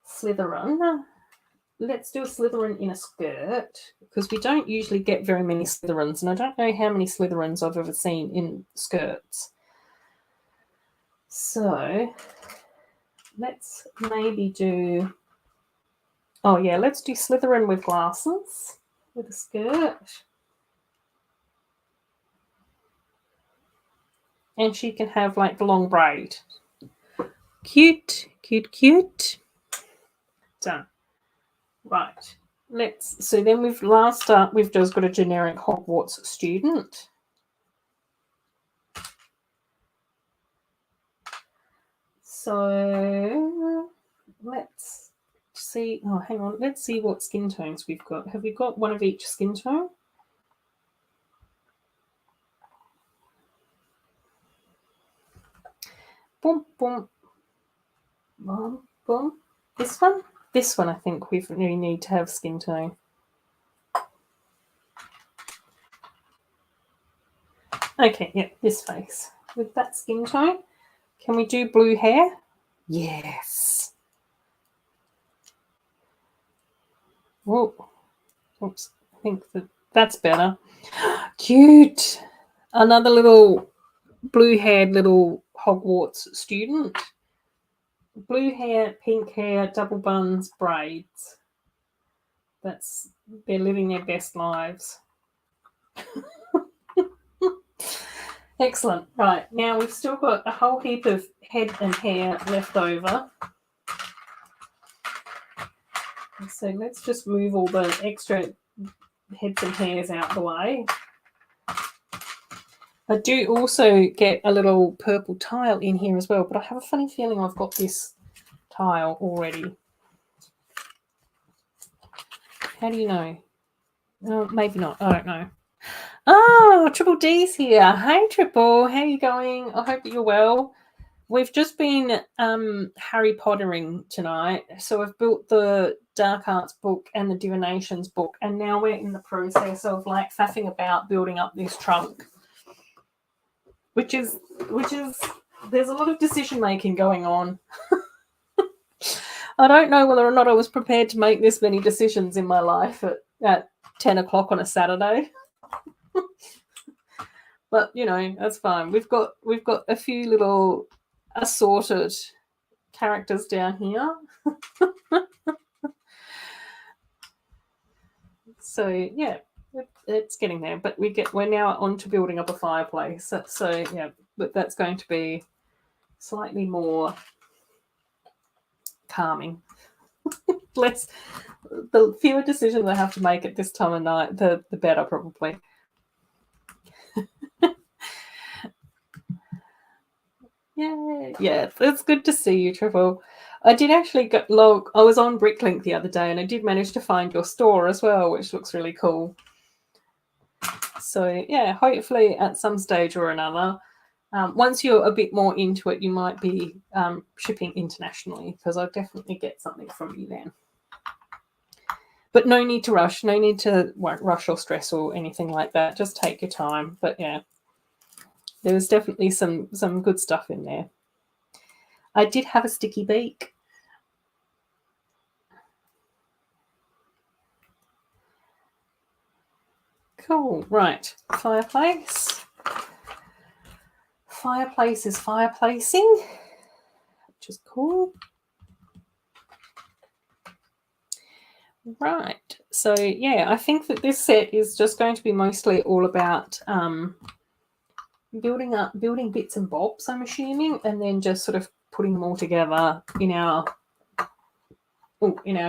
Slytherin. Let's do a Slytherin in a skirt because we don't usually get very many Slytherins, and I don't know how many Slytherins I've ever seen in skirts. So let's maybe do... Oh, yeah, let's do Slytherin with glasses with a skirt. And she can have, like, the long braid. Cute, cute, cute. Done. Right. So then we've just got a generic Hogwarts student. So let's see. Oh, hang on. Let's see what skin tones we've got. Have we got one of each skin tone? Boom, boom, boom, boom. This one? This one, I think we really need to have skin tone. Okay, yeah, this face. With that skin tone. Can we do blue hair? Yes. Whoa. Oops. I think that's better. Cute. Another little blue-haired little Hogwarts student. Blue hair, pink hair, double buns, braids. They're living their best lives. Excellent. Right, now we've still got a whole heap of head and hair left over. So let's just move all the extra heads and hairs out of the way. I do also get a little purple tile in here as well, but I have a funny feeling I've got this tile already. How do you know? Oh, maybe not. I don't know. Oh, Triple D's here. Hey, Triple. How are you going? I hope that you're well. We've just been Harry Pottering tonight. So I've built the Dark Arts book and the Divinations book, and now we're in the process of like faffing about building up this trunk. Which is there's a lot of decision making going on. I don't know whether or not I was prepared to make this many decisions in my life at 10 o'clock on a Saturday. But you know, that's fine. We've got a few little assorted characters down here. So yeah, it's getting there. But we're now on to building up a fireplace. So yeah, but that's going to be slightly more calming. The fewer decisions I have to make at this time of night, the better, probably. Yeah, it's good to see you, Triple. I did actually log. I was on Bricklink the other day, and I did manage to find your store as well, which looks really cool. So yeah, hopefully at some stage or another, once you're a bit more into it, you might be shipping internationally, because I'll definitely get something from you then. But no need to rush. No need to rush or stress or anything like that. Just take your time. But yeah, there was definitely some good stuff in there. I did have a sticky beak. Cool. Right. Fireplace. Fireplace is fireplacing, which is cool. Right. So yeah, I think that this set is just going to be mostly all about building bits and bobs, I'm assuming, and then just sort of putting them all together in our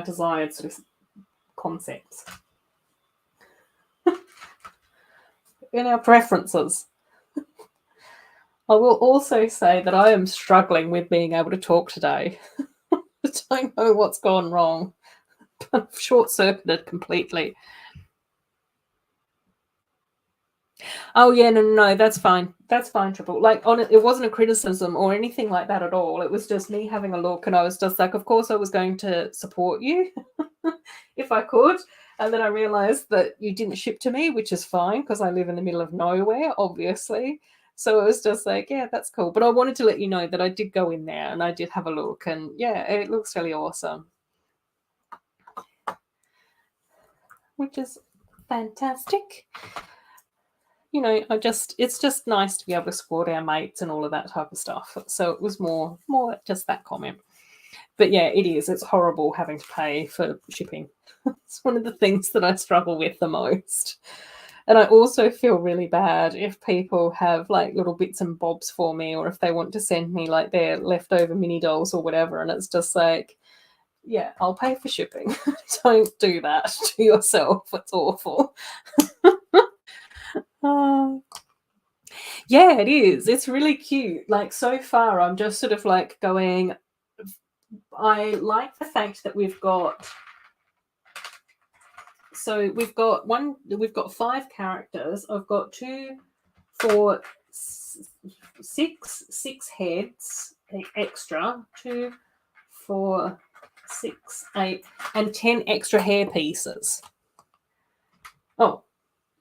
desired sort of concepts. In our preferences. I will also say that I am struggling with being able to talk today. I don't know what's gone wrong. I'm short-circuited completely. Oh yeah, no, that's fine. That's fine, Triple. Like, it wasn't a criticism or anything like that at all. It was just me having a look, and I was just like, of course I was going to support you if I could. And then I realized that you didn't ship to me, which is fine because I live in the middle of nowhere, obviously. So it was just like, yeah, that's cool. But I wanted to let you know that I did go in there and I did have a look, and yeah, it looks really awesome. Which is fantastic. You know, it's just nice to be able to support our mates and all of that type of stuff. So it was more just that comment. But yeah, it is. It's horrible having to pay for shipping. It's one of the things that I struggle with the most. And I also feel really bad if people have like little bits and bobs for me, or if they want to send me like their leftover mini dolls or whatever. And it's just like, yeah, I'll pay for shipping. Don't do that to yourself. It's awful. Yeah, it is. It's really cute. Like, so far, I'm just sort of like going, I like the fact that we've got, so we've got 5 characters. I've got 2, 4, 6 heads extra, 2, 4, 6, 8, and 10 extra hair pieces. Oh,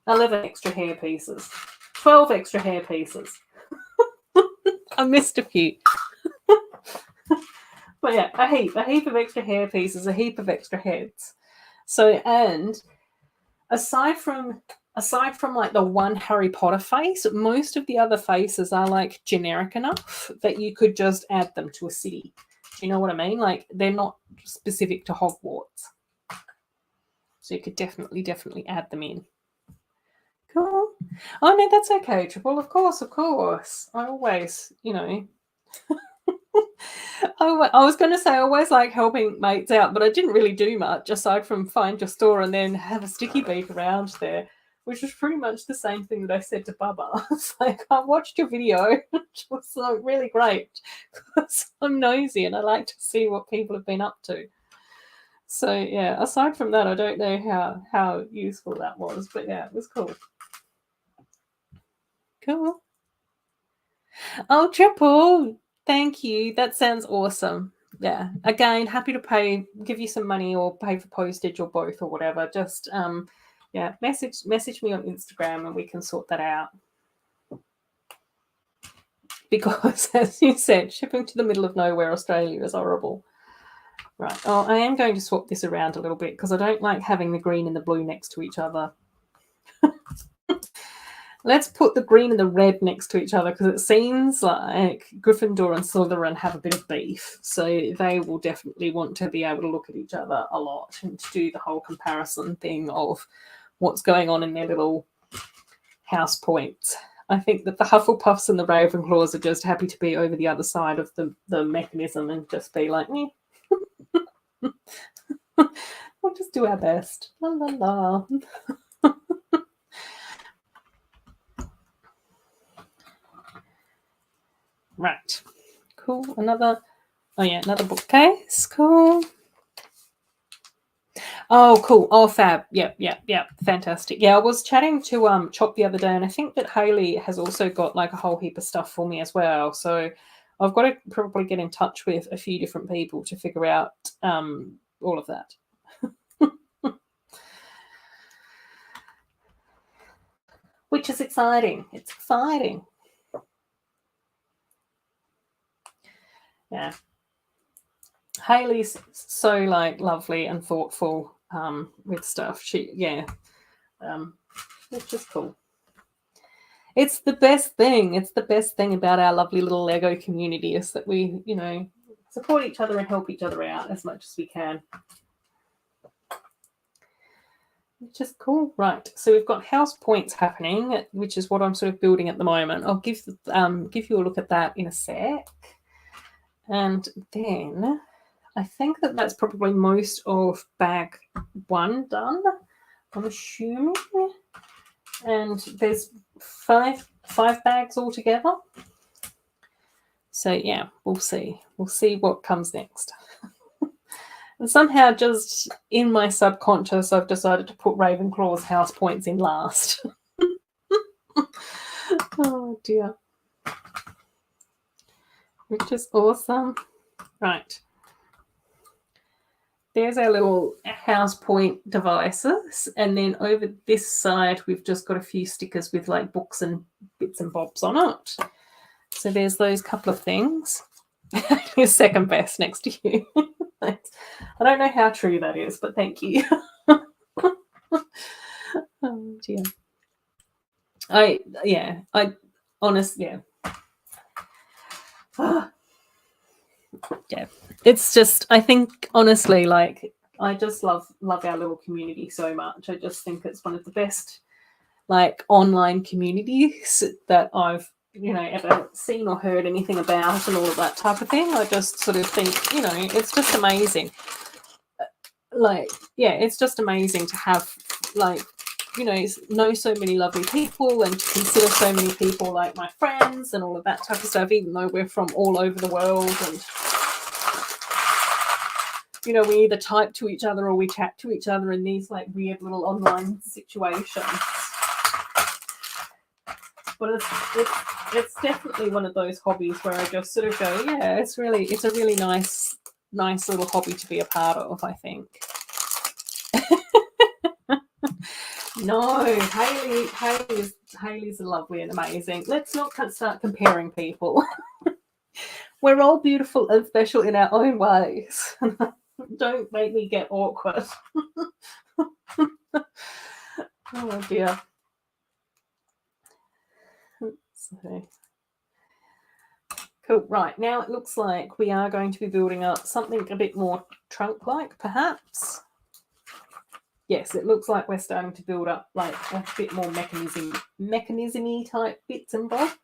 11 extra hair pieces. 12 extra hair pieces. I missed a few. But yeah, a heap of extra hair pieces, a heap of extra heads. So, and aside from like the one Harry Potter face, most of the other faces are like generic enough that you could just add them to a city. Do you know what I mean? Like, they're not specific to Hogwarts. So you could definitely add them in. Cool. Oh no, that's okay, Triple. Of course. I always, I was going to say I always like helping mates out, but I didn't really do much aside from find your store and then have a sticky beak around there, which was pretty much the same thing that I said to Bubba. It's like, I watched your video, which was like really great because I'm nosy and I like to see what people have been up to. So yeah, aside from that, I don't know how useful that was, but yeah, it was cool. Cool. Oh, Triple. Thank you. That sounds awesome. Yeah. Again, happy to give you some money or pay for postage or both or whatever. Just yeah, message me on Instagram and we can sort that out. Because as you said, shipping to the middle of nowhere, Australia, is horrible. Right. Oh, I am going to swap this around a little bit because I don't like having the green and the blue next to each other. Let's put the green and the red next to each other because it seems like Gryffindor and Slytherin have a bit of beef. So they will definitely want to be able to look at each other a lot and to do the whole comparison thing of what's going on in their little house points. I think that the Hufflepuffs and the Ravenclaws are just happy to be over the other side of the mechanism and just be like, we'll just do our best. La la la. Right. Cool. Another bookcase. Cool. Oh, cool. Oh, fab. Yep. Fantastic. Yeah, I was chatting to Chop the other day, and I think that Hayley has also got like a whole heap of stuff for me as well. So I've got to probably get in touch with a few different people to figure out all of that. Which is exciting. It's exciting. Yeah. Hayley's so like lovely and thoughtful with stuff. Which is cool. It's the best thing. It's the best thing about our lovely little Lego community is that we, support each other and help each other out as much as we can. Which is cool. Right. So we've got house points happening, which is what I'm sort of building at the moment. I'll give you a look at that in a sec. And then I think that that's probably most of bag 1 done, I'm assuming. And there's five bags altogether. So yeah, we'll see. We'll see what comes next. And somehow just in my subconscious, I've decided to put Ravenclaw's house points in last. Oh dear. Which is awesome. Right. There's our little house point devices. And then over this side, we've just got a few stickers with like books and bits and bobs on it. So there's those couple of things. You're second best next to you. Thanks. I don't know how true that is, but thank you. Oh dear. Yeah, it's just, I think honestly, like I just love our little community so much. I just think it's one of the best like online communities that I've ever seen or heard anything about and all of that type of thing. I just sort of think it's just amazing. Like it's just amazing to have like know so many lovely people and to consider so many people like my friends and all of that type of stuff, even though we're from all over the world. And we either type to each other or we chat to each other in these like weird little online situations. But it's definitely one of those hobbies where I just sort of go, yeah, it's a really nice little hobby to be a part of, I think. No, Hayley's lovely and amazing. Let's not start comparing people. We're all beautiful and special in our own ways. Don't make me get awkward. Oh dear. So, cool. Right, now it looks like we are going to be building up something a bit more trunk-like, perhaps. Yes, it looks like we're starting to build up like a bit more mechanism-y type bits and bobs.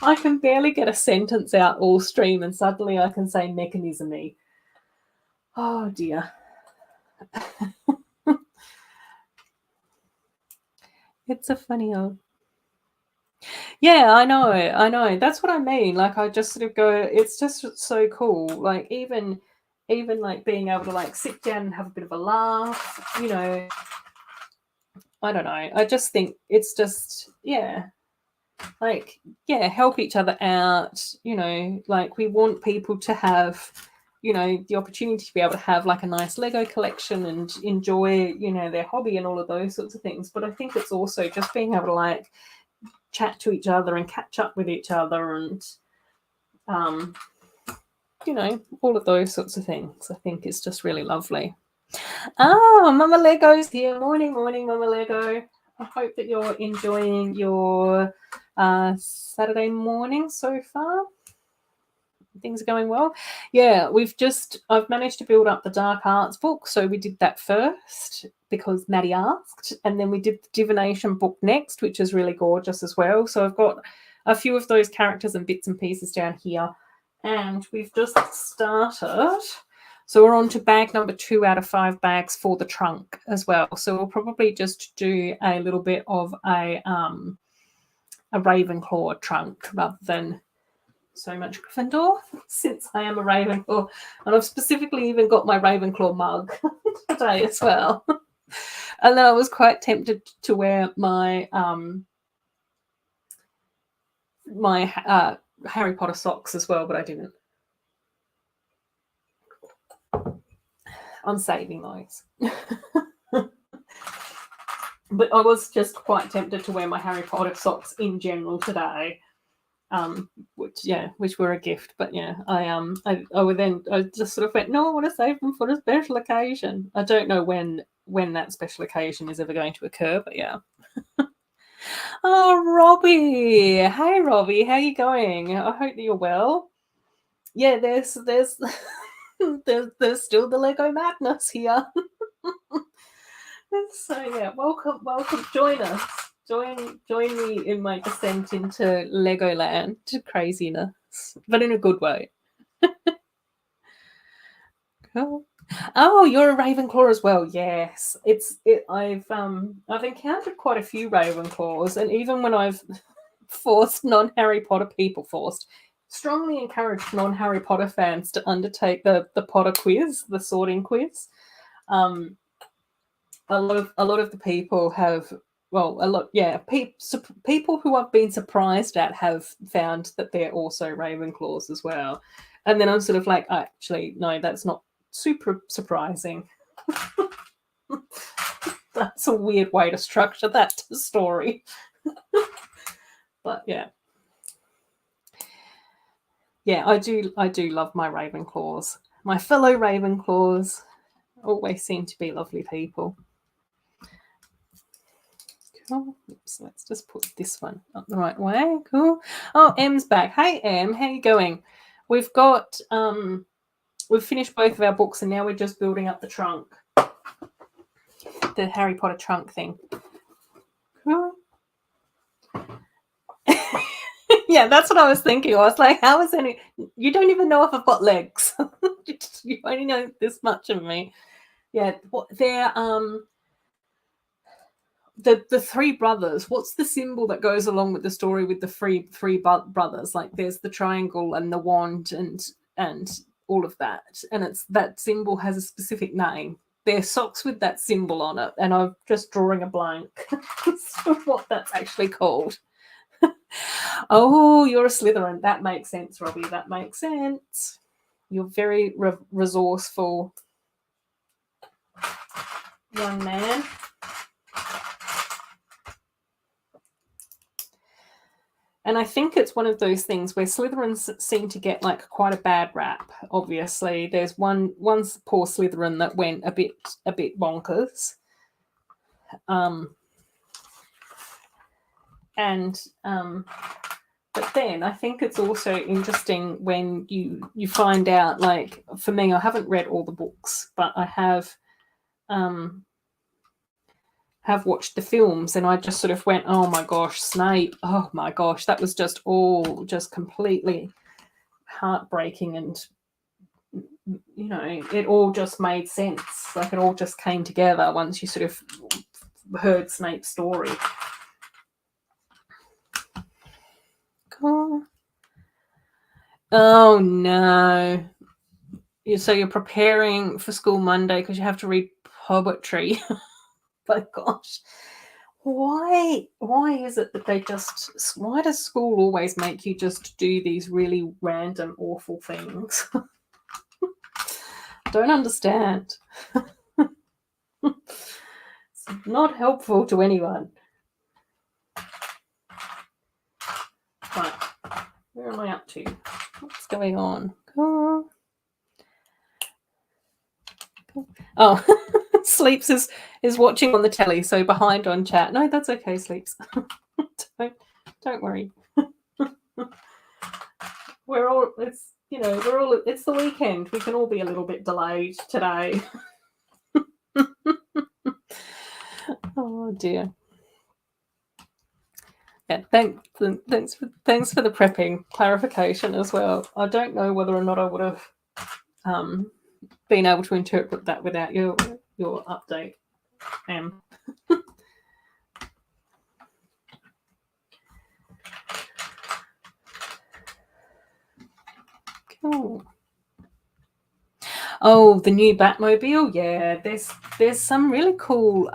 I can barely get a sentence out all stream and suddenly I can say mechanism-y. Oh dear. It's a funny old. Yeah, I know. That's what I mean. Like I just sort of go, it's just so cool. Like even like being able to like sit down and have a bit of a laugh, I don't know. I just think it's just, help each other out, like we want people to have, the opportunity to be able to have like a nice Lego collection and enjoy, their hobby and all of those sorts of things. But I think it's also just being able to like chat to each other and catch up with each other and, all of those sorts of things. I think it's just really lovely. Oh, Mama Lego's here. Morning, Mama Lego. I hope that you're enjoying your Saturday morning so far. things are going well. Yeah, I've managed to build up the dark arts book, so we did that first because Maddie asked, and then we did the divination book next, which is really gorgeous as well. So I've got a few of those characters and bits and pieces down here, and we've just started. So we're on to bag number 2 out of 5 bags for the trunk as well. So we'll probably just do a little bit of a Ravenclaw trunk rather than so much Gryffindor, since I am a Ravenclaw, and I've specifically even got my Ravenclaw mug today as well. And then I was quite tempted to wear my Harry Potter socks as well, but I didn't. I'm saving those. But I was just quite tempted to wear my Harry Potter socks in general today. Which were a gift, but yeah, I just sort of went, no, I want to save them for a special occasion. I don't know when that special occasion is ever going to occur, but yeah. Oh, Robbie, hey Robbie, how you going? I hope that you're well. Yeah, there's there's still the Lego madness here. So yeah, welcome, join us. Join me in my descent into Legoland craziness, but in a good way. Cool. Oh, you're a Ravenclaw as well. Yes, I've encountered quite a few Ravenclaws, and even when I've strongly encouraged non-Harry Potter fans to undertake the Potter quiz, the sorting quiz. A lot of the people have. Well, people who I've been surprised at have found that they're also Ravenclaws as well. And then I'm sort of like, actually, no, that's not super surprising. That's a weird way to structure that story. But yeah. Yeah, I do love my Ravenclaws. My fellow Ravenclaws always seem to be lovely people. Cool. Oops, let's just put this one up the right way. Cool. Oh, Em's back. Hey Em, how you going? We've finished both of our books and now we're just building up the trunk. The Harry Potter trunk thing. Cool. Yeah, that's what I was thinking. I was like, how is any you don't even know if I've got legs. You only know this much of me. Yeah, they're the three brothers. What's the symbol that goes along with the story with the three brothers? Like there's the triangle and the wand and all of that, and it's that symbol has a specific name. They're socks with that symbol on it, and I'm just drawing a blank of what that's actually called. Oh, you're a Slytherin. That makes sense, Robbie. That makes sense. You're very resourceful young man. And I think it's one of those things where Slytherins seem to get like quite a bad rap. Obviously, there's one poor Slytherin that went a bit bonkers. But then I think it's also interesting when you find out, like for me, I haven't read all the books, but I have watched the films, and I just sort of went, oh my gosh, Snape, oh my gosh, that was just all just completely heartbreaking, and you know, it all just made sense. Like it all just came together once you sort of heard Snape's story. Cool. Oh no. So you're preparing for school Monday because you have to read poetry. My gosh. Why is it that why does school always make you just do these really random, awful things? Don't understand. It's not helpful to anyone. Right. Where am I up to? What's going on? Oh, Sleeps is watching on the telly, so behind on chat. No, that's okay, Sleeps. Don't worry. you know, it's the weekend. We can all be a little bit delayed today. Oh dear. Yeah, thanks for the prepping clarification as well. I don't know whether or not I would have been able to interpret that without your update. Cool. Oh, the new Batmobile. Yeah, there's some really cool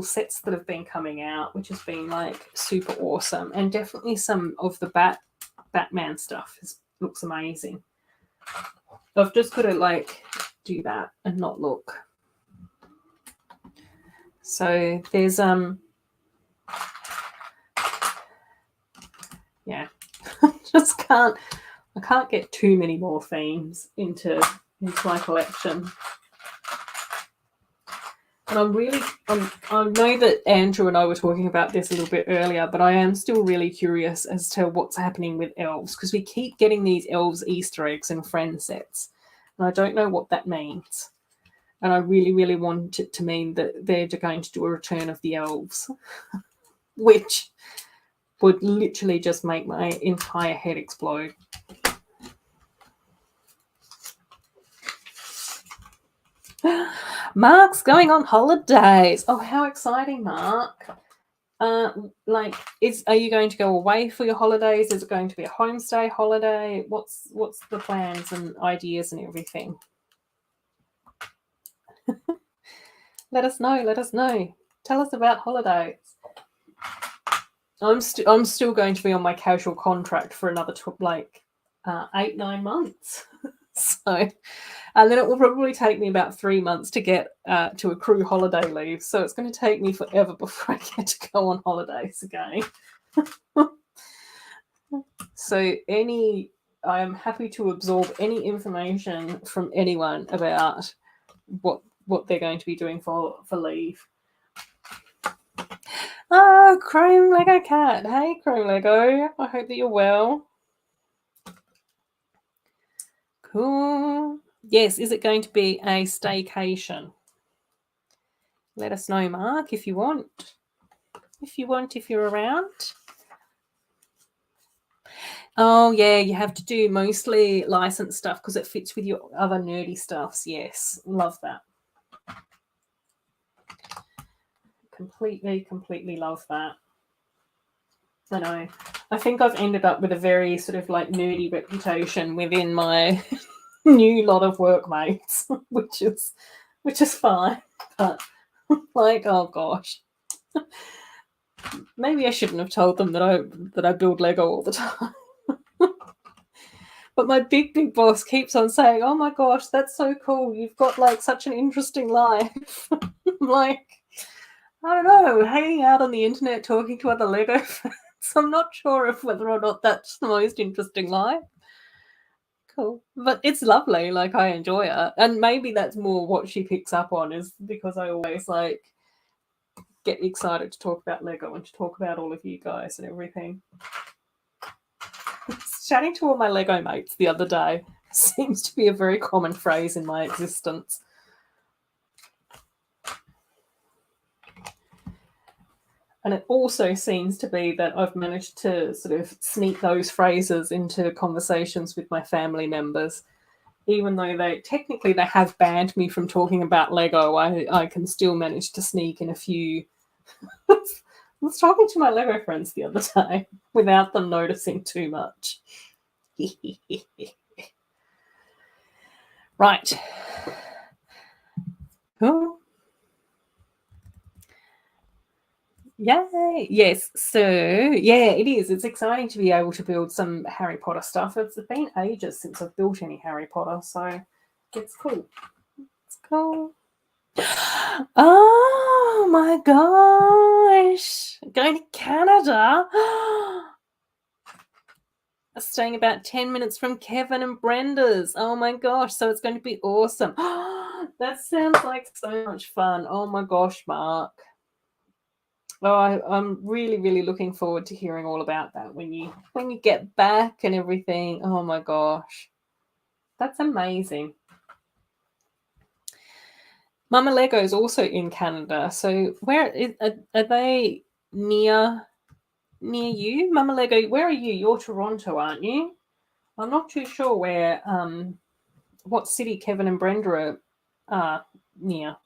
sets that have been coming out, which has been like super awesome, and definitely some of the Batman stuff looks amazing. I've just got to like do that and not look. So there's yeah, I can't get too many more themes into my collection. And I know that Andrew and I were talking about this a little bit earlier, but I am still really curious as to what's happening with elves, because we keep getting these elves Easter eggs and friend sets, and I don't know what that means. And I really, really want it to mean that they're going to do a return of the elves, which would literally just make my entire head explode. Mark's going on holidays. Oh, how exciting, Mark. Are you going to go away for your holidays? Is it going to be a homestay holiday? What's the plans and ideas and everything? Let us know. Tell us about holidays. I'm still going to be on my casual contract for another 8-9 months. So, and then it will probably take me about 3 months to get to accrue holiday leave. So it's going to take me forever before I get to go on holidays again. So I am happy to absorb any information from anyone about what they're going to be doing for leave. Oh, Chrome Lego Cat. Hey, Chrome Lego. I hope that you're well. Cool. Yes, is it going to be a staycation? Let us know, Mark, if you want. If you're around. Oh, yeah, you have to do mostly licensed stuff because it fits with your other nerdy stuffs. Yes, love that. Completely love that. I know. I think I've ended up with a very sort of like nerdy reputation within my new lot of workmates, which is fine. But like, oh gosh. Maybe I shouldn't have told them that I build Lego all the time. But my big boss keeps on saying, "Oh my gosh, that's so cool. You've got like such an interesting life." I'm like, I don't know, hanging out on the internet talking to other Lego fans. I'm not sure of whether or not that's the most interesting life. Cool. But it's lovely. Like, I enjoy it. And maybe that's more what she picks up on, is because I always like get excited to talk about Lego and to talk about all of you guys and everything. Chatting to all my Lego mates the other day seems to be a very common phrase in my existence. And it also seems to be that I've managed to sort of sneak those phrases into conversations with my family members. Even though they have banned me from talking about Lego, I can still manage to sneak in a few. I was talking to my Lego friends the other day without them noticing too much. Right. Cool. Yay! Yes, so yeah, it is. It's exciting to be able to build some Harry Potter stuff. It's been ages since I've built any Harry Potter, so it's cool. It's cool. Oh my gosh! Going to Canada. Staying about 10 minutes from Kevin and Brenda's. Oh my gosh, so it's going to be awesome. That sounds like so much fun. Oh my gosh, Mark. Oh, I'm really, really looking forward to hearing all about that when you get back and everything. Oh my gosh, that's amazing. Mama Lego is also in Canada, so are they near you? Mama Lego, where are you? You're Toronto, aren't you? I'm not too sure where what city Kevin and Brenda are near.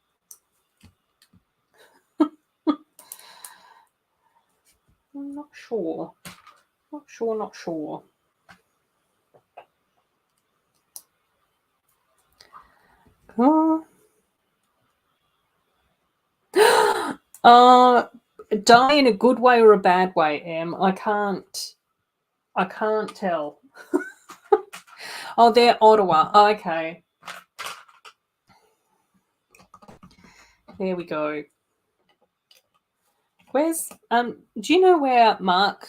I'm not sure. Not sure. Oh. Die in a good way or a bad way, Em? I can't tell. Oh, they're Ottawa. Oh, okay. There we go. Where's do you know where Mark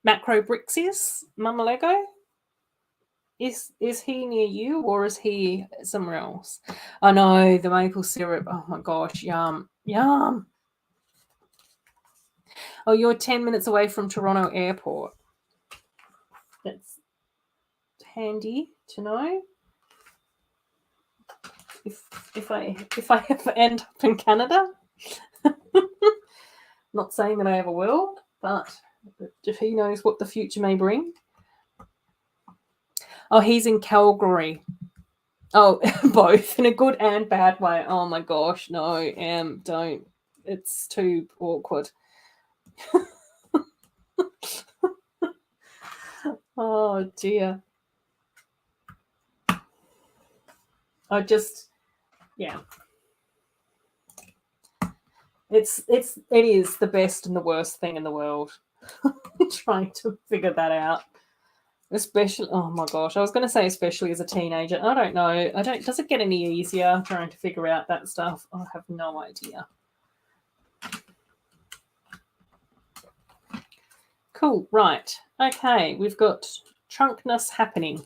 Macro Bricks is? Mama Lego? Is he near you or is he somewhere else? I know, the maple syrup. Oh my gosh, yum. Yum. Oh, you're 10 minutes away from Toronto Airport. That's handy to know. If I ever end up in Canada. Not saying that I ever will, but who knows what the future may bring. Oh, he's in Calgary. Oh, both in a good and bad way. Oh my gosh, no, don't. It's too awkward. Oh dear. Yeah. It is the best and the worst thing in the world. Trying to figure that out. Especially, oh my gosh, I was going to say especially as a teenager. I don't know. Does it get any easier trying to figure out that stuff? I have no idea. Cool, right. Okay, we've got trunkness happening.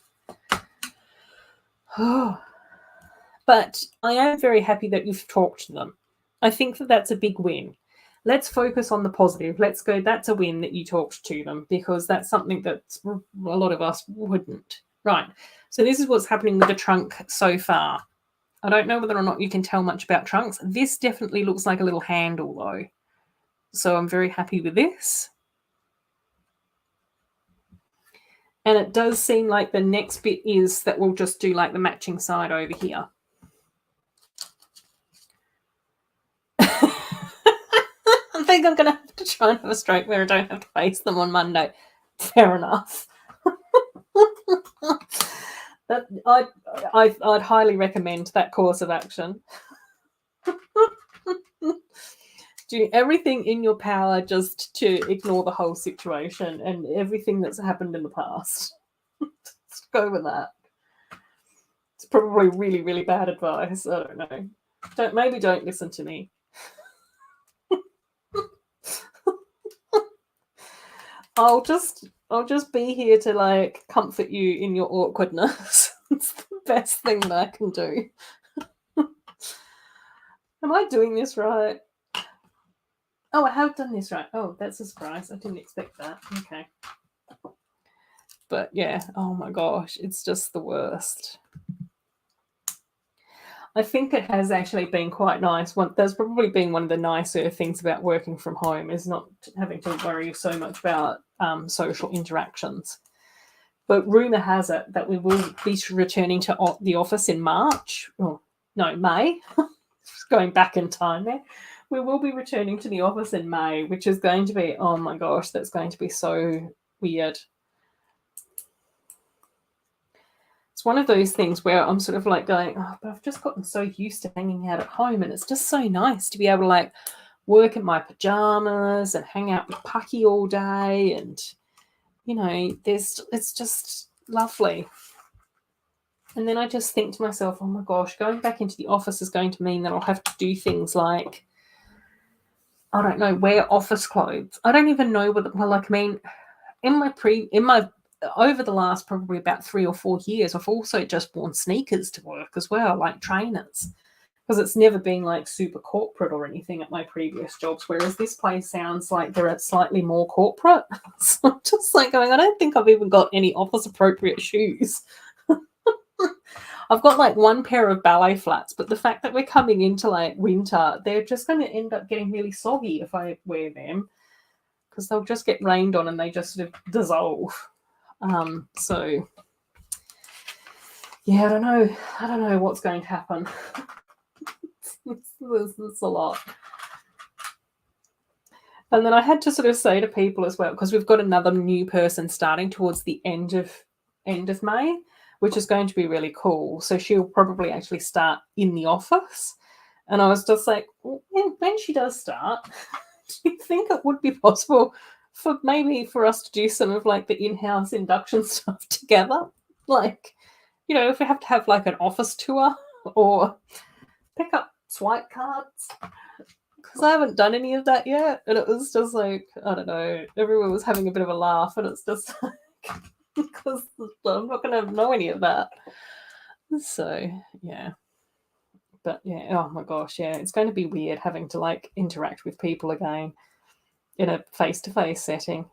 But I am very happy that you've talked to them. I think that that's a big win. Let's focus on the positive. Let's go, that's a win that you talked to them, because that's something that a lot of us wouldn't. Right. So this is what's happening with the trunk so far. I don't know whether or not you can tell much about trunks. This definitely looks like a little handle though. So I'm very happy with this. And it does seem like the next bit is that we'll just do like the matching side over here. I think I'm going to have to try and have a stroke where I don't have to face them on Monday. Fair enough. I'd highly recommend that course of action. Do everything in your power just to ignore the whole situation and everything that's happened in the past. Let's go with that. It's probably really, really bad advice. I don't know. Maybe don't listen to me. I'll just be here to like comfort you in your awkwardness. It's the best thing that I can do. Am I doing this right? Oh, I have done this right. Oh, that's a surprise. I didn't expect that. Okay. But yeah, oh my gosh, it's just the worst. I think it has actually been quite nice. There's probably been one of the nicer things about working from home is not having to worry so much about social interactions. But rumour has it that we will be returning to the office in March. Oh, no, May. Going back in time there. We will be returning to the office in May, which is going to be, oh my gosh, that's going to be so weird. It's one of those things where I'm sort of like going, oh, but I've just gotten so used to hanging out at home, and it's just so nice to be able to like work in my pajamas and hang out with Pucky all day, and you know, it's just lovely. And then I just think to myself, oh my gosh, going back into the office is going to mean that I'll have to do things like, I don't know, wear office clothes. I don't even know whether, well, like, I mean, over the last probably about 3 or 4 years, I've also just worn sneakers to work as well, like trainers, because it's never been like super corporate or anything at my previous jobs, whereas this place sounds like they're slightly more corporate. So I'm just like going, I don't think I've even got any office appropriate shoes. I've got like one pair of ballet flats, but the fact that we're coming into like winter, they're just going to end up getting really soggy if I wear them, because they'll just get rained on and they just sort of dissolve. So yeah, I don't know what's going to happen. It's a lot. And then I had to sort of say to people as well, because we've got another new person starting towards the end of May, which is going to be really cool. So she'll probably actually start in the office. And I was just like, when she does start, do you think it would be possible for us to do some of like the in-house induction stuff together? Like, you know, if we have to have like an office tour or pick up swipe cards, because I haven't done any of that yet. And it was just like, I don't know, everyone was having a bit of a laugh, and it's just like, because I'm not going to know any of that. So, yeah. But yeah, oh my gosh, yeah, it's going to be weird having to like interact with people again in a face-to-face setting.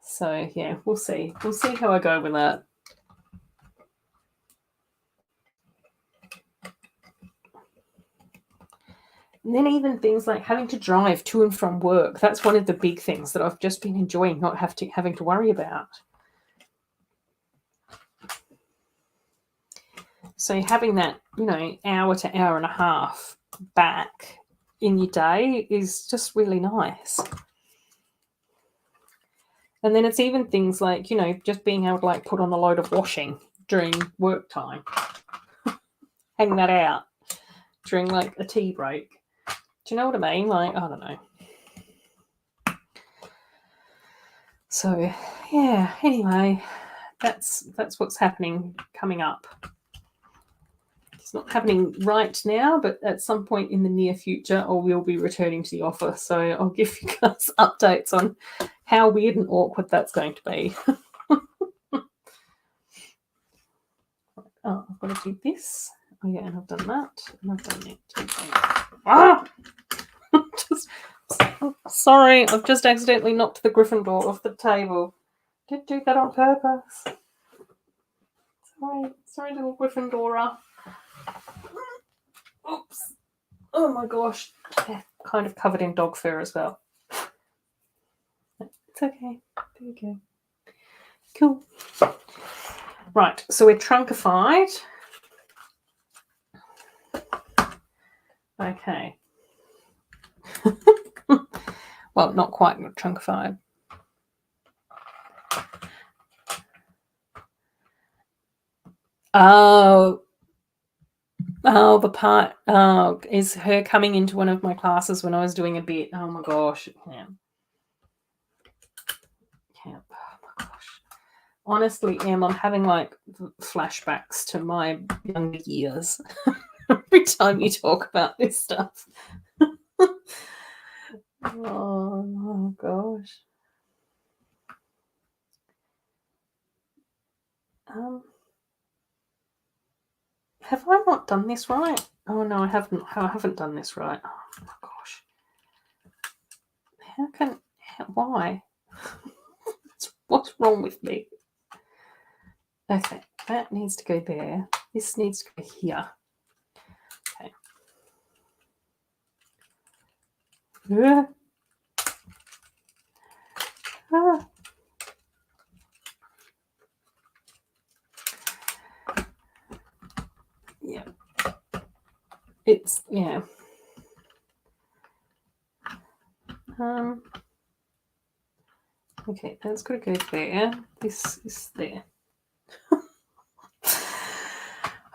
So yeah, we'll see how I go with that. And then even things like having to drive to and from work, that's one of the big things that I've just been enjoying not having to worry about. So having that, you know, hour to hour and a half back in your day is just really nice. And then it's even things like, you know, just being able to like put on a load of washing during work time. Hang that out during like a tea break. Do you know what I mean? Like, I don't know. So yeah, anyway, that's what's happening coming up. It's not happening right now, but at some point in the near future, I will be returning to the office. So I'll give you guys updates on how weird and awkward that's going to be. Oh, I've got to do this. Oh yeah, and I've done that. And I've done it. Ah! Sorry, I've just accidentally knocked the Gryffindor off the table. Did do that on purpose. Sorry, little Gryffindora. Oops. Oh my gosh. Yeah, kind of covered in dog fur as well. It's okay. There you go. Cool. Right, so we're trunkified. Okay. Well, not quite trunkified. Oh, the part is her coming into one of my classes when I was doing a bit. Oh my gosh. Yeah. Oh my gosh. Honestly, Em, I'm having like flashbacks to my younger years every time you talk about this stuff. Oh gosh. Have I not done this right? Oh no, I haven't done this right. Oh my gosh. Why? What's wrong with me? Okay, that needs to go there. This needs to go here. Okay. Ah. Yeah. It's, yeah. Okay, that's got to go there. This is there.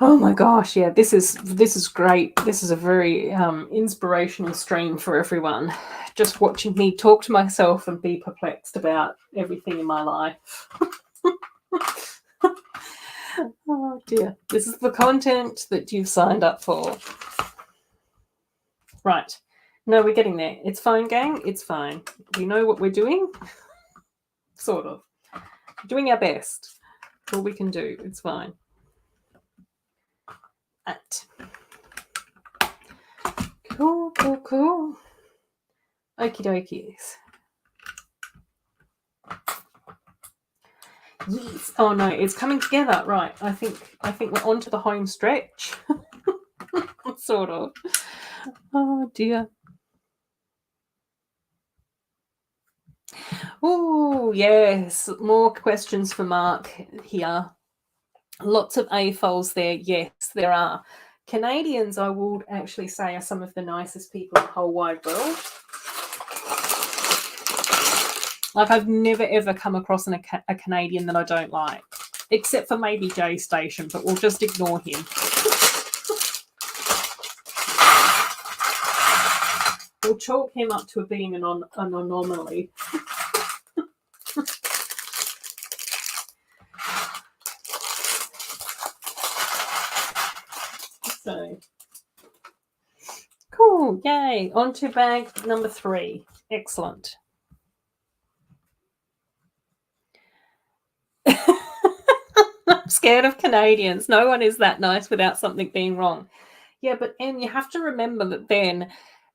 Oh my gosh, yeah, this is great. This is a very inspirational stream for everyone. Just watching me talk to myself and be perplexed about everything in my life. Oh dear. This is the content that you've signed up for. Right. No, we're getting there. It's fine, gang. It's fine. We know what we're doing. Sort of. Doing our best. All we can do. It's fine. Right. Cool, cool, cool. Okie dokies. Yes. Oh no, it's coming together. Right. I think we're on to the home stretch. Sort of. Oh dear. Oh yes. More questions for Mark here. Lots of AFOLs there. Yes, there are. Canadians, I would actually say, are some of the nicest people in the whole wide world. Like, I've never ever come across a Canadian that I don't like, except for maybe Jay Station, but we'll just ignore him. We'll chalk him up to being an anomaly. So, cool, yay. On to bag number 3. Excellent. I'm scared of Canadians. No one is that nice without something being wrong. Yeah, but Em, you have to remember that then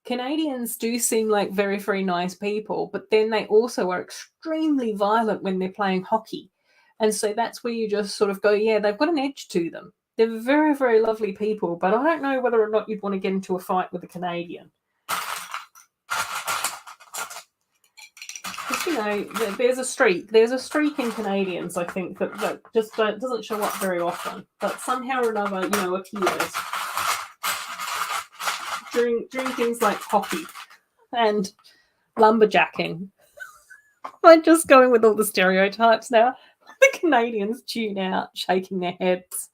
Canadians do seem like very, very nice people, but then they also are extremely violent when they're playing hockey. And so that's where you just sort of go, yeah, they've got an edge to them. They're very, very lovely people, but I don't know whether or not you'd want to get into a fight with a Canadian. Because, you know, there's a streak. There's a streak in Canadians, I think, that just doesn't show up very often, but somehow or another, you know, appears during things like hockey and lumberjacking. I'm just going with all the stereotypes now. The Canadians tune out, shaking their heads.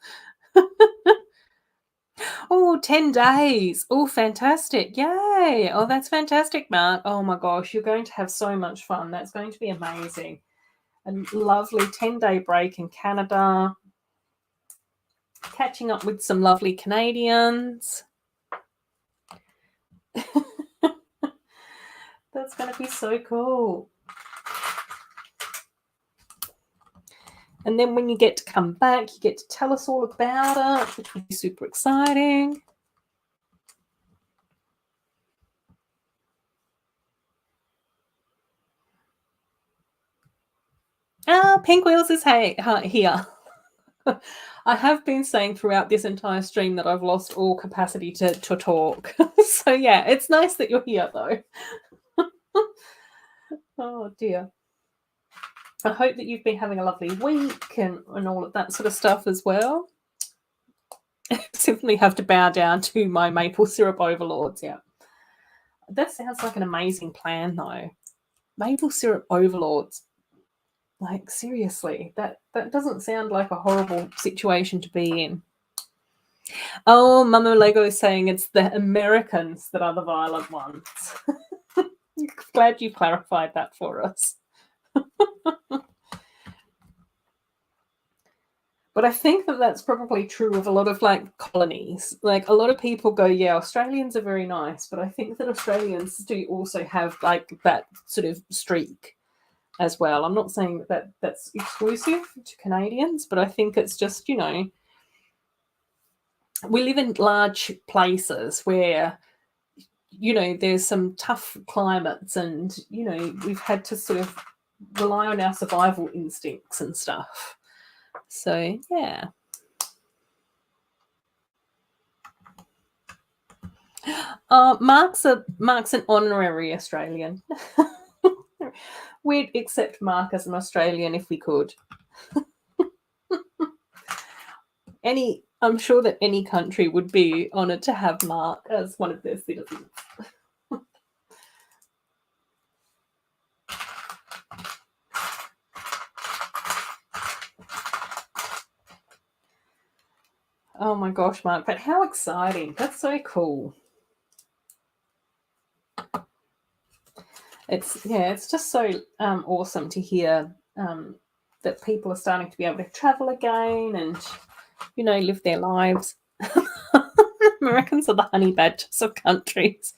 Oh, 10 days. Oh, fantastic. Yay. Oh, that's fantastic, Mark. Oh my gosh, you're going to have so much fun. That's going to be amazing. A lovely 10-day break in Canada. Catching up with some lovely Canadians. That's going to be so cool. And then when you get to come back, you get to tell us all about it, which would be super exciting. Pink Wheels is here. I have been saying throughout this entire stream that I've lost all capacity to talk. So yeah, it's nice that you're here though. Oh dear. I hope that you've been having a lovely week and all of that sort of stuff as well. Simply have to bow down to my maple syrup overlords. Yeah. That sounds like an amazing plan though. Maple syrup overlords. Like seriously, that doesn't sound like a horrible situation to be in. Oh, Mama Lego is saying it's the Americans that are the violent ones. Glad you clarified that for us. But I think that that's probably true of a lot of like colonies. Like a lot of people go, yeah, Australians are very nice, but I think that Australians do also have like that sort of streak as well. I'm not saying that that's exclusive to Canadians, but I think it's just, you know, we live in large places where, you know, there's some tough climates and, you know, we've had to sort of rely on our survival instincts and stuff. So, yeah. Mark's an honorary Australian. We'd accept Mark as an Australian if we could. I'm sure that any country would be honoured to have Mark as one of their citizens. Oh my gosh, Mark, but how exciting. That's so cool. It's just so awesome to hear that people are starting to be able to travel again and, you know, live their lives. Americans are the honey badgers of countries.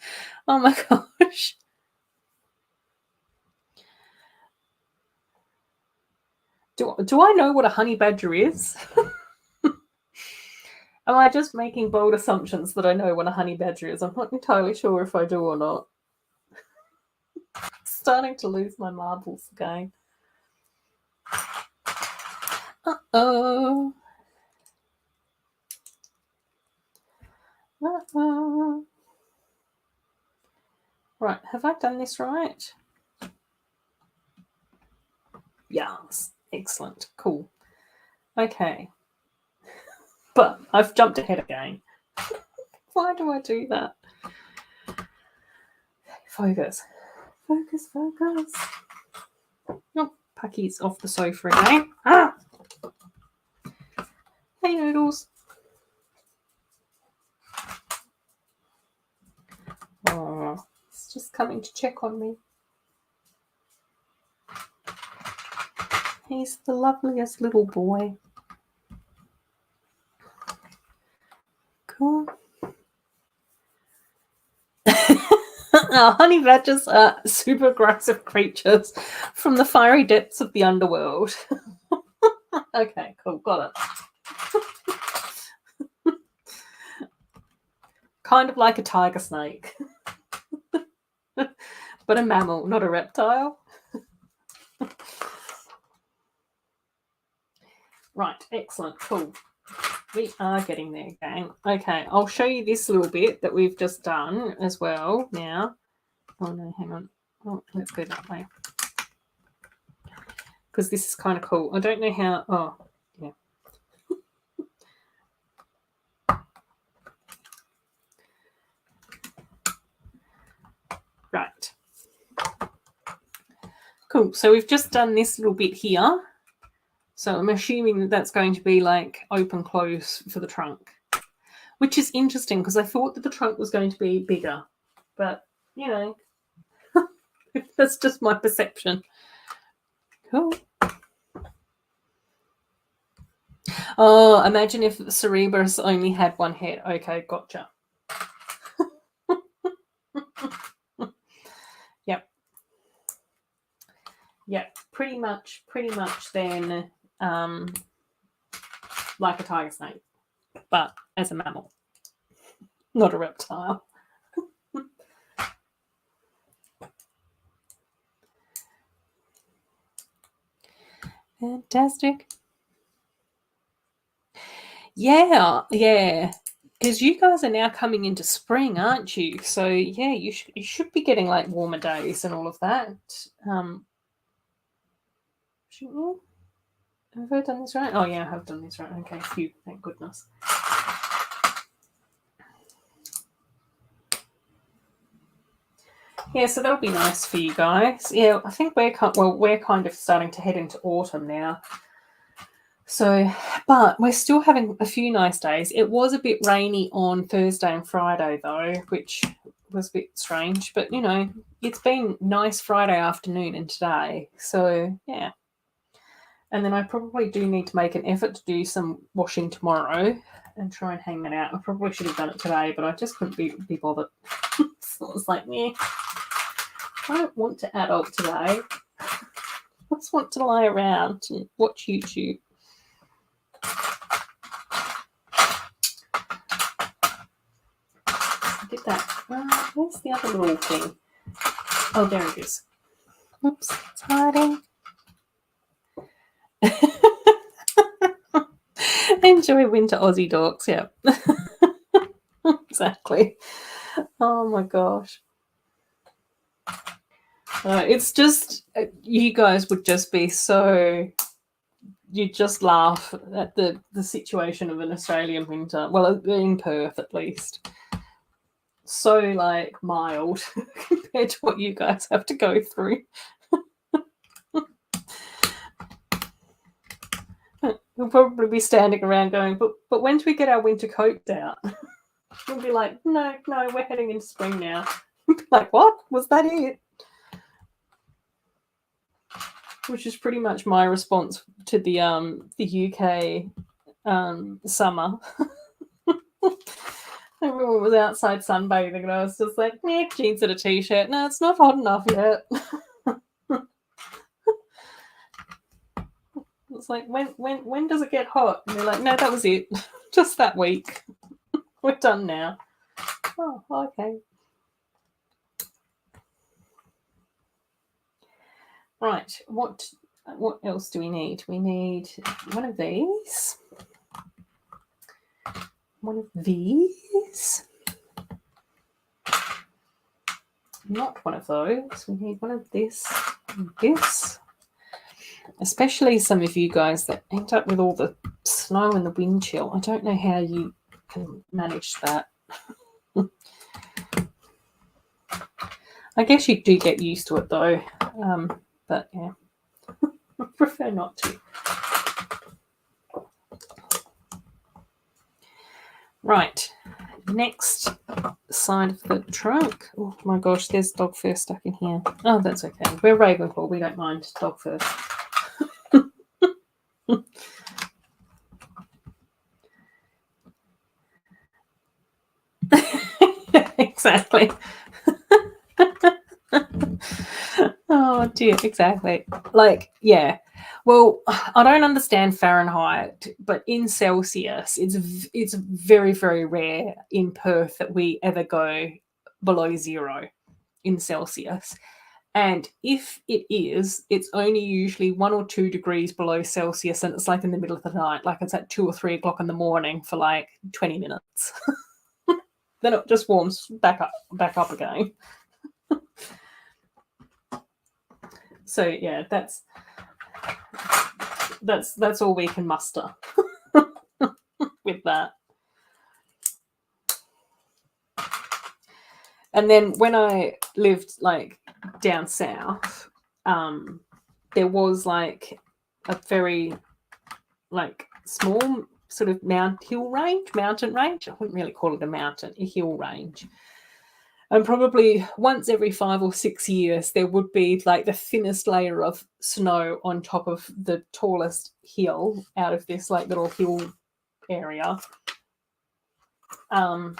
Oh my gosh. Do I know what a honey badger is? Am I just making bold assumptions that I know what a honey badger is? I'm not entirely sure if I do or not. Starting to lose my marbles again. Uh-oh. Uh-oh. Right, have I done this right? Yes. Excellent. Cool. Okay. But I've jumped ahead again. Why do I do that? Focus. Focus, focus. Oh, Pucky's off the sofa again. Ah! Hey, Noodles. Oh, he's just coming to check on me. He's the loveliest little boy. Cool. Honey badgers are super aggressive creatures from the fiery depths of the underworld. Okay, cool, got it. Kind of like a tiger snake. But a mammal, not a reptile. Right, excellent, cool. We are getting there, gang. Okay, I'll show you this little bit that we've just done as well now. Oh, no, hang on. Oh, let's go that way. Because this is kind of cool. I don't know how... Oh, yeah. Right. Cool. So we've just done this little bit here. So I'm assuming that that's going to be like open close for the trunk, which is interesting because I thought that the trunk was going to be bigger, but you know, that's just my perception. Cool. Oh, imagine if Cerebrus only had one head. Okay, gotcha. Yep. Yep. Pretty much then like a tiger snake, but as a mammal, not a reptile. Fantastic. Yeah. Because you guys are now coming into spring, aren't you? So yeah, you should be getting like warmer days and all of that. Shouldn't you? Have I done this right? Oh yeah, I have done this right. Okay, phew, thank goodness. Yeah, so that'll be nice for you guys. Yeah, I think we're kind of starting to head into autumn now. So, but we're still having a few nice days. It was a bit rainy on Thursday and Friday though, which was a bit strange. But you know, it's been nice Friday afternoon and today. So yeah. And then I probably do need to make an effort to do some washing tomorrow and try and hang that out. I probably should have done it today, but I just couldn't be bothered. So it was like, yeah, I don't want to adult today. I just want to lie around and watch YouTube. Get that. Where's the other little thing? Oh, there it is. Oops, it's hiding. Enjoy winter Aussie dogs, yeah. Exactly. Oh my gosh. It's just, you guys would just be so, you'd just laugh at the situation of an Australian winter. Well, in Perth at least. So like mild compared to what you guys have to go through. We'll probably be standing around going, but when do we get our winter coats out? We'll be like, no, we're heading into spring now. Like, what? Was that it? Which is pretty much my response to the UK summer. Everyone was outside sunbathing and I was just like, jeans and a t-shirt. No, it's not hot enough yet. It's like, when does it get hot? And they're like, no, that was it. Just that week. We're done now. Oh, okay. Right, what else do we need? We need one of these. One of these. Not one of those. We need one of this and this. Especially some of you guys that end up with all the snow and the wind chill. I don't know how you can manage that. I guess you do get used to it though. But yeah, I prefer not to. Right, next side of the trunk. Oh my gosh, there's dog fur stuck in here. Oh, that's okay. We're Ravenclaw. We don't mind dog fur. Exactly. Oh dear, exactly. Like, yeah. Well, I don't understand Fahrenheit, but in Celsius, it's very, very rare in Perth that we ever go below 0 in Celsius. And if it is, it's only usually 1 or 2 degrees below Celsius, and it's like in the middle of the night, like it's at 2 or 3 o'clock in the morning for like 20 minutes. Then it just warms back up again. So yeah, that's all we can muster with that. And then when I lived like down south, there was like a very like small sort of mountain range. I wouldn't really call it a mountain, a hill range. And probably once every 5 or 6 years, there would be like the thinnest layer of snow on top of the tallest hill out of this like little hill area. And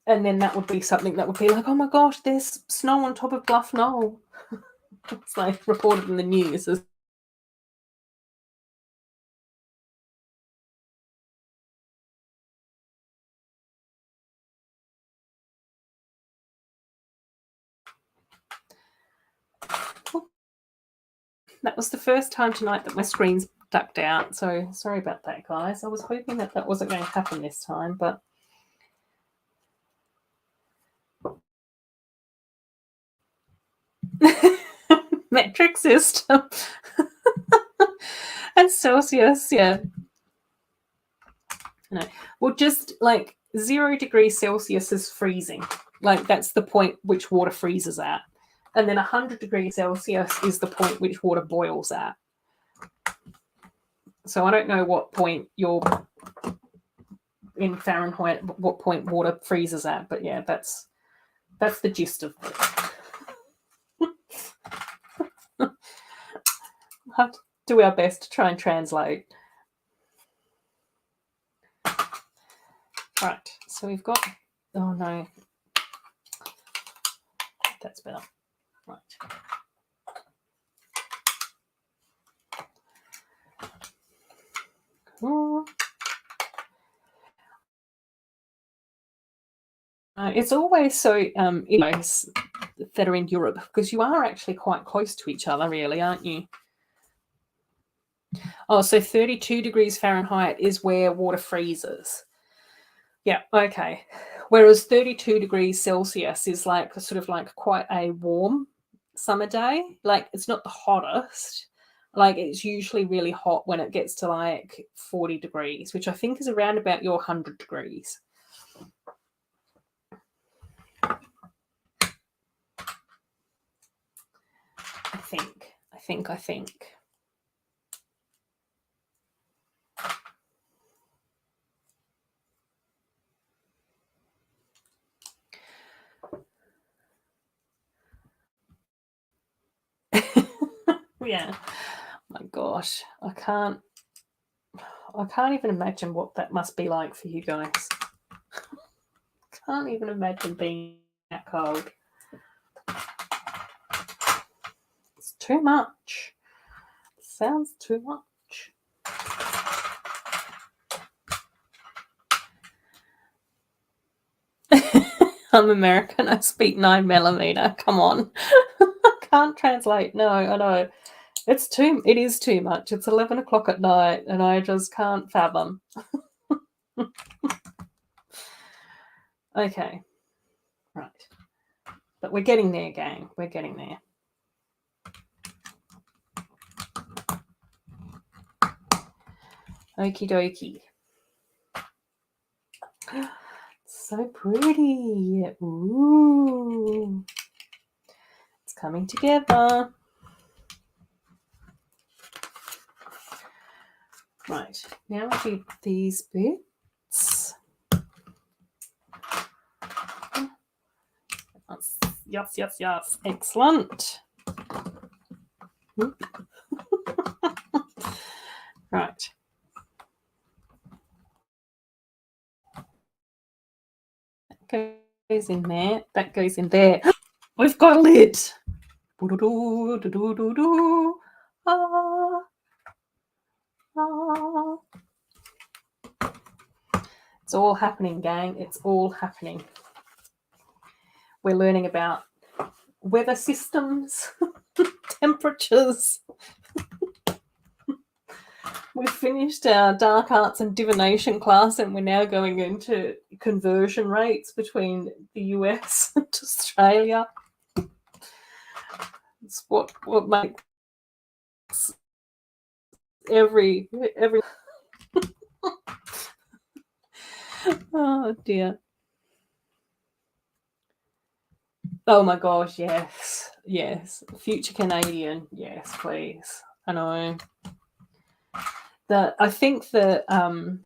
then that would be something that would be like, oh my gosh, there's snow on top of Bluff Knoll. It's like reported in the news as that was the first time tonight that my screen's ducked out. So sorry about that, guys. I was hoping that that wasn't going to happen this time, but metric system. And Celsius, yeah. No. Well, just like 0 degrees Celsius is freezing. Like that's the point which water freezes at. And then 100 degrees Celsius is the point which water boils at. So I don't know what point you're in Fahrenheit, what point water freezes at, but yeah, that's the gist of it. We'll have to do our best to try and translate. Right, so we've got, oh no, that's better. Right. Cool. It's always so, you know, that are in Europe, because you are actually quite close to each other, really, aren't you? Oh, so 32 degrees Fahrenheit is where water freezes. Yeah, okay. Whereas 32 degrees Celsius is like sort of like quite a warm summer day. Like it's not the hottest. Like it's usually really hot when it gets to like 40 degrees, which I think is around about your 100 degrees. I think. Yeah. My gosh, I can't even imagine what that must be like for you guys. Can't even imagine being that cold. It's too much. sounds too much. I'm American. I speak 9mm. Come on. I can't translate. No, I know. It is too much. It's 11 o'clock at night and I just can't fathom. Okay. Right. But we're getting there, gang. We're getting there. Okie dokie. So pretty. Ooh. It's coming together. Right. Now I do these bits. Yes, yes, yes. Excellent. Right. That goes in there. That goes in there. We've got a lid. Ah, ah. It's all happening, gang. It's all happening. We're learning about weather systems, temperatures. We've finished our dark arts and divination class and we're now going into conversion rates between the US and Australia. It's what makes every oh dear. Oh my gosh, yes. Yes. Future Canadian, yes, please. I know. I think that a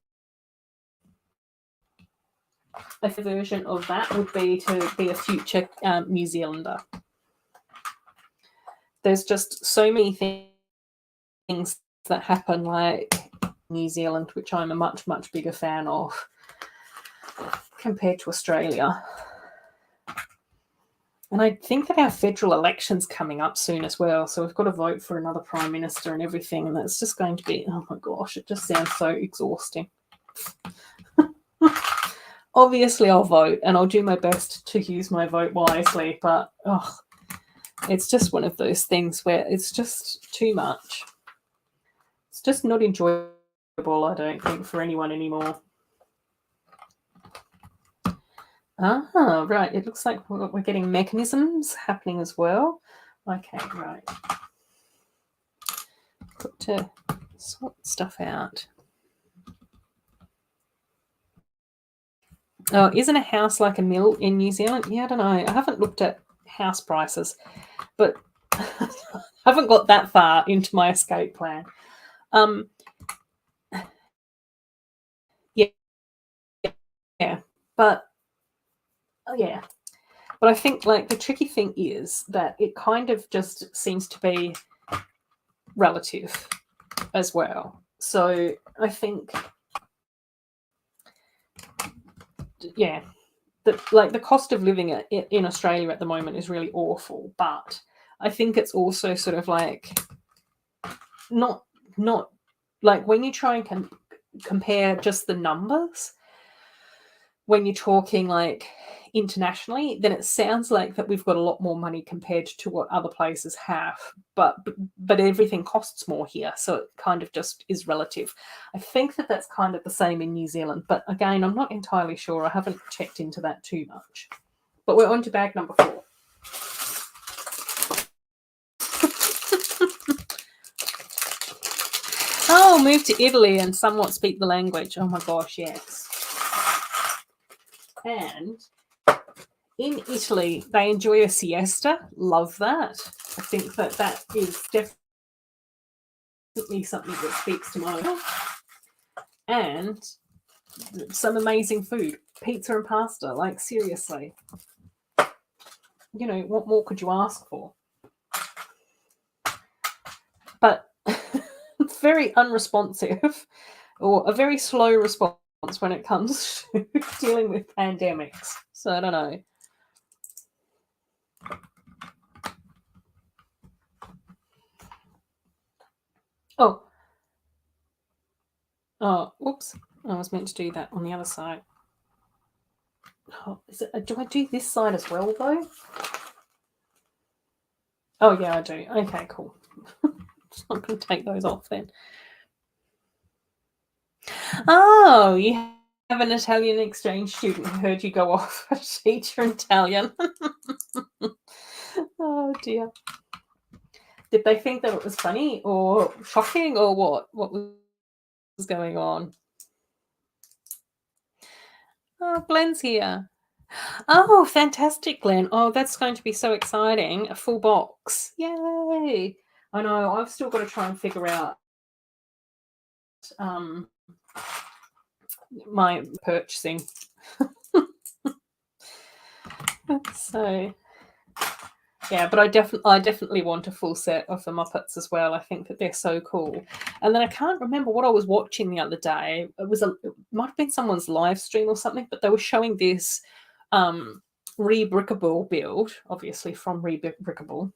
version of that would be to be a future New Zealander. There's just so many things that happen like New Zealand, which I'm a much, much bigger fan of compared to Australia. And I think that our federal election's coming up soon as well. So we've got to vote for another prime minister and everything. And that's just going to be, oh my gosh, it just sounds so exhausting. Obviously, I'll vote and I'll do my best to use my vote wisely. But it's just one of those things where it's just too much. It's just not enjoyable, I don't think, for anyone anymore. Ah, right. It looks like we're getting mechanisms happening as well. Okay, right. Got to sort stuff out. Oh, isn't a house like a mill in New Zealand? Yeah, I don't know. I haven't looked at house prices, but I haven't got that far into my escape plan. Yeah, but yeah. But I think like the tricky thing is that it kind of just seems to be relative as well. So I think, yeah, that like the cost of living in Australia at the moment is really awful. But I think it's also sort of like not like when you try and compare just the numbers, when you're talking like internationally, then it sounds like that we've got a lot more money compared to what other places have, but everything costs more here, so it kind of just is relative. I think that that's kind of the same in New Zealand, but again, I'm not entirely sure. I haven't checked into that too much. But we're on to bag number 4. Oh, move to Italy and somewhat speak the language. Oh my gosh, yes. And in Italy, they enjoy a siesta. Love that. I think that is definitely something that speaks to my life. And some amazing food. Pizza and pasta. Like, seriously. You know, what more could you ask for? But it's very unresponsive, or a very slow response when it comes to dealing with pandemics. So I don't know. Oh, oh, whoops. I was meant to do that on the other side. Oh, do I do this side as well, though? Oh, yeah, I do. Okay, cool. Just not going to take those off then. Oh, you have an Italian exchange student who heard you go off a teacher Italian. Oh, dear. Did they think that it was funny or shocking or what? What was going on? Oh, Glenn's here. Oh, fantastic, Glenn. Oh, that's going to be so exciting. A full box. Yay. I know. I've still got to try and figure out my purchasing. So, yeah, but I definitely want a full set of the Muppets as well. I think that they're so cool. And then I can't remember what I was watching the other day. It might have been someone's live stream or something, but they were showing this Rebrickable build, obviously from Rebrickable.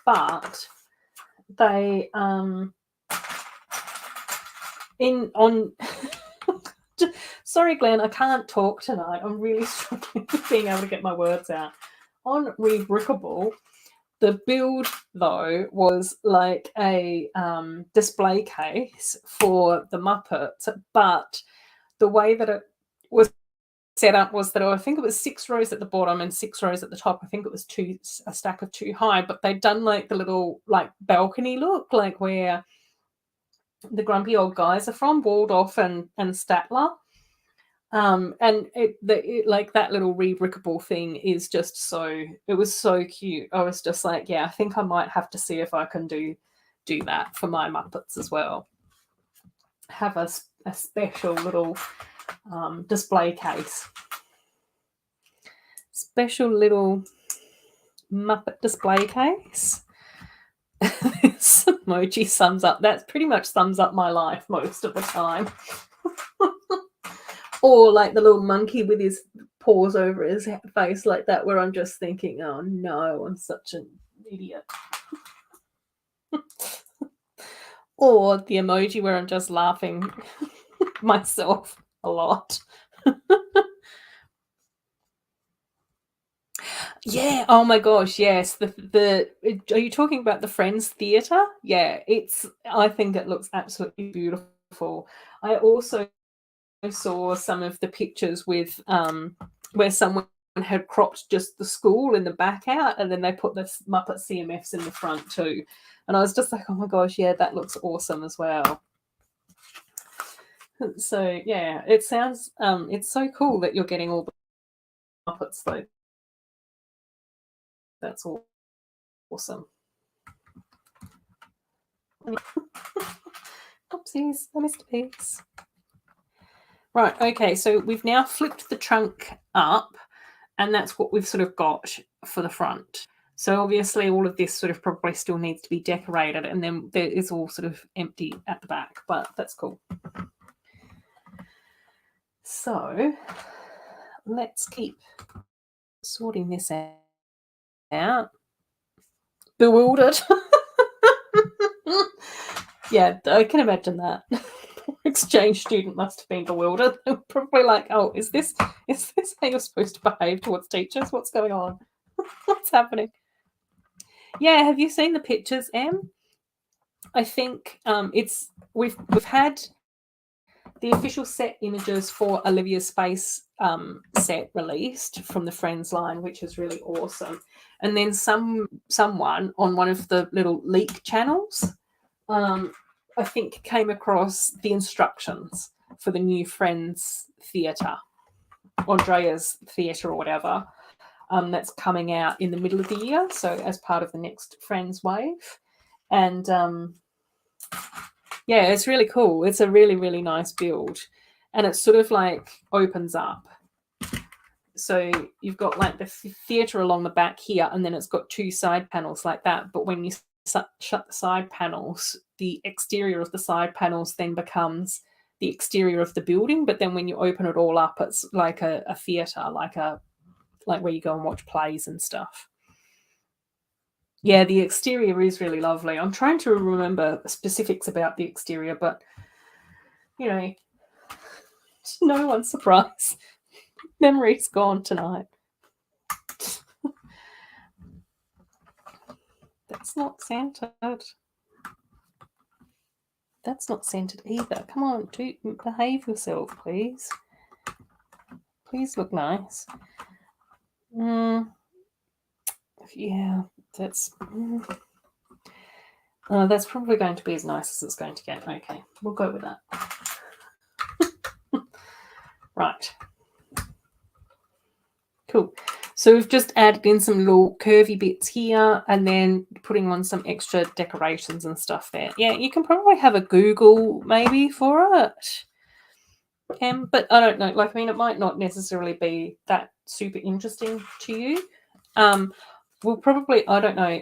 But they sorry, Glenn, I can't talk tonight. I'm really struggling with being able to get my words out. On Rebrickable, the build, though, was like a display case for the Muppets, but the way that it was set up was that I think it was 6 rows at the bottom and 6 rows at the top. I think it was a stack of 2 high, but they'd done like the little like balcony look, like where the grumpy old guys are from, Waldorf and Statler. And like that little rebrickable thing is just it was so cute. I was just like, yeah, I think I might have to see if I can do that for my Muppets as well. Have a special little display case. Special little Muppet display case. This emoji that pretty much sums up my life most of the time. Or like the little monkey with his paws over his face like that, where I'm just thinking, oh no, I'm such an idiot. Or the emoji where I'm just laughing myself a lot. Yeah. Oh my gosh. Yes. Are you talking about the Friends Theatre? Yeah. I think it looks absolutely beautiful. I also saw some of the pictures with where someone had cropped just the school in the back out, and then they put the Muppet CMFs in the front too. And I was just like, oh my gosh, yeah, that looks awesome as well. So yeah, it sounds it's so cool that you're getting all the Muppets though. That's awesome. Oopsies, I missed a piece. Right, okay, so we've now flipped the trunk up, and that's what we've sort of got for the front. So obviously all of this sort of probably still needs to be decorated, and then it's all sort of empty at the back, but that's cool. So let's keep sorting this out. Bewildered. Yeah, I can imagine that. Exchange student must have been bewildered. They were probably like, oh, is this how you're supposed to behave towards teachers? What's going on? What's happening? Yeah, have you seen the pictures, Em? I think we've had the official set images for Olivia's Space set released from the Friends line, which is really awesome. And then someone on one of the little leak channels, I think, came across the instructions for the new Friends theatre, Andrea's theatre or whatever, that's coming out in the middle of the year, so as part of the next Friends wave. And yeah, it's really cool. It's a really, really nice build. And it sort of like opens up. So you've got like the theatre along the back here, and then it's got 2 side panels like that. But when you shut the side panels, the exterior of the side panels then becomes the exterior of the building. But then when you open it all up, it's like a theatre, like where you go and watch plays and stuff. Yeah, the exterior is really lovely. I'm trying to remember specifics about the exterior, but, you know, to no one's surprise. Memory's gone tonight. That's not centered. That's not centered either. Come on, behave yourself, please. Please look nice. Yeah, that's probably going to be as nice as it's going to get. Okay, we'll go with that. Right. Cool. So we've just added in some little curvy bits here and then putting on some extra decorations and stuff there. Yeah, you can probably have a Google maybe for it. But I don't know. Like, I mean, it might not necessarily be that super interesting to you. We'll probably, I don't know,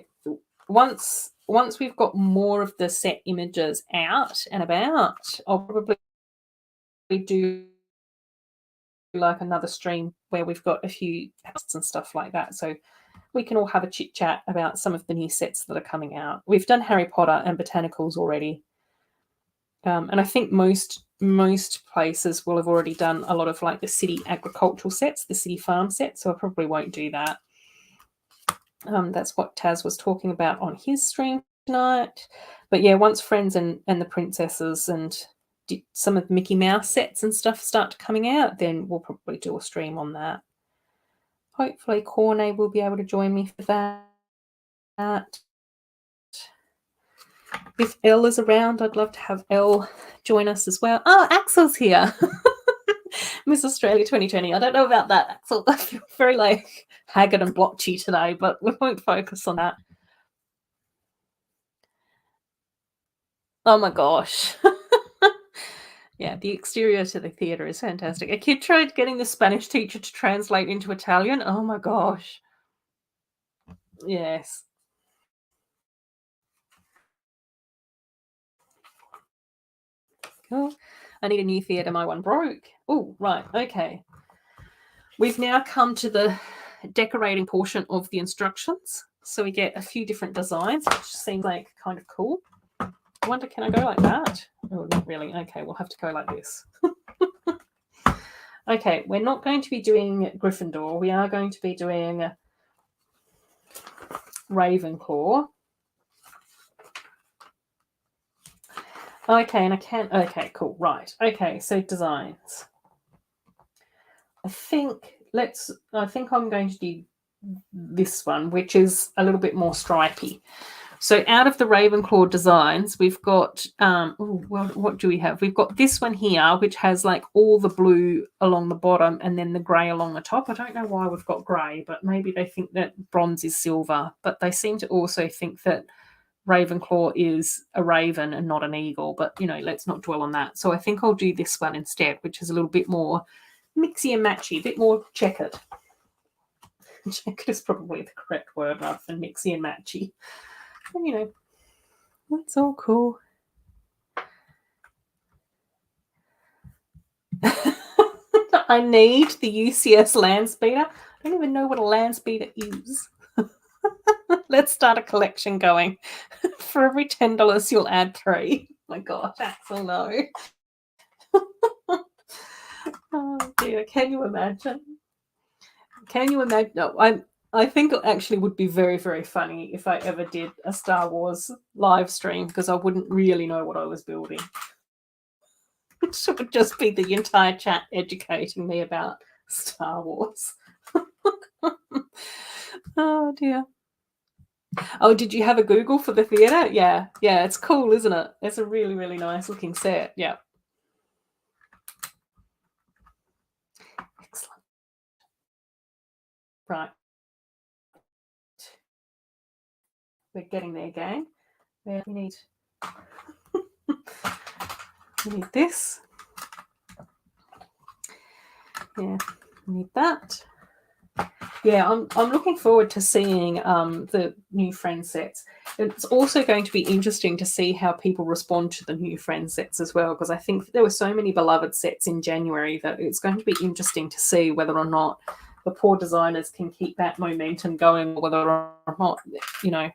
once we've got more of the set images out and about, I'll probably do like another stream where we've got a few posts and stuff like that, so we can all have a chit chat about some of the new sets that are coming out. We've done Harry Potter and botanicals already, and I think most places will have already done a lot of like the city agricultural sets, the city farm sets, so I probably won't do that. That's what Taz was talking about on his stream tonight. But yeah, once Friends and the Princesses and some of the Mickey Mouse sets and stuff start coming out, then we'll probably do a stream on that. Hopefully Corne will be able to join me for that. If Elle is around, I'd love to have Elle join us as well. Oh, Axel's here. Miss Australia 2020. I don't know about that, Axel. I feel very like haggard and blotchy today, but we won't focus on that. Oh my gosh. Yeah, the exterior to the theatre is fantastic. A kid tried getting the Spanish teacher to translate into Italian. Oh my gosh. Yes. Cool. I need a new theatre. My one broke. Oh, right. Okay. We've now come to the decorating portion of the instructions. So we get a few different designs, which seems like kind of cool. I wonder, can I go like that? Oh, not really. Okay, we'll have to go like this. Okay, we're not going to be doing Gryffindor. We are going to be doing Ravenclaw. Okay, and I can... Okay, cool. Right. Okay, so designs. I think I'm going to do this one, which is a little bit more stripy. So out of the Ravenclaw designs, we've got, what do we have? We've got this one here, which has like all the blue along the bottom and then the grey along the top. I don't know why we've got grey, but maybe they think that bronze is silver. But they seem to also think that Ravenclaw is a raven and not an eagle. But, you know, let's not dwell on that. So I think I'll do this one instead, which is a little bit more mixy and matchy, a bit more checkered. Checkered is probably the correct word rather than mixy and matchy. And, you know, that's all cool. I need the UCS land speeder. I don't even know what a land speeder is. Let's start a collection going. For every $10, you'll add 3. My God, Axel, no. Oh dear, can you imagine? Can you imagine? No, I think it actually would be very, very funny if I ever did a Star Wars live stream, because I wouldn't really know what I was building. It would just be the entire chat educating me about Star Wars. Oh dear. Oh, did you have a Google for the theatre? Yeah, it's cool, isn't it? It's a really, really nice looking set. Yeah. Excellent. Right. We're getting there, gang. Yeah, we need this. Yeah, we need that. Yeah, I'm looking forward to seeing the new Friends sets. It's also going to be interesting to see how people respond to the new Friends sets as well, because I think there were so many beloved sets in January that it's going to be interesting to see whether or not the poor designers can keep that momentum going, or whether or not, you know,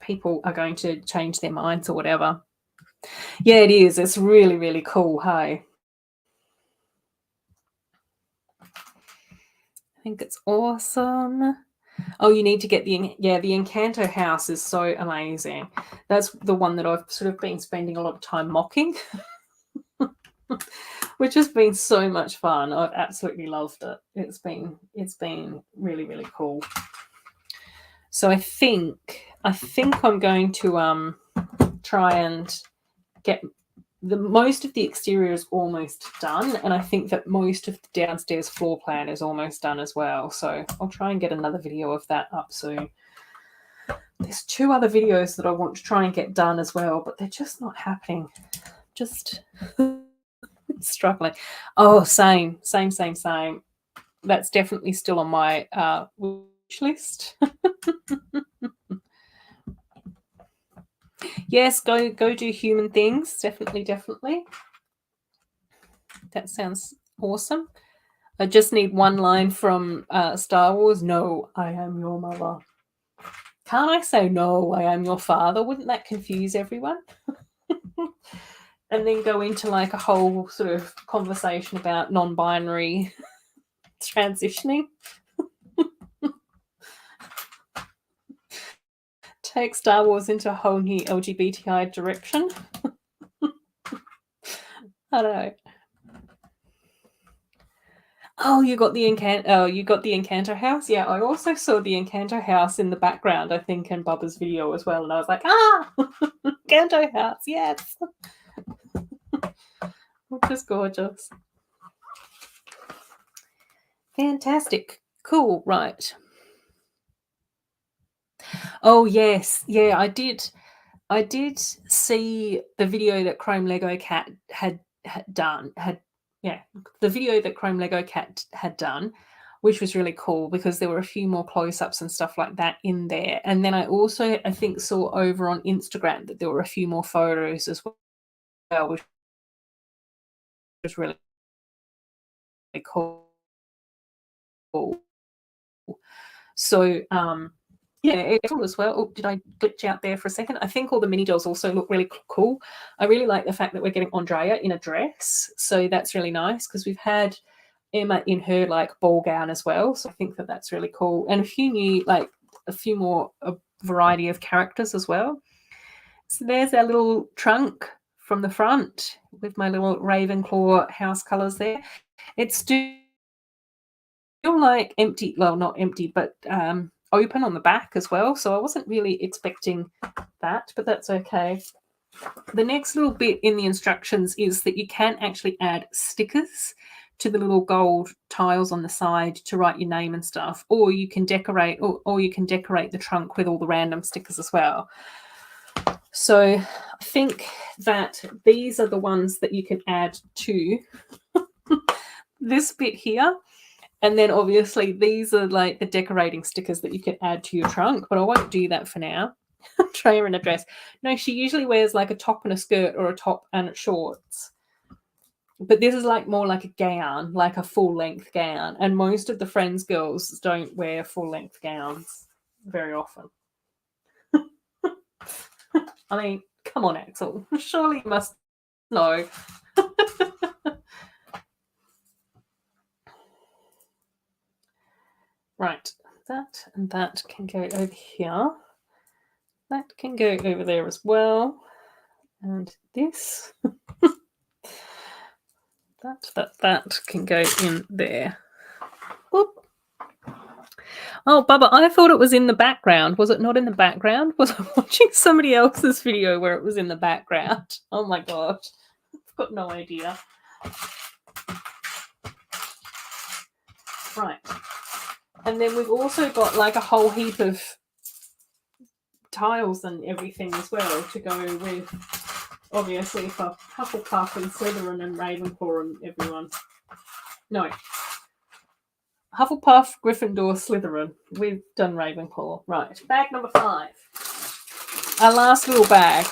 people are going to change their minds or whatever. Yeah, it is. It's really, really cool. Hey, I think it's awesome. Oh, you need to get the Encanto house is so amazing. That's the one that I've sort of been spending a lot of time mocking, which has been so much fun. I've absolutely loved it. It's been really, really cool. So I think I'm going to try and get most of the exterior is almost done, and I think that most of the downstairs floor plan is almost done as well. So I'll try and get another video of that up soon. There's 2 other videos that I want to try and get done as well, but they're just not happening. Just struggling. Oh, same. That's definitely still on my wish list. Yes, go do human things. Definitely. That sounds awesome. I just need one line from Star Wars. No, I am your mother. Can't I say no, I am your father? Wouldn't that confuse everyone? And then go into like a whole sort of conversation about non-binary transitioning. Take Star Wars into a whole new LGBTI direction. I don't know. Oh, you got the Encanto house? Yeah, I also saw the Encanto house in the background, I think, in Bubba's video as well. And I was like, Encanto house, yes. Which is gorgeous. Fantastic. Cool, right. Oh, yes. Yeah, I did see the video that Chrome Lego Cat had done, the video that Chrome Lego Cat had done, which was really cool because there were a few more close-ups and stuff like that in there. And then I also, I think, saw over on Instagram that there were a few more photos as well, which was really cool. So, yeah, it's cool as well. Oh, did I glitch out there for a second? I think all the mini dolls also look really cool. I really like the fact that we're getting Andrea in a dress. So that's really nice because we've had Emma in her like ball gown as well. So I think that that's really cool. And a few more variety of characters as well. So there's our little trunk from the front with my little Ravenclaw house colours there. It's still like empty, well, not empty, but open on the back as well. So I wasn't really expecting that, but that's okay. The next little bit in the instructions is that you can actually add stickers to the little gold tiles on the side to write your name and stuff, or you can decorate the trunk with all the random stickers as well. So I think that these are the ones that you can add to this bit here. And then obviously these are like the decorating stickers that you can add to your trunk, but I won't do that for now. Try her in a dress. No, she usually wears like a top and a skirt or a top and shorts. But this is like more like a gown, like a full-length gown. And most of the Friends girls don't wear full-length gowns very often. I mean, come on, Axel. Surely you must know. Right, that and that can go over here. That can go over there as well. And this. that can go in there. Whoop. Oh, Bubba, I thought it was in the background. Was it not in the background? Was I watching somebody else's video where it was in the background? Oh my gosh. I've got no idea. Right. And then we've also got like a whole heap of tiles and everything as well to go with, obviously, for Hufflepuff and Slytherin and Ravenclaw and everyone. No. Hufflepuff, Gryffindor, Slytherin. We've done Ravenclaw. Right. Bag number 5. Our last little bag.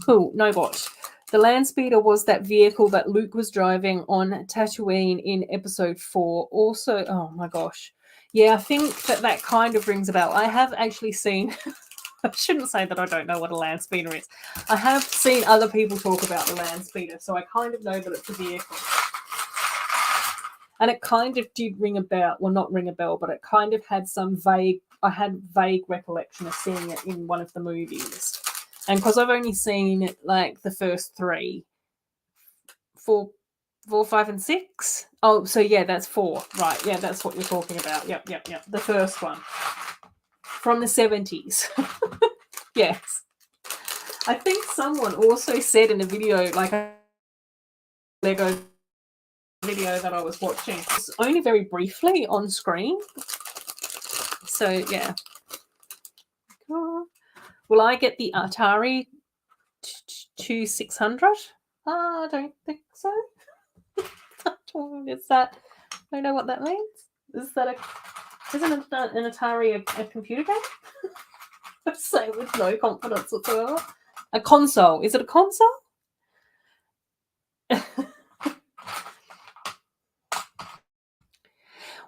Cool. No bot. The Landspeeder was that vehicle that Luke was driving on Tatooine in episode 4. Also, oh my gosh. Yeah, I think that kind of rings a bell. I have actually seen, I shouldn't say that I don't know what a land speeder is. I have seen other people talk about the land speeder, so I kind of know that it's a vehicle. And it kind of did ring a bell. Well, not ring a bell, but it kind of had some vague, I had vague recollection of seeing it in one of the movies. And because I've only seen like the first three, four, 5, and 6. Oh, so yeah, that's 4. Right. Yeah, that's what you're talking about. Yep. The first one from the 70s. Yes. I think someone also said in a video, like a Lego video that I was watching, it's only very briefly on screen. So yeah. Will I get the Atari 2600? I don't think so. Is that? I don't know what that means. Isn't an Atari a computer game? I say with no confidence whatsoever. A console. Is it a console?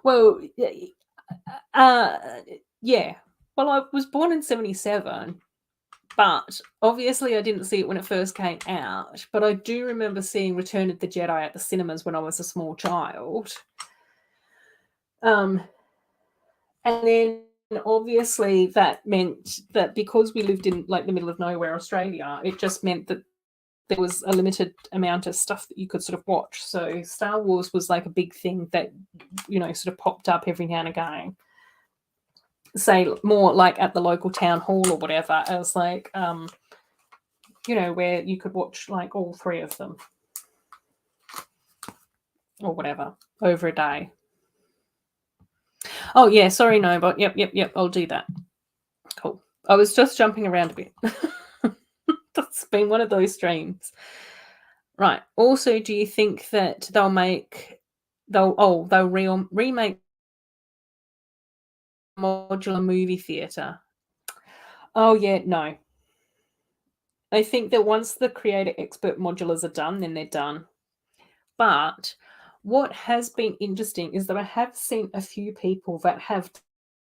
Well, yeah. Well, I was born in 77, but obviously I didn't see it when it first came out. But I do remember seeing Return of the Jedi at the cinemas when I was a small child. And then obviously that meant that because we lived in like the middle of nowhere, Australia, it just meant that there was a limited amount of stuff that you could sort of watch. So Star Wars was like a big thing that, sort of popped up every now and again. Say more like at the local town hall or whatever, as like, where you could watch like all 3 of them or whatever over a day. Oh yeah, sorry, no, but yep, I'll do that. Cool. I was just jumping around a bit. That's been one of those streams. Right. Also, do you think that they'll remake modular movie theatre? Oh yeah, no. I think that once the creator expert modulars are done, then they're done. But what has been interesting is that I have seen a few people that have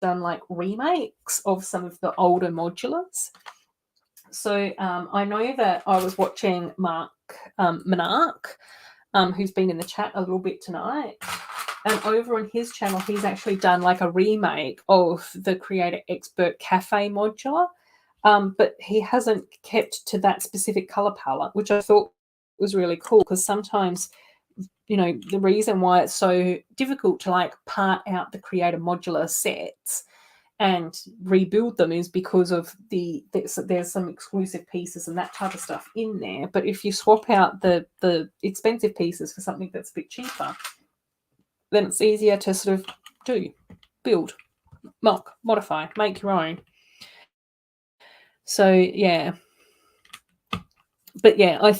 done like remakes of some of the older modulars. So I know that I was watching Mark Monarch, who's been in the chat a little bit tonight. And over on his channel, he's actually done like a remake of the Creator Expert Cafe modular. But he hasn't kept to that specific color palette, which I thought was really cool, because sometimes, the reason why it's so difficult to like part out the Creator modular sets and rebuild them is because of there's some exclusive pieces and that type of stuff in there. But if you swap out the expensive pieces for something that's a bit cheaper, then it's easier to sort of build, modify, make your own. So yeah, but yeah, I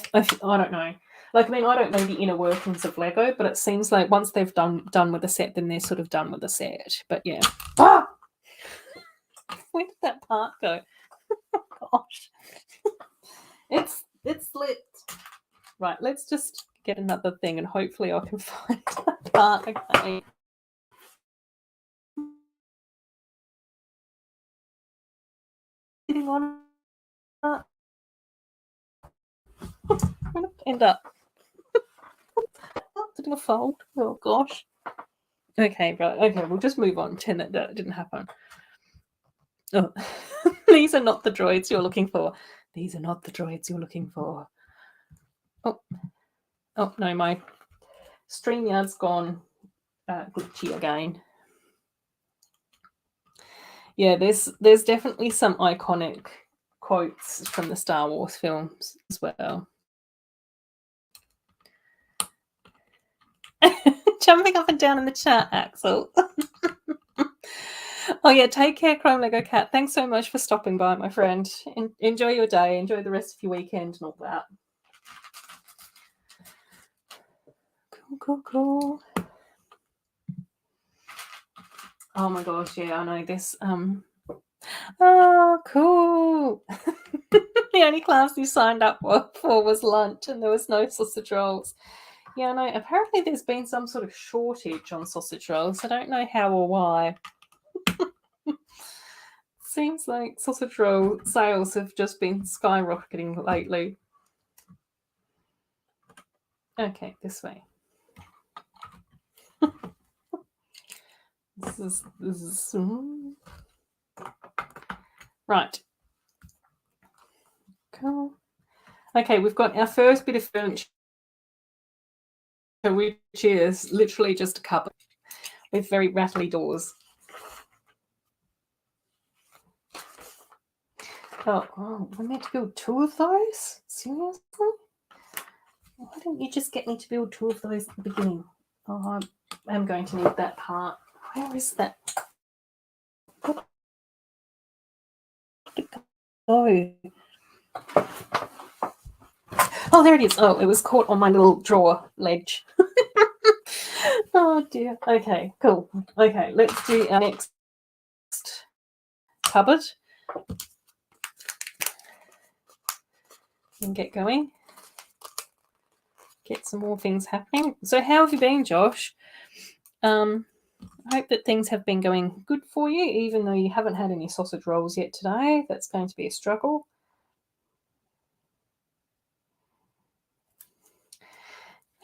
don't know. Like, I mean, I don't know the inner workings of Lego, but it seems like once they've done with the set, then they're sort of done with the set. But yeah. Ah! Where did that part go? Oh, gosh. It's lit. Right, let's just get another thing and hopefully I can find that part again. Sitting on that. I'm gonna end up doing a fold. Oh gosh. Okay, right. Okay, we'll just move on. Pretend that didn't happen. Oh, these are not the droids you're looking for. These are not the droids you're looking for. Oh no, my StreamYard's gone glitchy again. Yeah, there's definitely some iconic quotes from the Star Wars films as well. Jumping up and down in the chat, Axel. Oh yeah, take care, Chrome Lego Cat. Thanks so much for stopping by, my friend. Enjoy your day. Enjoy the rest of your weekend and all that. Cool. Oh my gosh, yeah, I know this. Oh, cool. The only class you signed up for was lunch and there was no sausage rolls. Yeah, no, apparently there's been some sort of shortage on sausage rolls. I don't know how or why. Seems like sausage roll sales have just been skyrocketing lately. Okay, this way. This is right. Cool. Okay, we've got our first bit of furniture, which is literally just a cupboard with very rattly doors. Oh, we're meant to build 2 of those? Seriously? Why don't you just get me to build 2 of those at the beginning? Oh, I'm going to need that part. Where is that? Oh. Oh, there it is. Oh, it was caught on my little drawer ledge. Oh, dear. Okay, cool. Okay, let's do our next cupboard and get going. Get some more things happening. So how have you been, Josh? I hope that things have been going good for you, even though you haven't had any sausage rolls yet today. That's going to be a struggle.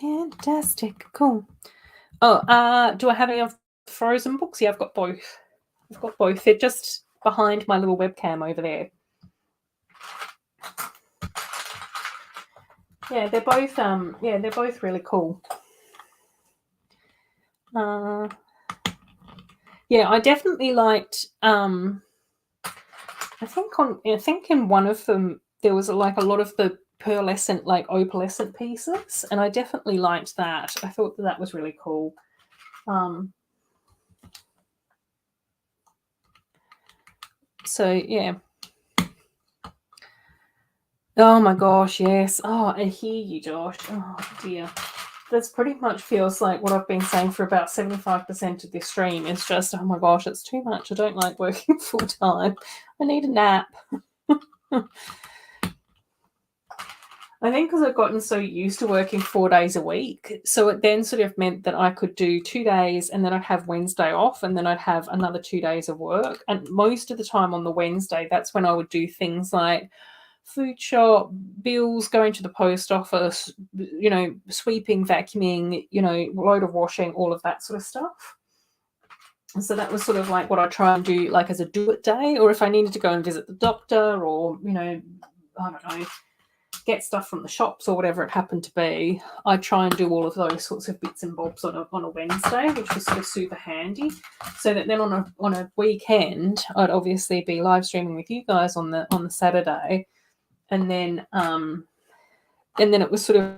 Fantastic. Cool. Oh, do I have any of Frozen books? Yeah, I've got both. I've got both. They're just behind my little webcam over there. Yeah, they're both really cool. Yeah, I definitely liked I think in one of them there was like a lot of the pearlescent, like opalescent pieces, and I definitely liked that. I thought that was really cool. So yeah. Oh my gosh, yes. Oh, I hear you, Josh. Oh dear. This pretty much feels like what I've been saying for about 75% of this stream is just, oh my gosh, it's too much. I don't like working full time. I need a nap. I think because I've gotten so used to working 4 days a week, so it then sort of meant that I could do 2 days and then I'd have Wednesday off and then I'd have another 2 days of work. And most of the time on the Wednesday, that's when I would do things like food shop, bills, going to the post office, sweeping, vacuuming, load of washing, all of that sort of stuff. So that was sort of like what I try and do, like as a do-it day, or if I needed to go and visit the doctor, or I don't know, get stuff from the shops or whatever it happened to be. I try and do all of those sorts of bits and bobs on a Wednesday, which was sort of super handy. So that then on a weekend, I'd obviously be live streaming with you guys on the Saturday. And then it was sort of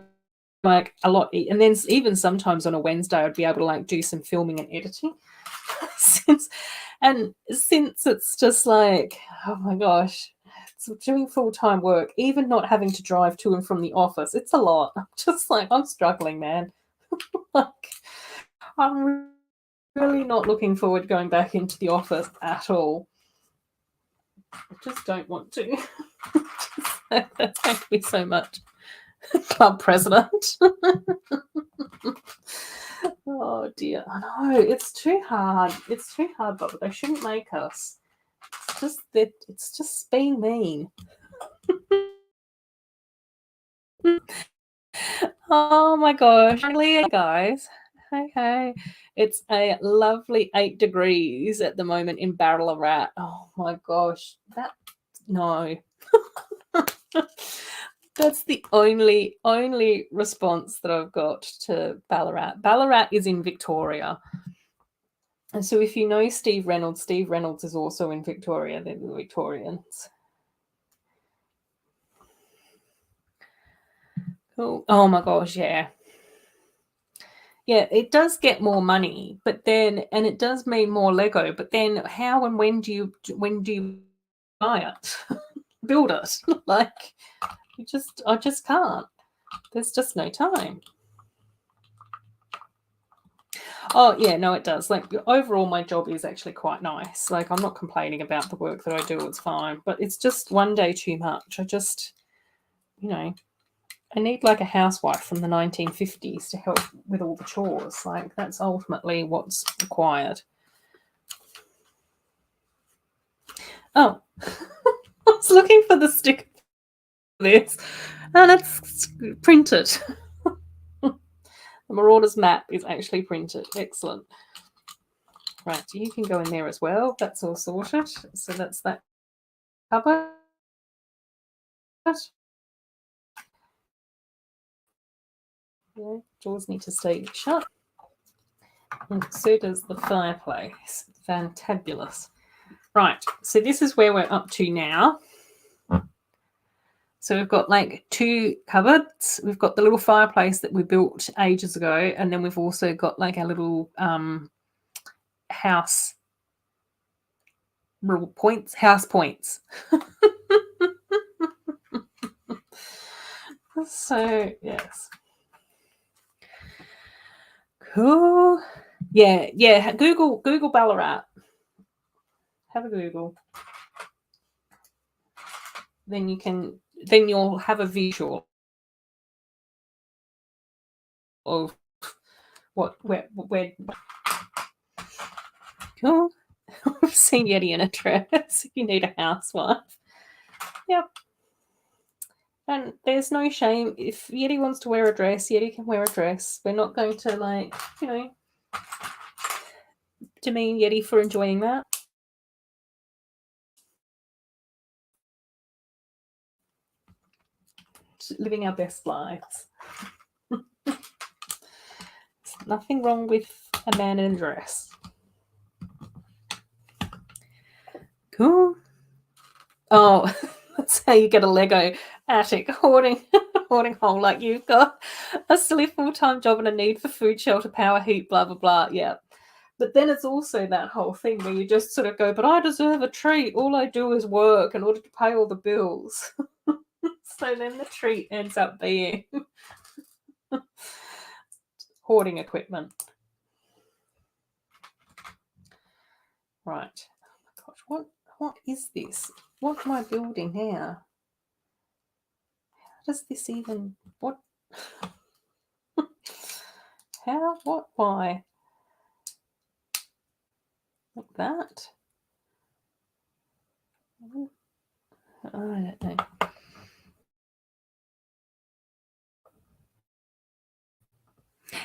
like a lot, and then even sometimes on a Wednesday I'd be able to like do some filming and editing since it's just like, oh my gosh, it's doing full-time work, even not having to drive to and from the office, it's a lot. I'm just like, I'm struggling, man. Like, I'm really not looking forward to going back into the office at all. I just don't want to. That's going to be so much. Club president. Oh dear. I know, it's too hard. It's too hard, but they shouldn't make us. It's just being mean. Oh my gosh. Guys. Hey. It's a lovely 8 degrees at the moment in Ballarat. Oh my gosh. No. That's the only response that I've got to Ballarat. Ballarat is in Victoria. And so if you know Steve Reynolds is also in Victoria. They're the Victorians. Cool. Oh my gosh, yeah. Yeah, it does get more money, but then, and it does mean more Lego, but then how and when do you buy it? Build it? Like, I just can't. There's just no time. Oh yeah, no, it does. Like, overall, my job is actually quite nice. Like, I'm not complaining about the work that I do. It's fine, but it's just one day too much. I just, I need like a housewife from the 1950s to help with all the chores. Like, that's ultimately what's required. Oh, I was looking for the sticker for this, and it's printed. The Marauders map is actually printed. Excellent. Right, you can go in there as well. That's all sorted. So that's that cupboard. Yeah, doors need to stay shut. And so does the fireplace. Fantabulous. Right, so this is where we're up to now. So we've got like 2 cupboards. We've got the little fireplace that we built ages ago, and then we've also got like our little house points. So yes. Cool. Yeah. Google Ballarat. Have a Google. Then you'll have a visual of where. Cool. I've seen Yeti in a dress. If you need a housewife. Yep. And there's no shame. If Yeti wants to wear a dress, Yeti can wear a dress. We're not going to, like, demean Yeti for enjoying that. Just living our best lives. There's nothing wrong with a man in a dress. Cool. Oh, that's how you get a Lego attic hoarding hole. Like, you've got a silly full-time job and a need for food, shelter, power, heat, blah, blah, blah. Yeah. But then it's also that whole thing where you just sort of go, but I deserve a treat. All I do is work in order to pay all the bills. So then the treat ends up being hoarding equipment. Right. Oh my gosh, what is this? What am I building now? How does this even... What? How? What? Why? Like that? I don't know.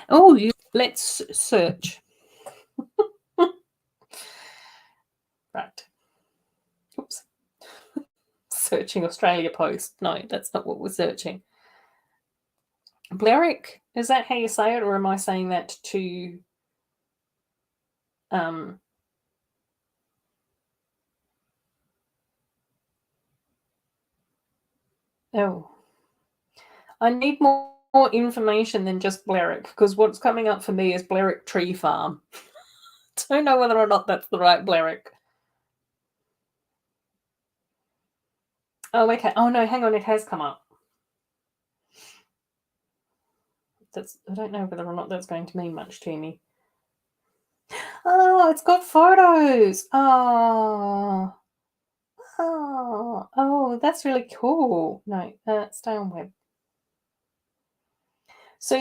Oh, let's search. Right. Oops. Searching Australia Post. No, that's not what we're searching. Blerick? Is that how you say it, or am I saying that to... Oh. I need more information than just Blerick, because what's coming up for me is Blerick Tree Farm. Don't know whether or not that's the right Blerick. Oh, okay. Oh, no, hang on. It has come up. I don't know whether or not that's going to mean much to me. Oh, it's got photos. Oh. Oh, that's really cool. No, stay on web. So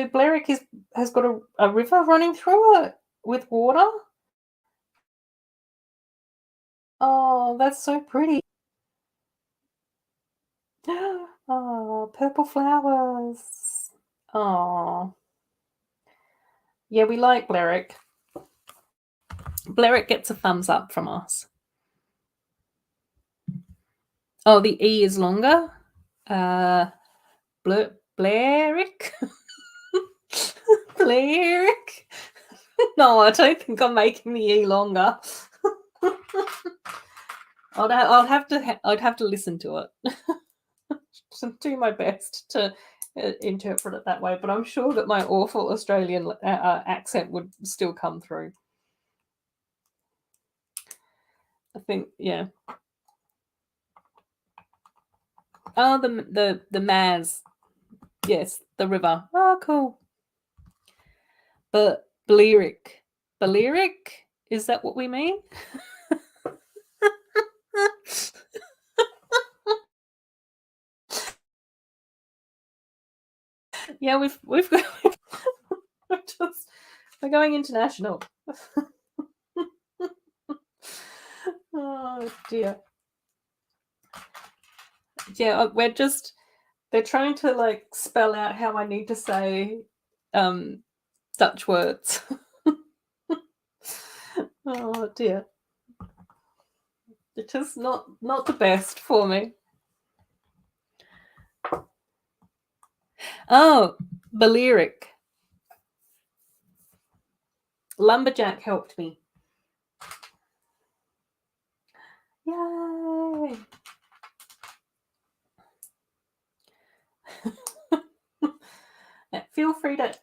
Blerick has got a river running through it with water? Oh, that's so pretty. Oh, purple flowers. Oh. Yeah, we like Blerick. Blerick gets a thumbs up from us. Oh, the E is longer. Blerick? Blerick? No, I don't think I'm making the E longer. I'd have to listen to it. To do my best to interpret it that way, but I'm sure that my awful Australian accent would still come through. I think, yeah. Oh, the Maz. Yes, the river. Oh, cool. But Blerick. Blerick? Is that what we mean? Yeah, we've got we're going international. Oh dear. Yeah, they're trying to like spell out how I need to say Dutch words. Oh dear. It's just not the best for me. Oh, Balearic. Lumberjack helped me. Yay! Yeah, feel free to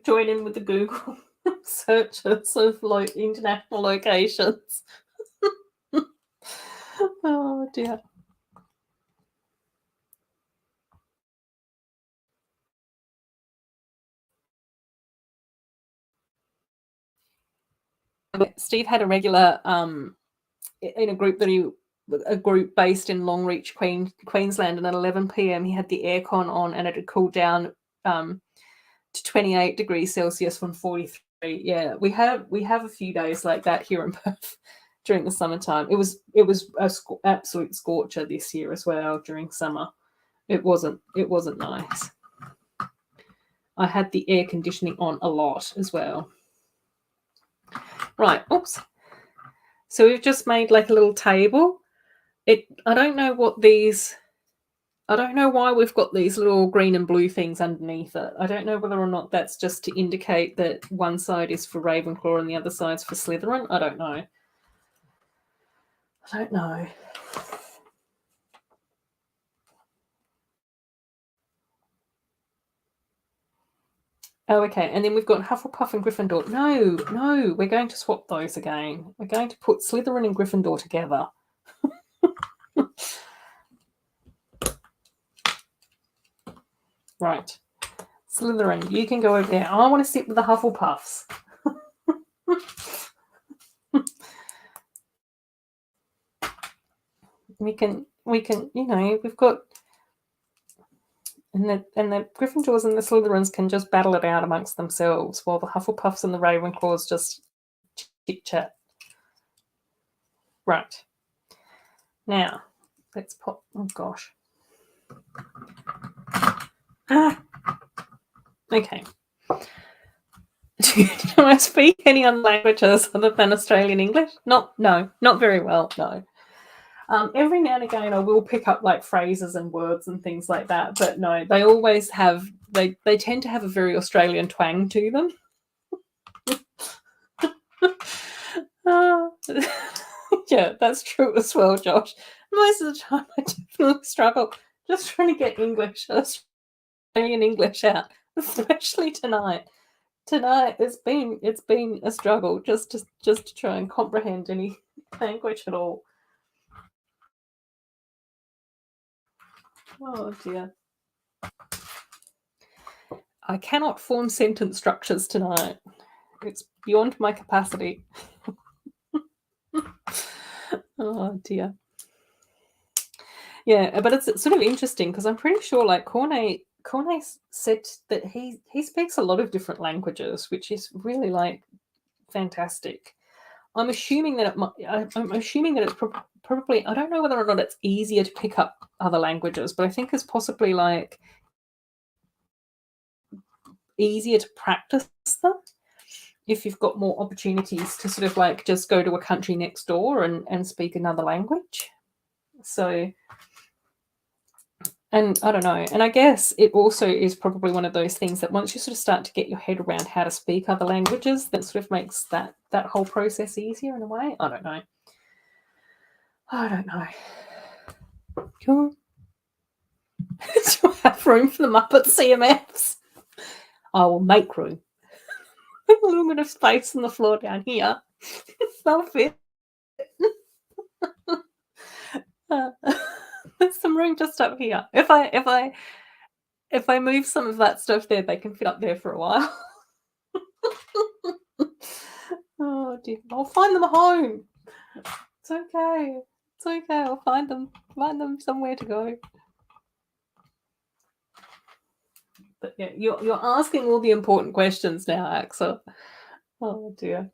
join in with the Google searches of international locations. Oh dear. Steve had a regular in a group based in Longreach, Queensland, and at 11 p.m. he had the aircon on and it had cooled down to 28 degrees Celsius from 43. Yeah, we have a few days like that here in Perth during the summertime. It was a absolute scorcher this year as well during summer. It wasn't nice. I had the air conditioning on a lot as well. Right, oops. So we've just made like a little table. I don't know why we've got these little green and blue things underneath it. I don't know whether or not that's just to indicate that one side is for Ravenclaw and the other side's for Slytherin. I don't know. Oh, okay. And then we've got Hufflepuff and Gryffindor. No, we're going to swap those again. We're going to put Slytherin and Gryffindor together. Right. Slytherin, you can go over there. I want to sit with the Hufflepuffs. we can, we've got, and the Gryffindors and the Slytherins can just battle it out amongst themselves while the Hufflepuffs and the Ravenclaws just chit-chat. Right. Now, let's pop, oh gosh. Okay. Do I speak any other languages other than Australian English? No, not very well, no. Every now and again I will pick up like phrases and words and things like that, but no, they always have, they tend to have a very Australian twang to them. Yeah, that's true as well, Josh. Most of the time I definitely struggle just trying to get Australian English out, especially tonight. Tonight it's been a struggle just to try and comprehend any language at all. Oh dear. I cannot form sentence structures tonight. It's beyond my capacity. Oh dear. Yeah, but it's sort of interesting because I'm pretty sure like Cornet said that he speaks a lot of different languages, which is really like fantastic. I'm assuming that it's probably, I don't know whether or not it's easier to pick up other languages, but I think it's possibly like easier to practice them if you've got more opportunities to sort of like just go to a country next door and speak another language. So, and I don't know, and I guess it also is probably one of those things that once you sort of start to get your head around how to speak other languages, that sort of makes that whole process easier in a way. I don't know. Cool. Do I have room for the Muppet CMFs? I will make room. A little bit of space on the floor down here. They'll fit. There's some room just up here. If I move some of that stuff there, they can fit up there for a while. Oh dear. I'll find them a home. It's okay. It's okay. I'll find them somewhere to go. But yeah, you're asking all the important questions now, Axel. Oh dear.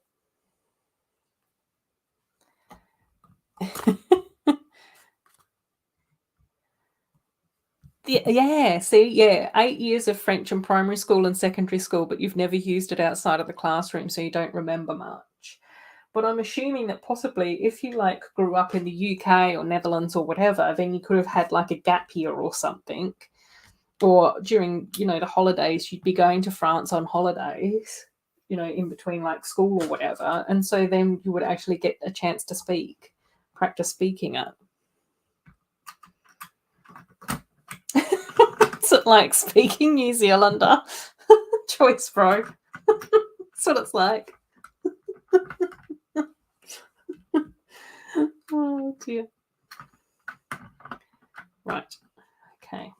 Yeah, see, yeah, 8 years of French in primary school and secondary school, but you've never used it outside of the classroom, so you don't remember much. But I'm assuming that possibly if you like grew up in the UK or Netherlands or whatever, then you could have had like a gap year or something. Or during, the holidays, you'd be going to France on holidays, in between like school or whatever. And so then you would actually get a chance to practice speaking it. What's it like speaking New Zealander? Choice, bro. That's what it's like. Oh dear. Right. Okay.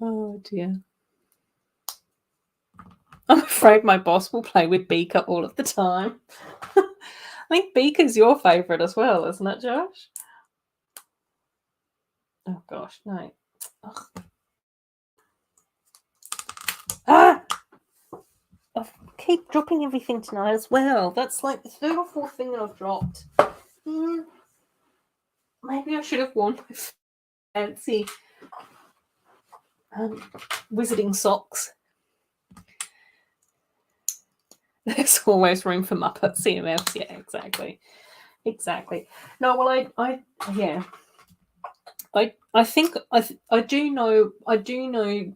Oh dear. I'm afraid my boss will play with Beaker all of the time. I think Beaker's your favourite as well, isn't it, Josh? Oh gosh, no. Ugh. Ah! I keep dropping everything tonight as well. That's like the third or fourth thing that I've dropped. Maybe I should have worn my fancy wizarding socks. There's always room for Muppet CMFs. Yeah, exactly. No, well, I think I do know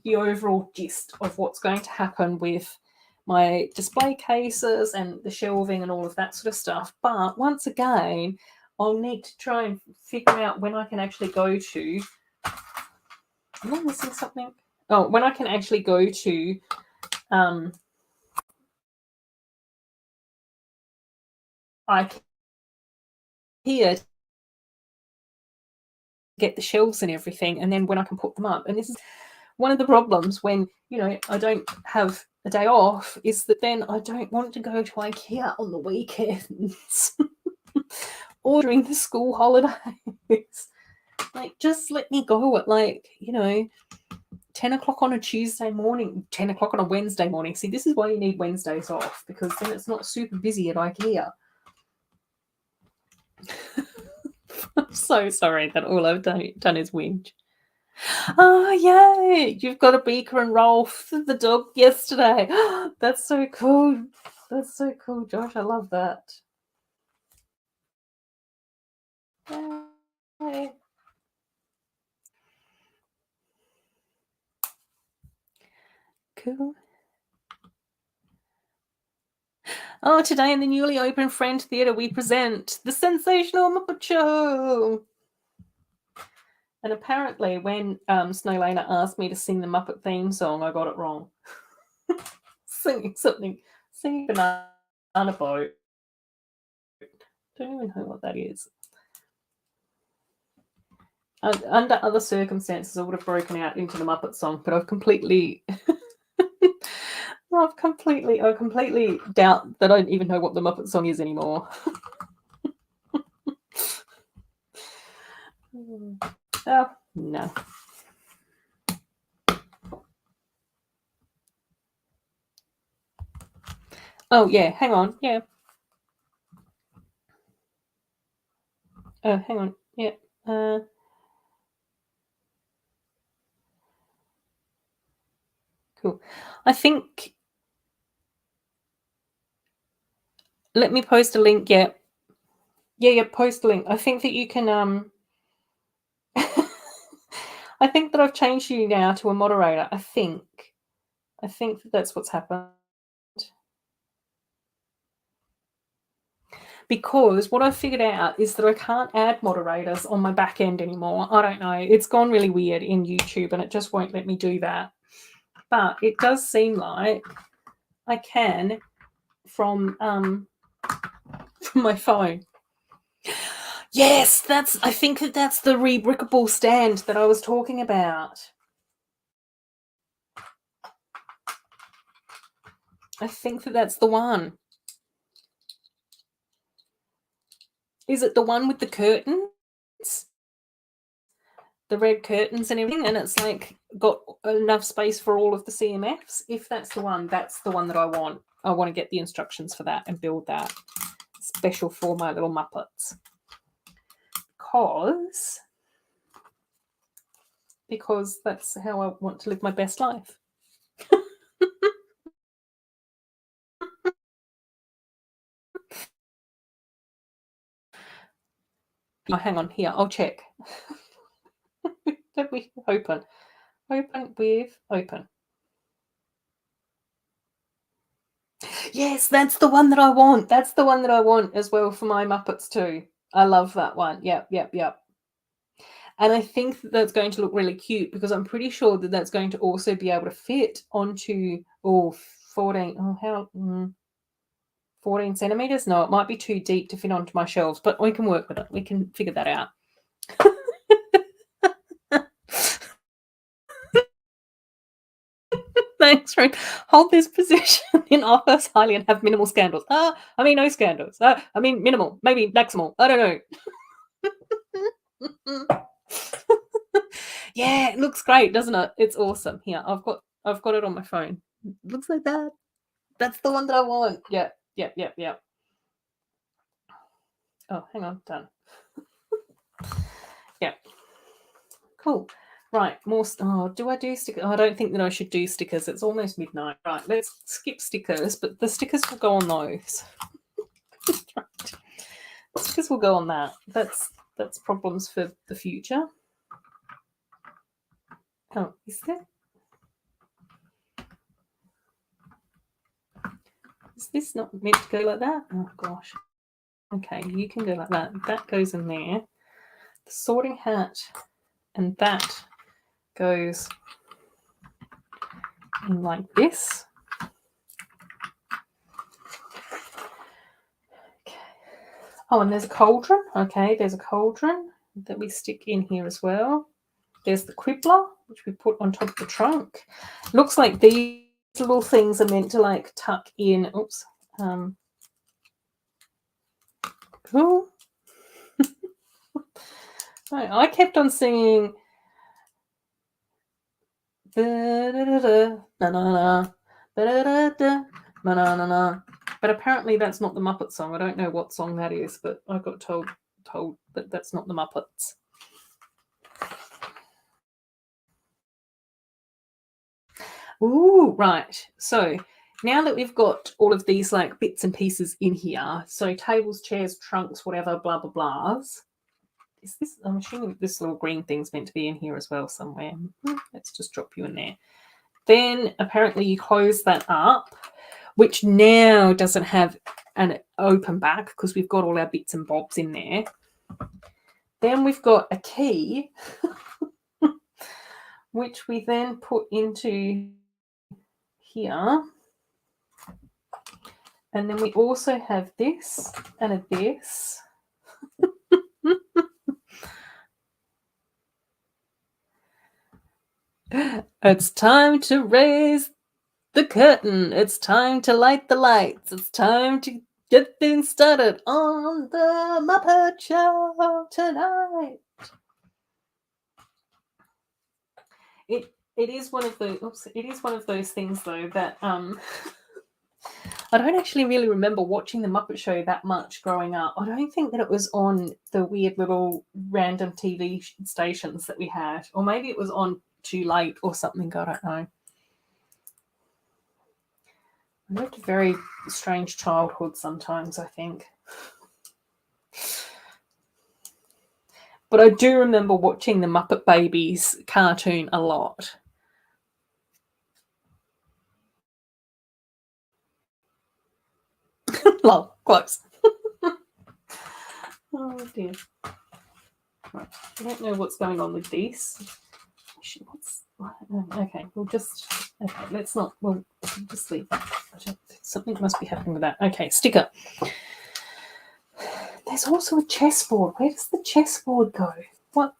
the overall gist of what's going to happen with my display cases and the shelving and all of that sort of stuff. But once again, I'll need to try and figure out when I can actually go to. Am I missing something? Oh, when I can actually go to IKEA, get the shelves and everything, and then when I can put them up. And this is one of the problems when I don't have a day off, is that then I don't want to go to IKEA on the weekends or during the school holidays. Like, just let me go at 10 o'clock on a Tuesday morning, 10 o'clock on a Wednesday morning. See, this is why you need Wednesdays off, because then it's not super busy at IKEA. I'm so sorry that all I've done is whinge. Oh, yay! You've got a Beaker and Rolf, the dog, yesterday. That's so cool. That's so cool, Josh. I love that. Yay. Cool. Oh, today in the newly opened Friend Theatre, we present The Sensational Muppet Show. And apparently, when Snowlana asked me to sing the Muppet theme song, I got it wrong. Singing Banana Boat. Don't even know what that is. Under other circumstances, I would have broken out into the Muppet song, but I've completely, I completely doubt that I don't even know what the Muppet song is anymore. Oh, no. Oh, yeah, hang on. Yeah. Oh, hang on. Yeah. Cool. I think. Let me post a link. Yeah. Yeah, post a link. I think that you can. I think that I've changed you now to a moderator. I think that that's what's happened. Because what I figured out is that I can't add moderators on my back end anymore. I don't know. It's gone really weird in YouTube and it just won't let me do that. But it does seem like I can from my phone. Yes, I think that's the rebrickable stand that I was talking about. I think that's the one. Is it the one with the curtains? the red curtains and everything, and it's like got enough space for all of the CMFs. If that's the one that I want. I want to get the instructions for that and build that special for my little Muppets. Because that's how I want to live my best life. Oh, hang on here. I'll check. Let me open. Open with open. Yes, that's the one that I want. That's the one that I want as well for my Muppets too. I love that one. Yep. And I think that's going to look really cute because I'm pretty sure that that's going to also be able to fit onto 14 centimeters. No, it might be too deep to fit onto my shelves, but we can work with it. We can figure that out. Thanks, Ruth. Hold this position in office highly and have minimal scandals. No scandals. Minimal, maybe maximal. I don't know. Yeah, it looks great, doesn't it? It's awesome. Here, I've got it on my phone. It looks like that. That's the one that I want. Yeah. Oh, hang on, done. Yeah. Cool. Right, more. Do I do stickers? I don't think that I should do stickers. It's almost midnight. Right, let's skip stickers, but the stickers will go on those. Right. Stickers will go on that. That's problems for the future. Oh, is there? Is this not meant to go like that? Oh gosh. Okay, you can go like that. That goes in there. The sorting hat and that goes in like this. Okay. Oh, and there's a cauldron. Okay, there's a cauldron that we stick in here as well. There's the quibbler, which we put on top of the trunk. Looks like these little things are meant to like tuck in. Oops. Cool. I kept on singing na-na-na, na-na-na, but apparently that's not the Muppet song. I don't know what song that is, but I got told that that's not the Muppets. Ooh, right. So now that we've got all of these like bits and pieces in here, so tables, chairs, trunks, whatever, blah blah blahs. Is this? I'm assuming this little green thing's meant to be in here as well somewhere. Let's just drop you in there. Then apparently you close that up, which now doesn't have an open back because we've got all our bits and bobs in there. Then we've got a key, which we then put into here. And then we also have this and a this. It's time to raise the curtain. It's time to light the lights. It's time to get things started on the Muppet Show tonight. It is one of those things though that I don't actually really remember watching the Muppet Show that much growing up. I don't think that it was on the weird little random TV stations that we had, or maybe it was on too late or something. I don't know. I lived a very strange childhood sometimes, I think. But I do remember watching the Muppet Babies cartoon a lot. Lol, close. Oh dear. Right. I don't know what's going on with this. Okay, let's not, we'll just leave that. Something must be happening with that. Okay, sticker. There's also a chessboard. Where does the chessboard go? What?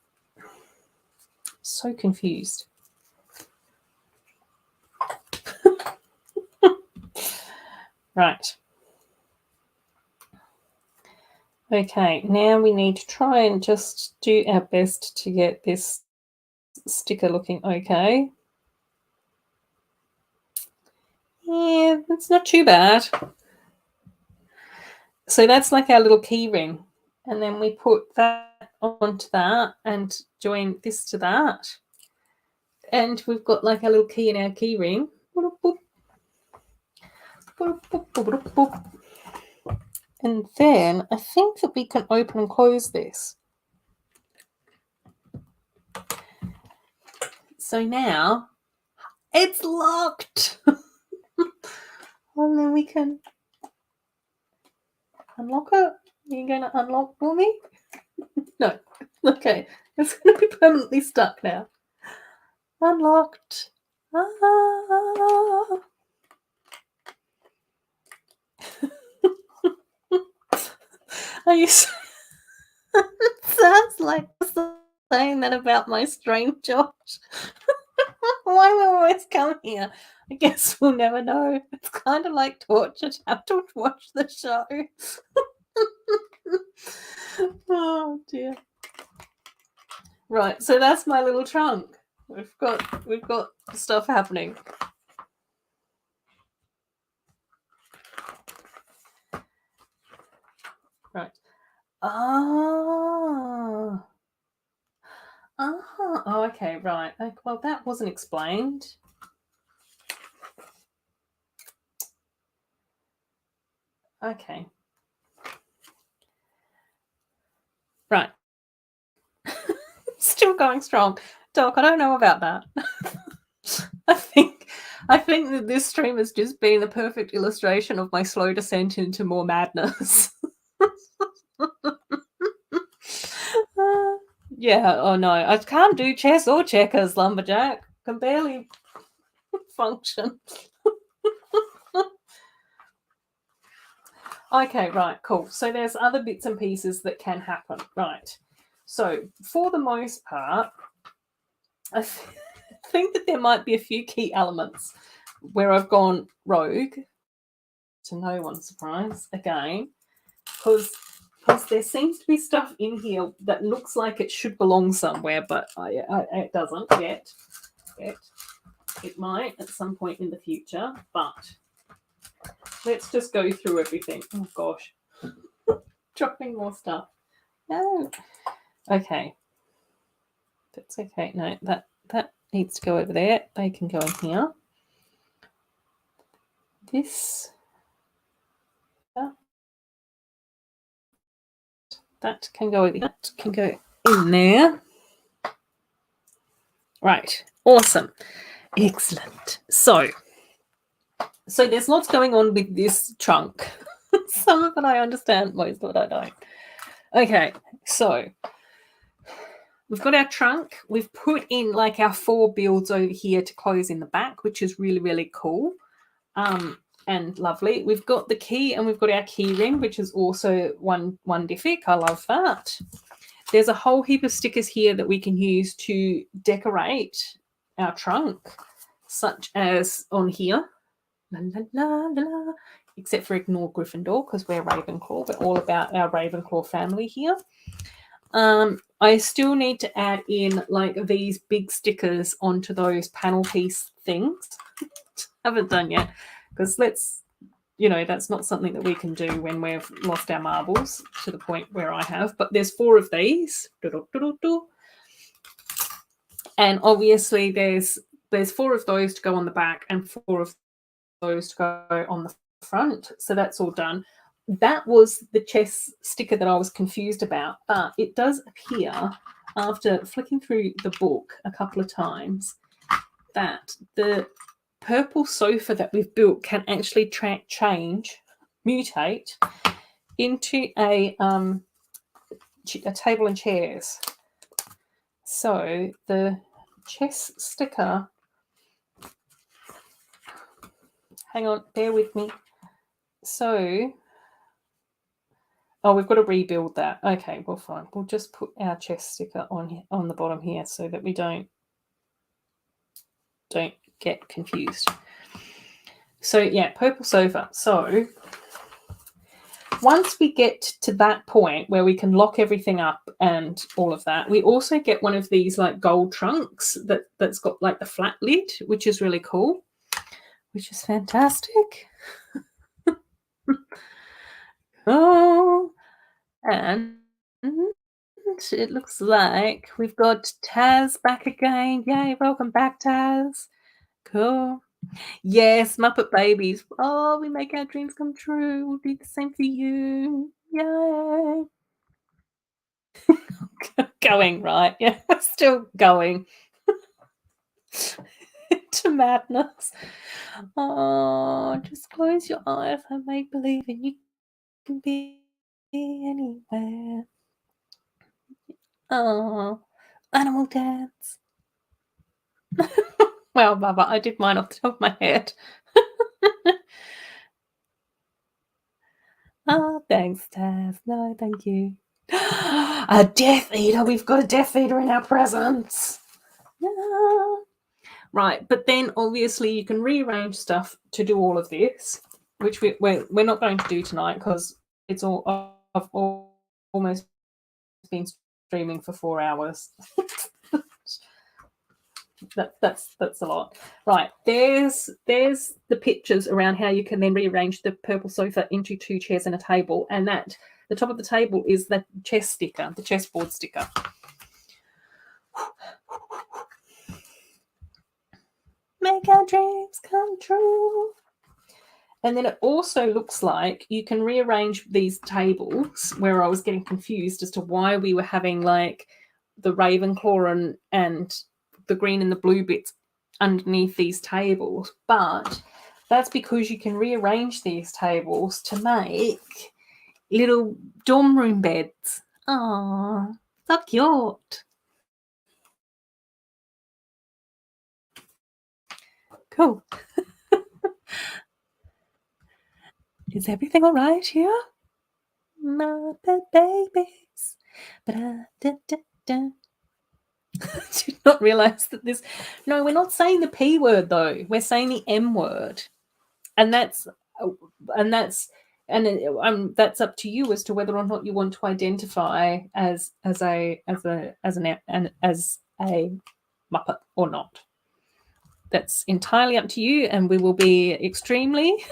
So confused. Right. Okay, now we need to try and just do our best to get this sticker looking okay. Yeah, it's not too bad. So that's like our little key ring. And then we put that onto that and join this to that. And we've got like a little key in our key ring. And then I think that we can open and close this. So now it's locked. And then we can unlock it. Are you going to unlock for me? No. Okay. It's going to be permanently stuck now. Unlocked. Ah. Are you sounds like saying that about my stream, Josh. Why do we always come here? I guess we'll never know. It's kind of like torture to have to watch the show. Oh dear. Right, so that's my little trunk. We've got stuff happening. Right. Oh, okay, right. Well, that wasn't explained. Okay. Right. Still going strong. Doc, I don't know about that. I think that this stream has just been the perfect illustration of my slow descent into more madness. Yeah, oh no, I can't do chess or checkers, lumberjack. Can barely function. Okay, right, cool. So there's other bits and pieces that can happen, right? So for the most part, I think that there might be a few key elements where I've gone rogue, to no one's surprise, again, because there seems to be stuff in here that looks like it should belong somewhere, but it doesn't yet. It might at some point in the future, but let's just go through everything. Oh gosh, dropping more stuff. No. Okay. That's okay. No, that needs to go over there. They can go in here. This. That can go over. That can go in there. Right. Awesome. Excellent. So there's lots going on with this trunk. Some of it I understand, most of it I don't. Okay, so we've got our trunk. We've put in like our 4 builds over here to close in the back, which is really, really cool and lovely. We've got the key and we've got our key ring, which is also wonderful. I love that. There's a whole heap of stickers here that we can use to decorate our trunk, such as on here. La, la, la, la. Except for ignore Gryffindor because we're Ravenclaw. We're all about our Ravenclaw family here. I still need to add in like these big stickers onto those panel piece things. Haven't done yet because that's not something that we can do when we've lost our marbles to the point where I have. But there's 4 of these. And obviously there's 4 of those to go on the back and 4 of those to go on the front. So that's all done. That was the chess sticker that I was confused about, but it does appear after flicking through the book a couple of times that the purple sofa that we've built can actually mutate into a table and chairs. So the chess sticker, hang on, bear with me. So, we've got to rebuild that. Okay, well, fine. We'll just put our chest sticker on the bottom here so that we don't get confused. So, yeah, purple sofa. So, once we get to that point where we can lock everything up and all of that, we also get one of these like gold trunks that's got like the flat lid, which is really cool, which is fantastic. Oh, and it looks like we've got Taz back again. Yay, welcome back, Taz. Cool. Yes, Muppet Babies. Oh, we make our dreams come true. We'll do the same for you. Yay. Going, right? Yeah, we're still going to madness. Oh, just close your eyes and make believe, and you can be anywhere. Oh, animal dance. Well, Baba, I did mine off the top of my head. Oh, thanks, Taz. No, thank you. A Death Eater. We've got a Death Eater in our presence. Yeah. Right, but then obviously you can rearrange stuff to do all of this, which we're not going to do tonight because it's all I've almost been streaming for 4 hours. That's a lot. Right, there's the pictures around how you can then rearrange the purple sofa into 2 chairs and a table, and that the top of the table is the chess sticker, the chessboard sticker. Make our dreams come true. And then it also looks like you can rearrange these tables, where I was getting confused as to why we were having like the Ravenclaw and the green and the blue bits underneath these tables. But that's because you can rearrange these tables to make little dorm room beds. Oh, so cute. Cool. Is everything all right here? Muppet Babies. Ba-da-da-da-da. Did not realise that this. No, we're not saying the P word though. We're saying the M word, and that's that's up to you as to whether or not you want to identify as a Muppet or not. That's entirely up to you, and we will be extremely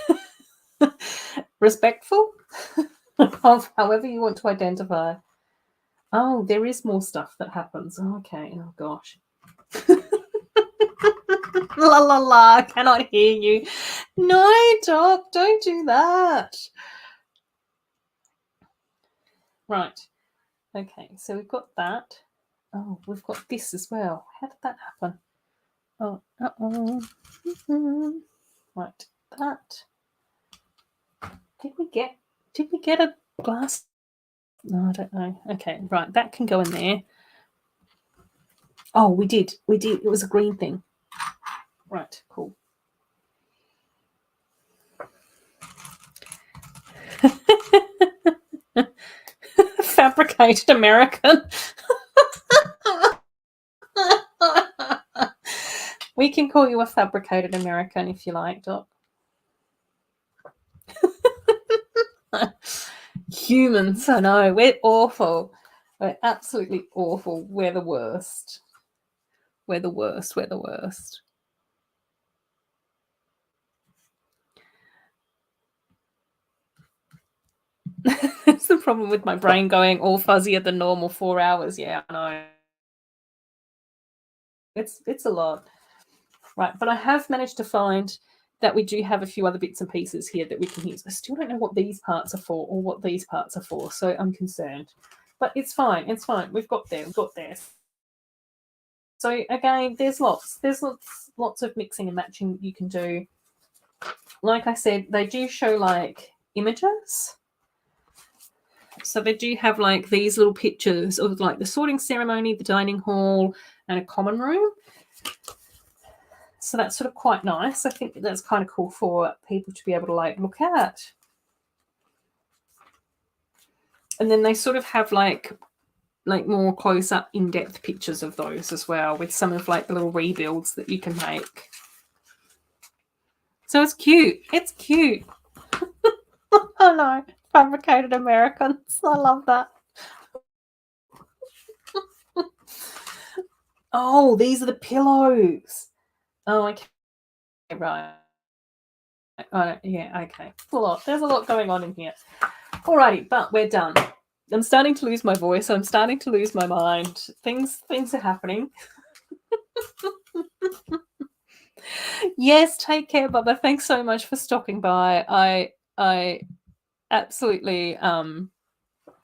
respectful of however you want to identify. Oh, there is more stuff that happens. Okay. Oh gosh. La la la, cannot hear you. No, Doc, don't do that. Right. Okay, so we've got that. Oh, we've got this as well. How did that happen? Oh, uh-oh. Right, that. Did we get a glass? No, I don't know. Okay, right, that can go in there. Oh, we did. It was a green thing. Right, cool. Fabricated American. We can call you a fabricated American if you like, Doc. Humans, I know, we're awful. We're absolutely awful. We're the worst. We're the worst. We're the worst. That's the problem with my brain going all fuzzier than normal 4 hours. Yeah, I know. It's a lot. Right, but I have managed to find that we do have a few other bits and pieces here that we can use. I still don't know what these parts are for or what these parts are for, so I'm concerned. But it's fine. It's fine. We've got there. So again, there's lots of mixing and matching you can do. Like I said, they do show like images. So they do have like these little pictures of like the sorting ceremony, the dining hall, and a common room. So that's sort of quite nice. I think that's kind of cool for people to be able to like look at. And then they sort of have like more close-up, in-depth pictures of those as well, with some of like the little rebuilds that you can make. So it's cute. It's cute. Oh no, Fabricated Americans. I love that. Oh, these are the pillows. Oh, okay. Right. Yeah, okay. There's a lot going on in here. Alrighty, but we're done. I'm starting to lose my voice. I'm starting to lose my mind. Things are happening. Yes, take care, Bubba. Thanks so much for stopping by. I absolutely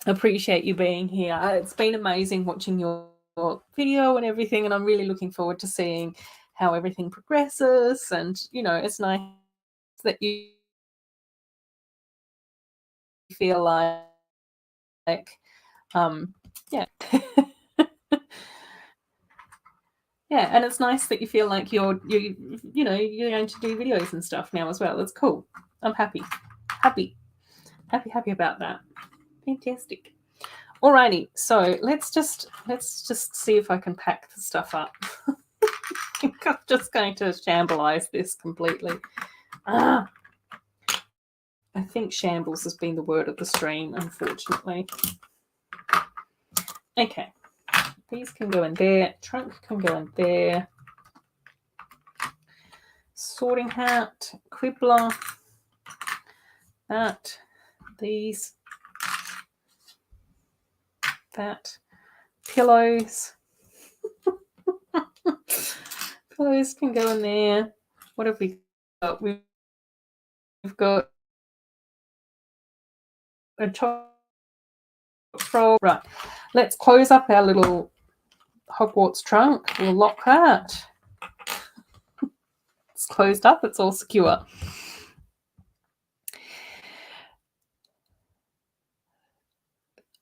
appreciate you being here. It's been amazing watching your video and everything, and I'm really looking forward to seeing how everything progresses. And it's nice that you feel like yeah. Yeah, and it's nice that you feel like you're going to do videos and stuff now as well. That's cool. I'm happy about that. Fantastic. Alrighty, so let's just see if I can pack the stuff up. I'm just going to shamblize this completely. I think shambles has been the word of the stream, unfortunately. Okay, these can go in there. Trunk can go in there. Sorting hat, quibbler, that, these, that, pillows. Pillows can go in there. What have we got? We've got a top roll. Right, let's close up our little Hogwarts trunk. We'll lock that. It's closed up. It's all secure.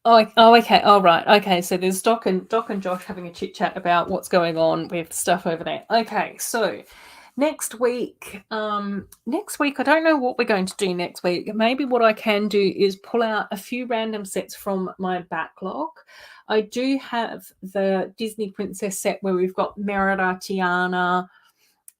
Oh, okay. Oh, right. Okay, so there's Doc and Josh having a chit chat about what's going on with stuff over there. Okay, so next week, I don't know what we're going to do next week. Maybe what I can do is pull out a few random sets from my backlog. I do have the Disney Princess set where we've got Merida, Tiana,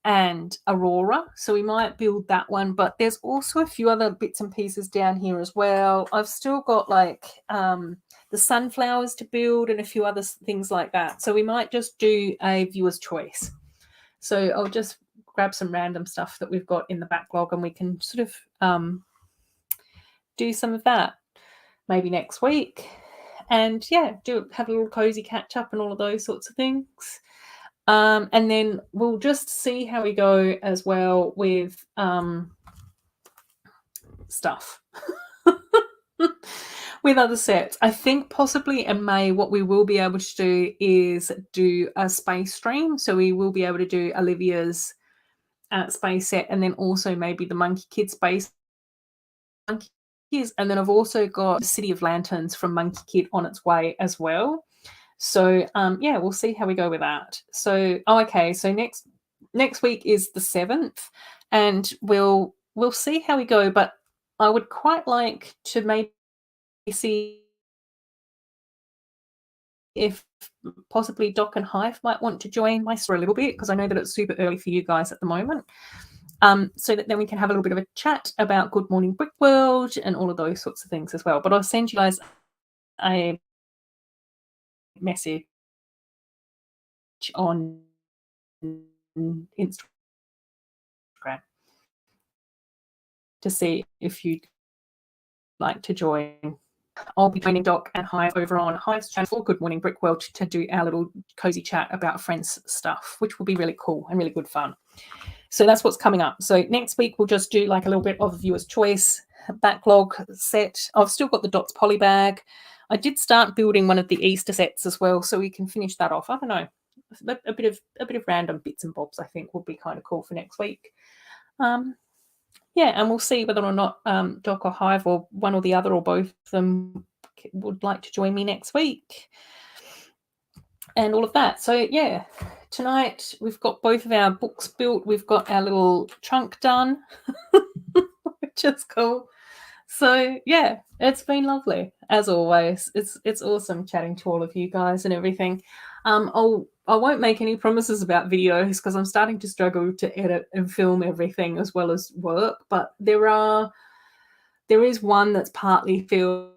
and Aurora, so we might build that one, but there's also a few other bits and pieces down here as well. I've still got like the sunflowers to build and a few other things like that, so we might just do a viewer's choice. So I'll just grab some random stuff that we've got in the backlog and we can sort of do some of that maybe next week, and have a little cozy catch up and all of those sorts of things. And then we'll just see how we go as well with stuff with other sets. I think possibly in May what we will be able to do is do a space stream. So we will be able to do Olivia's space set, and then also maybe the Monkey Kid space. And then I've also got City of Lanterns from Monkey Kid on its way as well. So we'll see how we go with that. So okay, so next week is the 7th, and we'll see how we go. But I would quite like to maybe see if possibly Doc and Hive might want to join my story a little bit, because I know that it's super early for you guys at the moment. So that then we can have a little bit of a chat about Good Morning Brick World and all of those sorts of things as well. But I'll send you guys a message on Instagram to see if you'd like to join. I'll be joining Doc and Hive over on Hive's channel for Good Morning Brick World to do our little cozy chat about Friends stuff, which will be really cool and really good fun. So that's what's coming up. So next week we'll just do like a little bit of a viewer's choice backlog set. I've still got the Dots poly bag. I did start building one of the Easter sets as well, so we can finish that off. I don't know, a bit of random bits and bobs I think will be kind of cool for next week. And we'll see whether or not Doc or Hive or one or the other or both of them would like to join me next week and all of that. So tonight we've got both of our books built. We've got our little trunk done, which is cool. So it's been lovely as always. It's awesome chatting to all of you guys and everything. I won't make any promises about videos because I'm starting to struggle to edit and film everything as well as work. But there are there is one that's partly filled,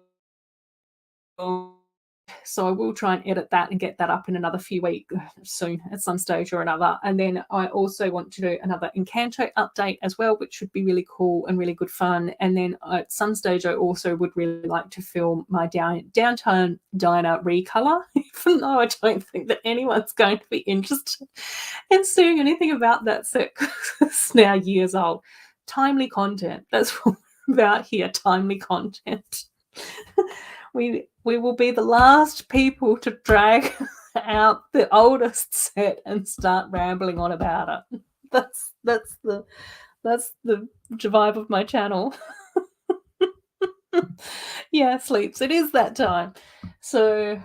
so I will try and edit that and get that up in another few weeks soon at some stage or another. And then I also want to do another Encanto update as well, which should be really cool and really good fun. And then at some stage, I also would really like to film my downtown diner recolor, even though I don't think that anyone's going to be interested in seeing anything about that set because it's now years old. Timely content. That's what we're about here. Timely content. We will be the last people to drag out the oldest set and start rambling on about it. That's the vibe of my channel. Yeah, sleeps. It is that time. So,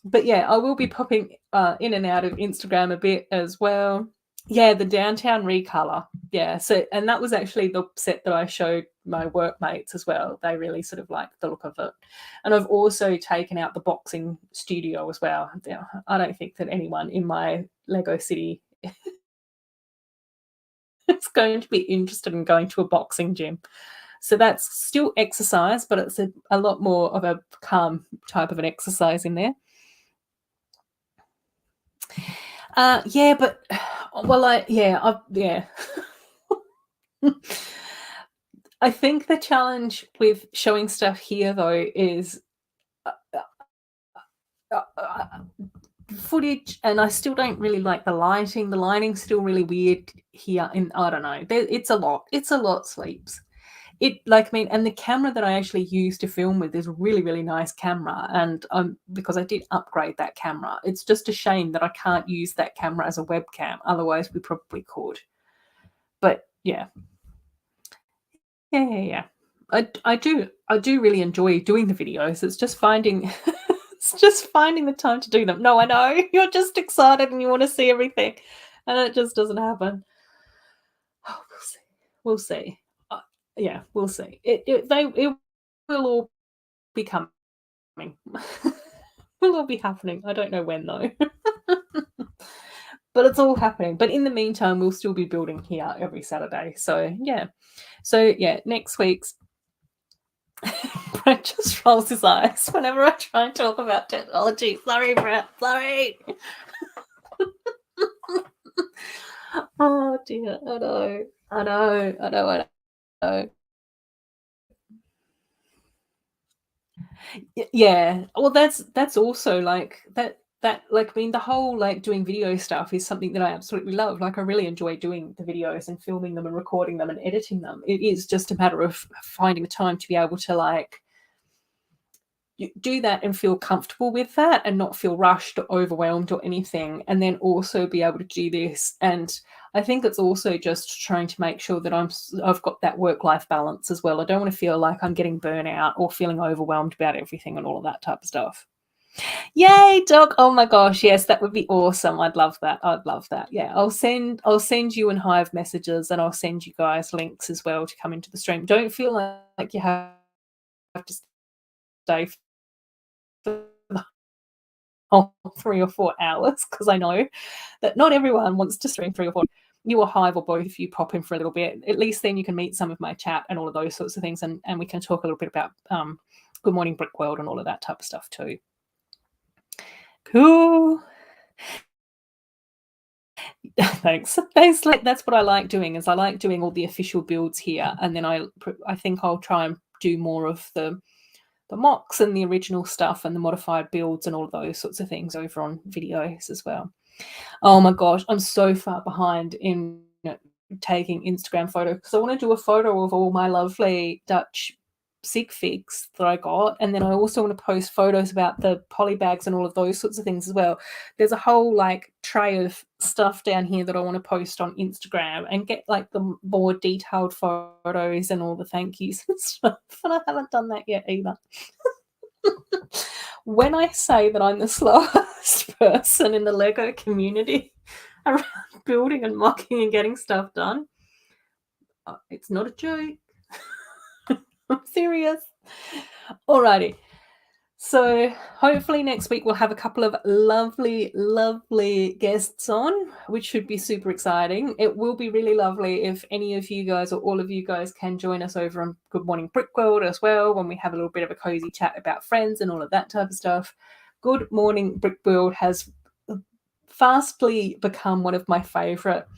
but yeah, I will be popping in and out of Instagram a bit as well. Yeah, the downtown recolor. Yeah, so and that was actually the set that I showed my workmates as well. They really sort of liked the look of it. And I've also taken out the boxing studio as well. Yeah, I don't think that anyone in my Lego City is going to be interested in going to a boxing gym. So that's still exercise, but it's a lot more of a calm type of an exercise in there. Yeah, but well, yeah. I think the challenge with showing stuff here though is footage, and I still don't really like the lighting. The lighting's still really weird here. I don't know. It's a lot. It's a lot, Sleeps. And the camera that I actually use to film with is a really, really nice camera. And because I did upgrade that camera, it's just a shame that I can't use that camera as a webcam. Otherwise, we probably could. But yeah. Yeah. I do really enjoy doing the videos. It's just finding the time to do them. No, I know. You're just excited and you want to see everything. And it just doesn't happen. Oh, we'll see. We'll see. Yeah, we'll see. It will all be coming. Will all be happening. I don't know when though. But it's all happening. But in the meantime, we'll still be building here every Saturday. So yeah. Next week's Brett just rolls his eyes whenever I try and talk about technology. Sorry, Brett. Sorry. Oh dear. I know. Yeah. Well, that's also like that like I mean the whole like doing video stuff is something that I absolutely love. Like I really enjoy doing the videos and filming them and recording them and editing them. It is just a matter of finding the time to be able to like do that and feel comfortable with that and not feel rushed or overwhelmed or anything, and then also be able to do this. And I think it's also just trying to make sure that I've got that work-life balance as well. I don't want to feel like I'm getting burnout or feeling overwhelmed about everything and all of that type of stuff. Yay, Doc. Oh my gosh, yes, that would be awesome. I'd love that. Yeah, I'll send you and Hive messages, and I'll send you guys links as well to come into the stream. Don't feel like you have to stay for the whole 3 or 4 hours, because I know that not everyone wants to stream 3 or 4. You or Hive or both of you pop in for a little bit. At least then you can meet some of my chat and all of those sorts of things, and we can talk a little bit about Good Morning Brick World and all of that type of stuff too. Cool. Thanks. That's what I like doing. Is I like doing all the official builds here, and then I think I'll try and do more of the mocks and the original stuff and the modified builds and all of those sorts of things over on videos as well. Oh my gosh, I'm so far behind in taking Instagram photos because I want to do a photo of all my lovely Dutch sig figs that I got, and then I also want to post photos about the poly bags and all of those sorts of things as well. There's a whole like tray of stuff down here that I want to post on Instagram and get like the more detailed photos and all the thank yous and stuff, and I haven't done that yet either. When I say that I'm the slowest person in the Lego community around building and mocking and getting stuff done, it's not a joke. I'm serious. Alrighty. So hopefully next week we'll have a couple of lovely, lovely guests on, which should be super exciting. It will be really lovely if any of you guys or all of you guys can join us over on Good Morning Brickworld as well, when we have a little bit of a cozy chat about friends and all of that type of stuff. Good Morning Brickworld has fastly become one of my favorite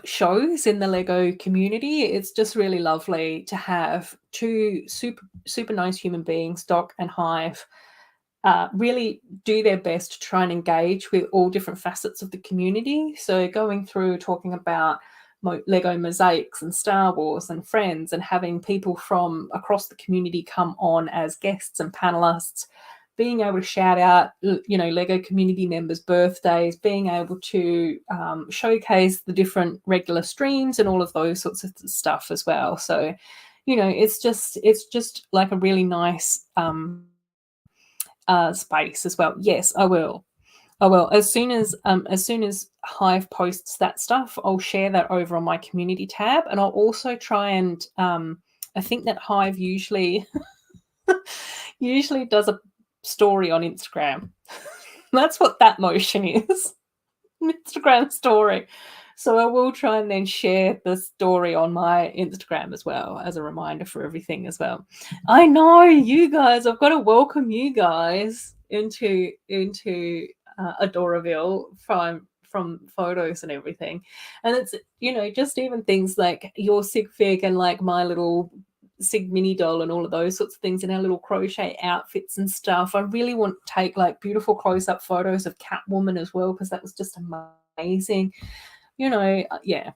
shows in the Lego community. It's just really lovely to have two super nice human beings, Doc and Hive, really do their best to try and engage with all different facets of the community. So going through talking about Lego mosaics and Star Wars and Friends, and having people from across the community come on as guests and panelists, being able to shout out, Lego community members' birthdays, being able to showcase the different regular streams and all of those sorts of stuff as well. So, it's just like a really nice space as well. Yes, I will. As soon as Hive posts that stuff, I'll share that over on my community tab, and I'll also try and I think that Hive usually does a story on Instagram. That's what that motion is. Instagram story. So I will try and then share the story on my Instagram as well, as a reminder for everything as well. I know, you guys, I've got to welcome you guys into Adorabuild from photos and everything. And it's, just even things like your sig fig and like my little Sig mini doll and all of those sorts of things in our little crochet outfits and stuff. I really want to take like beautiful close-up photos of Catwoman as well, because that was just amazing. Yeah.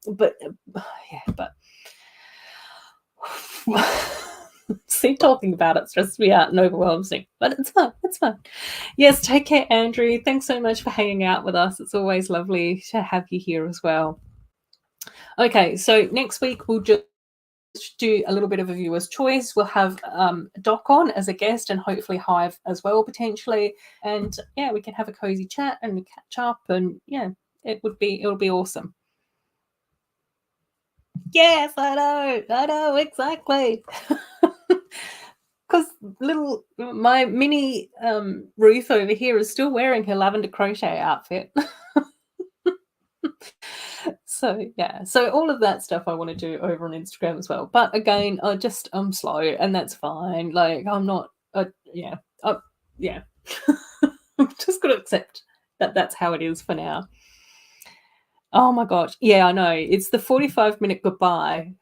But see, talking about it stresses me out and overwhelms me, but it's fun. Yes, take care, Andrew. Thanks so much for hanging out with us. It's always lovely to have you here as well. Okay, so next week we'll just do a little bit of a viewer's choice. We'll have Doc on as a guest, and hopefully Hive as well potentially, and yeah, we can have a cozy chat and catch up, and yeah, it'll be awesome. Yes, I know exactly. Because my mini Ruth over here is still wearing her lavender crochet outfit. So yeah, so all of that stuff I want to do over on Instagram as well. But again, I'm slow, and that's fine. Like, I'm not, I'm just got to accept that that's how it is for now. Oh my gosh, yeah, I know. It's the 45-minute goodbye.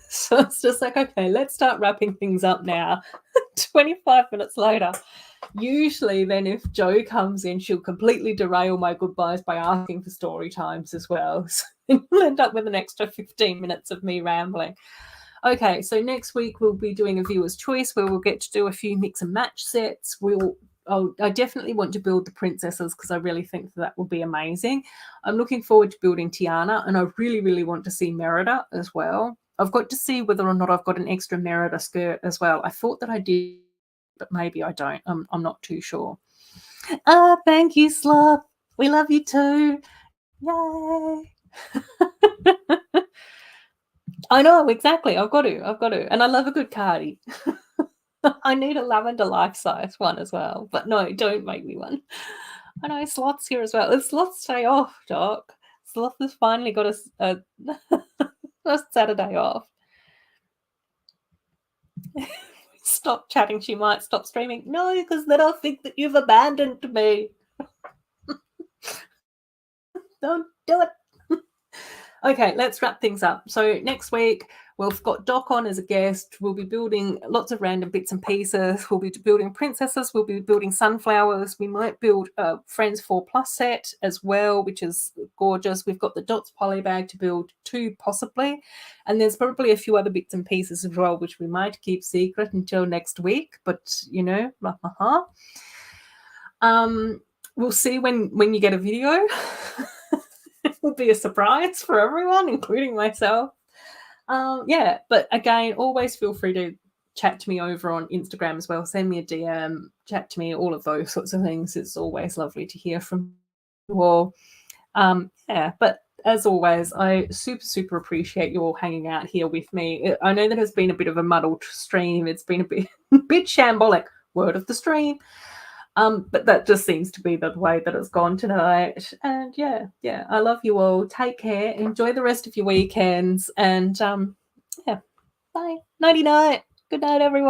So it's just like, okay, let's start wrapping things up now. 25 minutes later. Usually then if Jo comes in, she'll completely derail my goodbyes by asking for story times as well. So we'll end up with an extra 15 minutes of me rambling. Okay, so next week we'll be doing a viewer's choice where we'll get to do a few mix and match sets. I definitely want to build the princesses because I really think that will be amazing. I'm looking forward to building Tiana, and I really, really want to see Merida as well. I've got to see whether or not I've got an extra Merida skirt as well. I thought that I did, but maybe I don't. I'm not too sure. Thank you, Sloth. We love you too. Yay. I know, exactly. I've got to. And I love a good cardie. I need a lavender life-size one as well. But no, don't make me one. I know, Sloth's here as well. It's Sloth's day off, Doc. Sloth has finally got a Saturday off. Stop chatting. She might stop streaming. No, because then I'll think that you've abandoned me. Don't do it. Okay, let's wrap things up. So next week, we've got Doc on as a guest. We'll be building lots of random bits and pieces. We'll be building princesses. We'll be building sunflowers. We might build a Friends 4 Plus set as well, which is gorgeous. We've got the Dots poly bag to build 2 possibly. And there's probably a few other bits and pieces as well, which we might keep secret until next week. But, we'll see when you get a video. It will be a surprise for everyone, including myself. But again, always feel free to chat to me over on Instagram as well. Send me a DM, chat to me, all of those sorts of things. It's always lovely to hear from you all. But as always, I super appreciate you all hanging out here with me. I know that has been a bit of a muddled stream. It's been a bit shambolic. word of the stream. But that just seems to be the way that it's gone tonight. And yeah, I love you all. Take care. Enjoy the rest of your weekends. And yeah, bye. Nighty night. Good night, everyone.